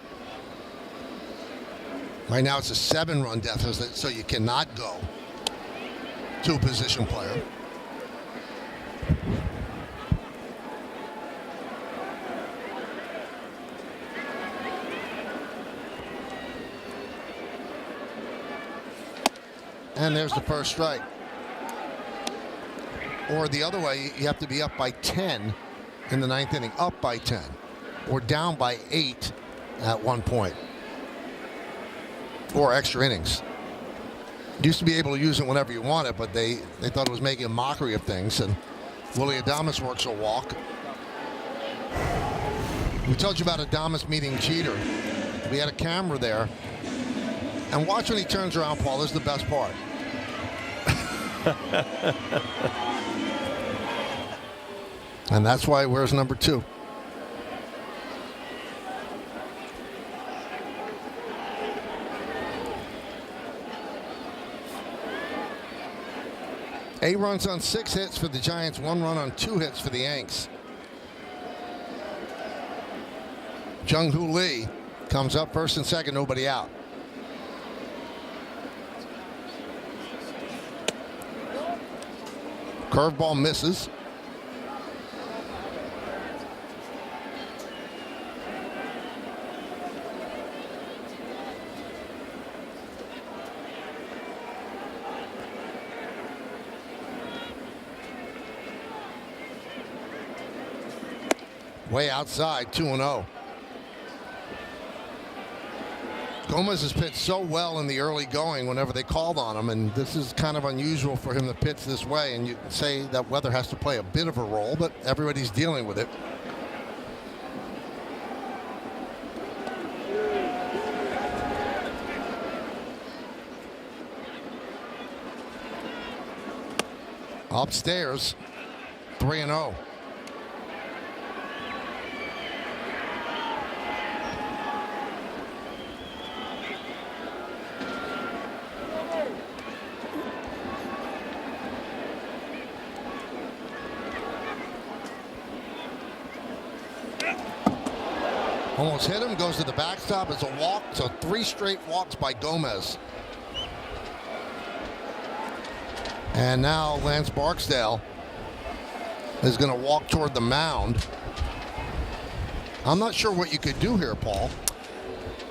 Right now, it's a 7-run deficit, so you cannot go to a position player. And there's the first strike. Or the other way, you have to be up by 10 in the 9th inning, up by 10, or down by 8 at one point, or extra innings. Used to be able to use it whenever you want it, but they thought it was making a mockery of things, and Willie Adames works a walk. We told you about Adames meeting Jeter. We had a camera there. And watch when he turns around, Paul. This is the best part. And that's why he wears number 2. Eight runs on 6 hits for the Giants, 1 run on 2 hits for the Yanks. Jung-Hoo Lee comes up first and second, nobody out. Curveball misses. Way outside, 2-0. Gomez has pitched so well in the early going whenever they called on him, and this is kind of unusual for him to pitch this way, and you can say that weather has to play a bit of a role, but everybody's dealing with it. Upstairs, 3-0. Almost hit him, goes to the backstop. It's a walk, so 3 straight walks by Gomez. And now Lance Barksdale is going to walk toward the mound. I'm not sure what you could do here, Paul.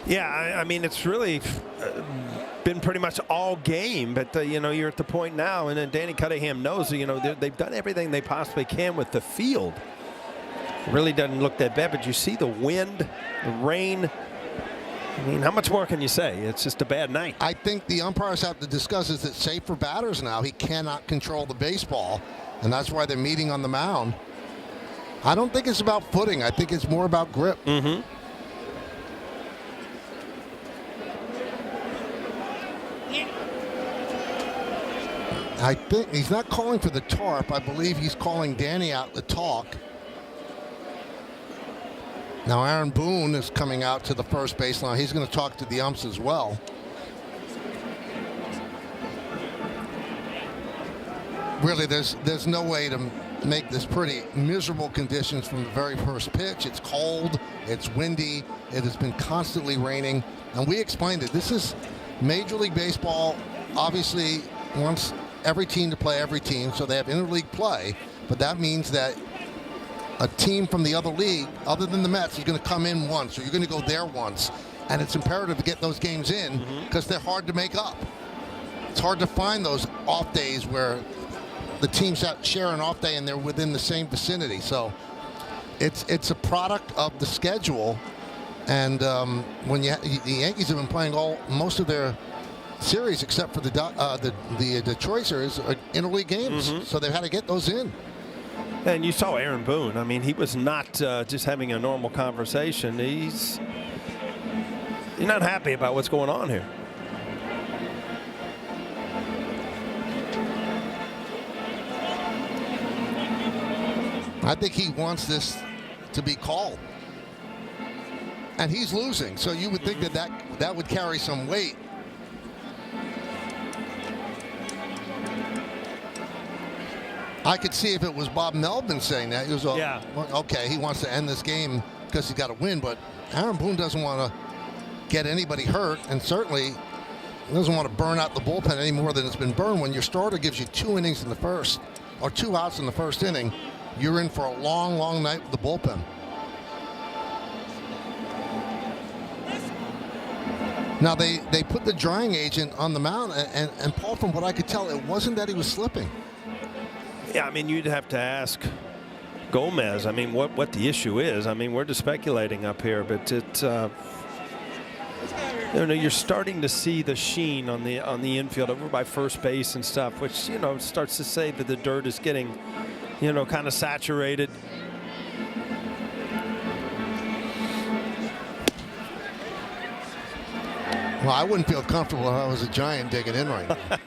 Yeah, I mean, it's really been pretty much all game, but you know, you're at the point now, and then Danny Cunningham knows, you know, they've done everything they possibly can with the field. It really doesn't look that bad, but you see the wind, the rain. I mean, how much more can you say? It's just a bad night. I think the umpires have to discuss, is it safe for batters now? He cannot control the baseball, and that's why they're meeting on the mound. I don't think it's about footing. I think it's more about grip. Mm-hmm. I think he's not calling for the tarp. I believe he's calling Danny out to talk. Now Aaron Boone is coming out to the first baseline. He's going to talk to the umps as well. Really, there's no way to make this pretty. Miserable conditions from the very first pitch. It's cold, it's windy, it has been constantly raining, and we explained it. This is Major League Baseball, obviously wants every team to play every team, so they have interleague play, but that means that a team from the other league, other than the Mets, is going to come in once, or you're going to go there once, and it's imperative to get those games in because they're hard to make up. It's hard to find those off days where the teams share an off day and they're within the same vicinity. So it's a product of the schedule, and when the Yankees have been playing most of their series except for the Detroit series are interleague games, so they've had to get those in. And you saw Aaron Boone. I mean, he was not just having a normal conversation. He's not happy about what's going on here. I think he wants this to be called, and he's losing, so you would think that would carry some weight. I could see if it was Bob Melvin saying that. He was okay, he wants to end this game because he's got to win, but Aaron Boone doesn't want to get anybody hurt, and certainly doesn't want to burn out the bullpen any more than it's been burned. When your starter gives you 2 innings in the first, or 2 outs in the first inning, you're in for a long, long night with the bullpen. Now, they put the drying agent on the mound, and Paul, from what I could tell, it wasn't that he was slipping. Yeah, I mean, you'd have to ask Gomez. I mean, what the issue is. I mean, we're just speculating up here, but you're starting to see the sheen on the infield over by first base and stuff, which starts to say that the dirt is getting kind of saturated. Well, I wouldn't feel comfortable if I was a Giant digging in right now.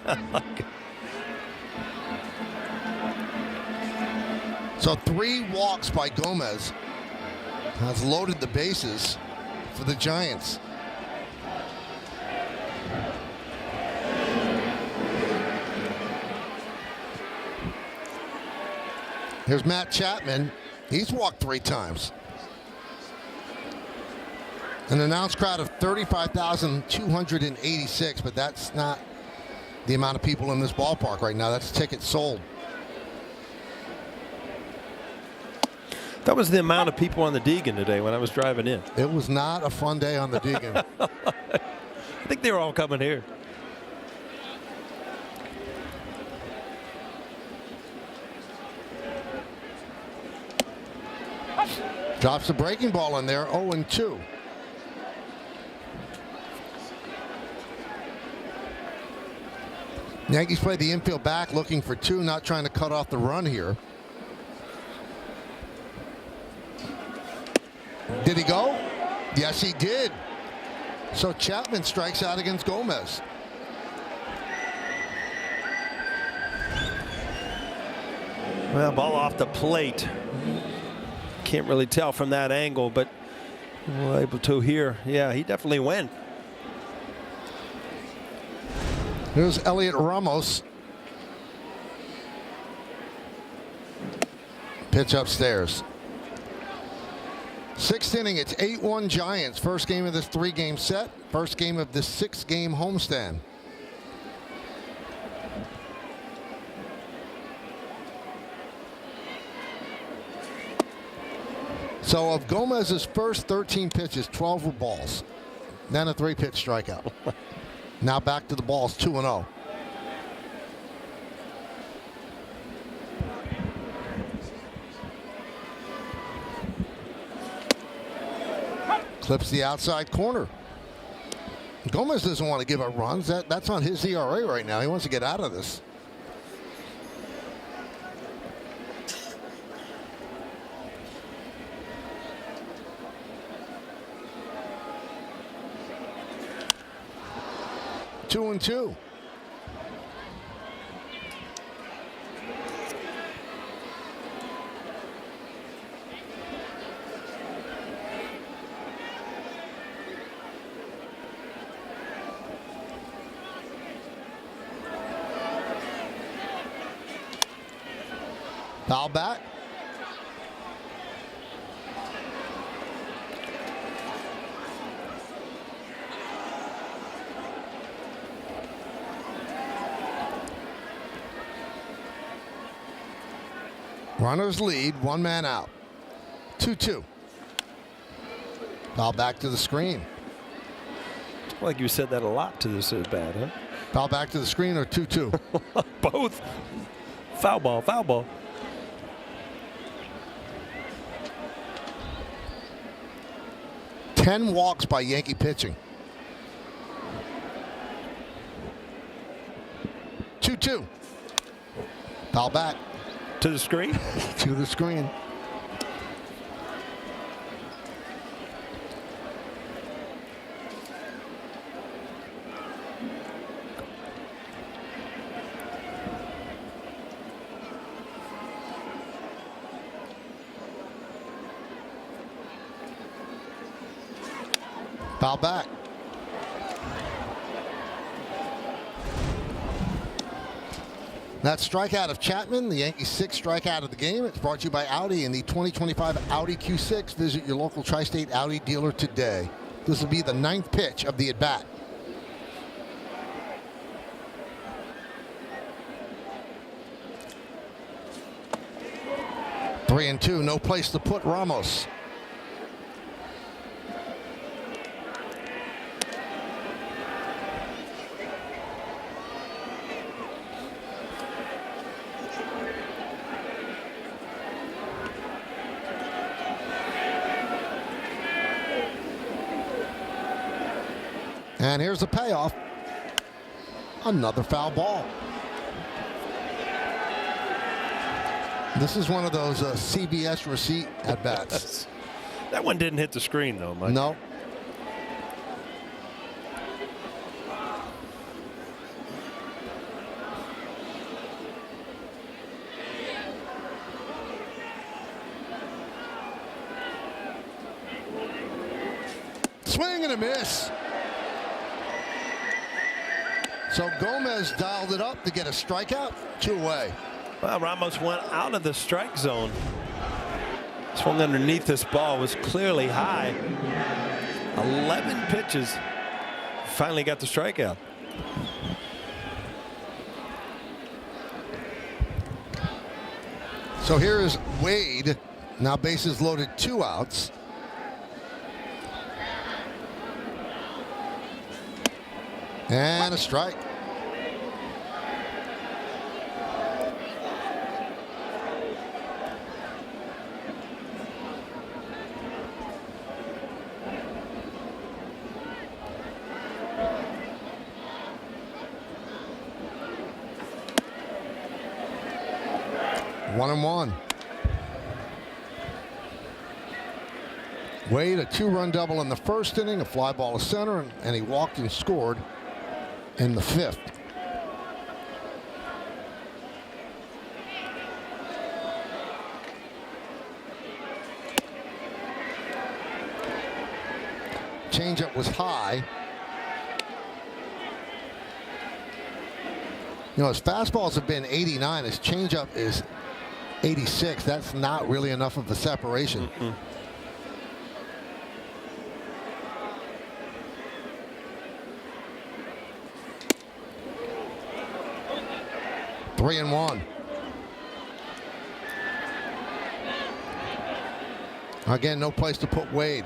So 3 walks by Gomez has loaded the bases for the Giants. Here's Matt Chapman. He's walked 3 times. An announced crowd of 35,286, but that's not the amount of people in this ballpark right now. That's tickets sold. That was the amount of people on the Deegan today when I was driving in. It was not a fun day on the Deegan. I think they were all coming here. Drops the breaking ball in there, 0-2. Yankees play the infield back, looking for 2, not trying to cut off the run here. Did he go? Yes, he did. So Chapman strikes out against Gomez. Well, ball off the plate. Can't really tell from that angle, but we're able to here. Yeah, he definitely went. Here's Elliot Ramos. Pitch upstairs. 6th inning, it's 8-1 Giants. First game of this 3-game set. First game of this 6-game homestand. So of Gomez's first 13 pitches, 12 were balls. Then a 3-pitch strikeout. Now back to the balls, 2-0. Clips the outside corner. Gomez doesn't want to give up runs. That's on his ERA right now. He wants to get out of this. Two and two. Foul back. Runners lead, 1 man out. 2-2. Foul back to the screen. Like you said that a lot to this at bat, huh? Foul back to the screen or 2-2? Both. Foul ball, foul ball. Ten walks by Yankee pitching. 2-2. Foul back. To the screen? To the screen. Foul back. That strikeout of Chapman, the Yankees' 6th strikeout of the game. It's brought to you by Audi and the 2025 Audi Q6. Visit your local Tri-State Audi dealer today. This will be the 9th pitch of the at-bat. Three and two, no place to put Ramos. And here's the payoff. Another foul ball. This is one of those CBS receipt at bats. That one didn't hit the screen, though, Mike. No. Swing and a miss. So Gomez dialed it up to get a strikeout. 2 away. Well, Ramos went out of the strike zone. Swung underneath this ball, was clearly high. 11 pitches. Finally got the strikeout. So here is Wade. Now bases loaded, 2 outs. And a strike. One and one. Wade, a 2-run double in the first inning, a fly ball to center, and he walked and scored in the 5th. Changeup was high. You know, his fastballs have been 89. His changeup is 86. That's not really enough of a separation. Mm-mm. 3-1. Again, no place to put Wade.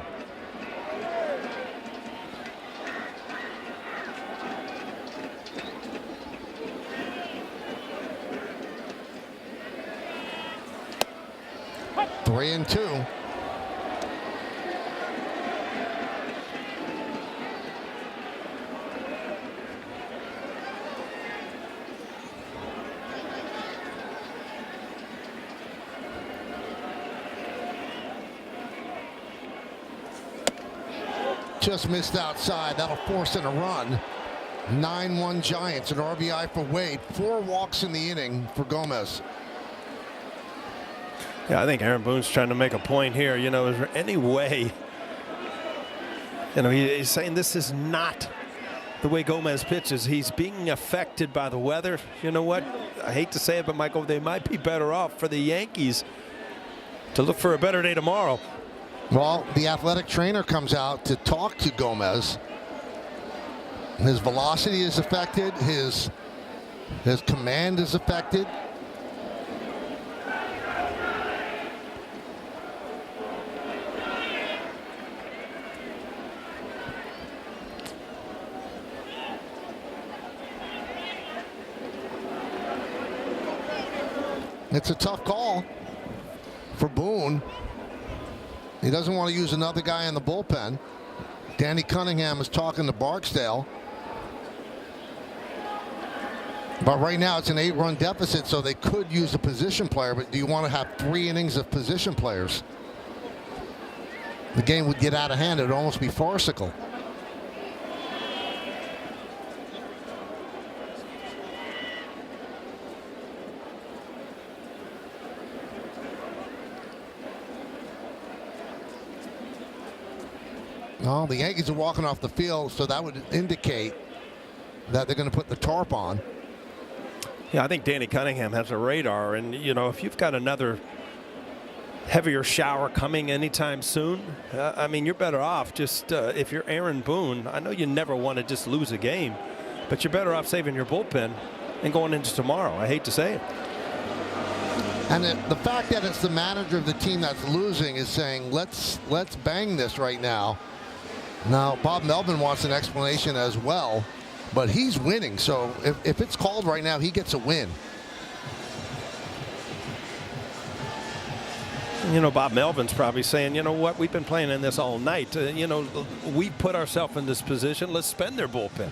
Three and two. Just missed outside. That'll force in a run. 9-1 Giants, an RBI for Wade. 4 walks in the inning for Gomez. Yeah, I think Aaron Boone's trying to make a point here. You know, is there any way? You know, he's saying this is not the way Gomez pitches. He's being affected by the weather. You know what? I hate to say it, but Michael, they might be better off for the Yankees to look for a better day tomorrow. Well, the athletic trainer comes out to talk to Gomez. His velocity is affected. His command is affected. It's a tough call for Boone. He doesn't want to use another guy in the bullpen. Danny Cunningham is talking to Barksdale. But right now it's an 8-run deficit, so they could use a position player. But do you want to have 3 innings of position players? The game would get out of hand. It would almost be farcical. Well, the Yankees are walking off the field, so that would indicate that they're going to put the tarp on. Yeah, I think Danny Cunningham has a radar, and you know, if you've got another heavier shower coming anytime soon, I mean, you're better off just if you're Aaron Boone. I know you never want to just lose a game, but you're better off saving your bullpen and going into tomorrow. I hate to say it. And the fact that it's the manager of the team that's losing is saying, let's bang this right now. Now, Bob Melvin wants an explanation as well, but he's winning. So if it's called right now, he gets a win. You know, Bob Melvin's probably saying, you know what, we've been playing in this all night. You know, we put ourselves in this position. Let's spend their bullpen.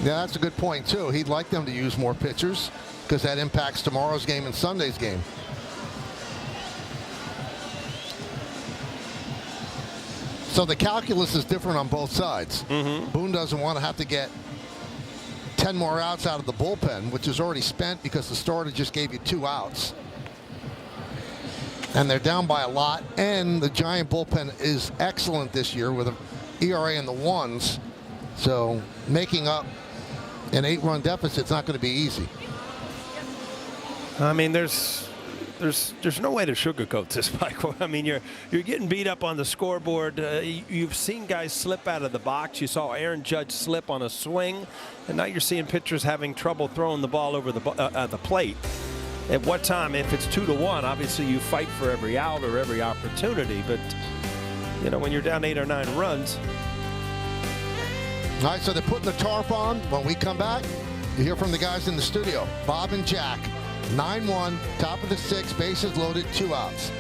Yeah, that's a good point, too. He'd like them to use more pitchers because that impacts tomorrow's game and Sunday's game. So the calculus is different on both sides. Boone doesn't want to have to get 10 more outs out of the bullpen, which is already spent because the starter just gave you 2 outs. And they're down by a lot, and the Giant bullpen is excellent this year with an ERA in the 1s. So making up an 8-run deficit is not going to be easy. I mean, there's no way to sugarcoat this, Michael. I mean, you're getting beat up on the scoreboard. You've seen guys slip out of the box. You saw Aaron Judge slip on a swing, and now you're seeing pitchers having trouble throwing the ball over the plate. At what time? If it's 2-1, obviously you fight for every out or every opportunity. But you know, when you're down 8 or 9 runs. All right, so they're putting the tarp on. When we come back, you hear from the guys in the studio, Bob and Jack. 9-1, top of the 6th, bases loaded, 2 outs.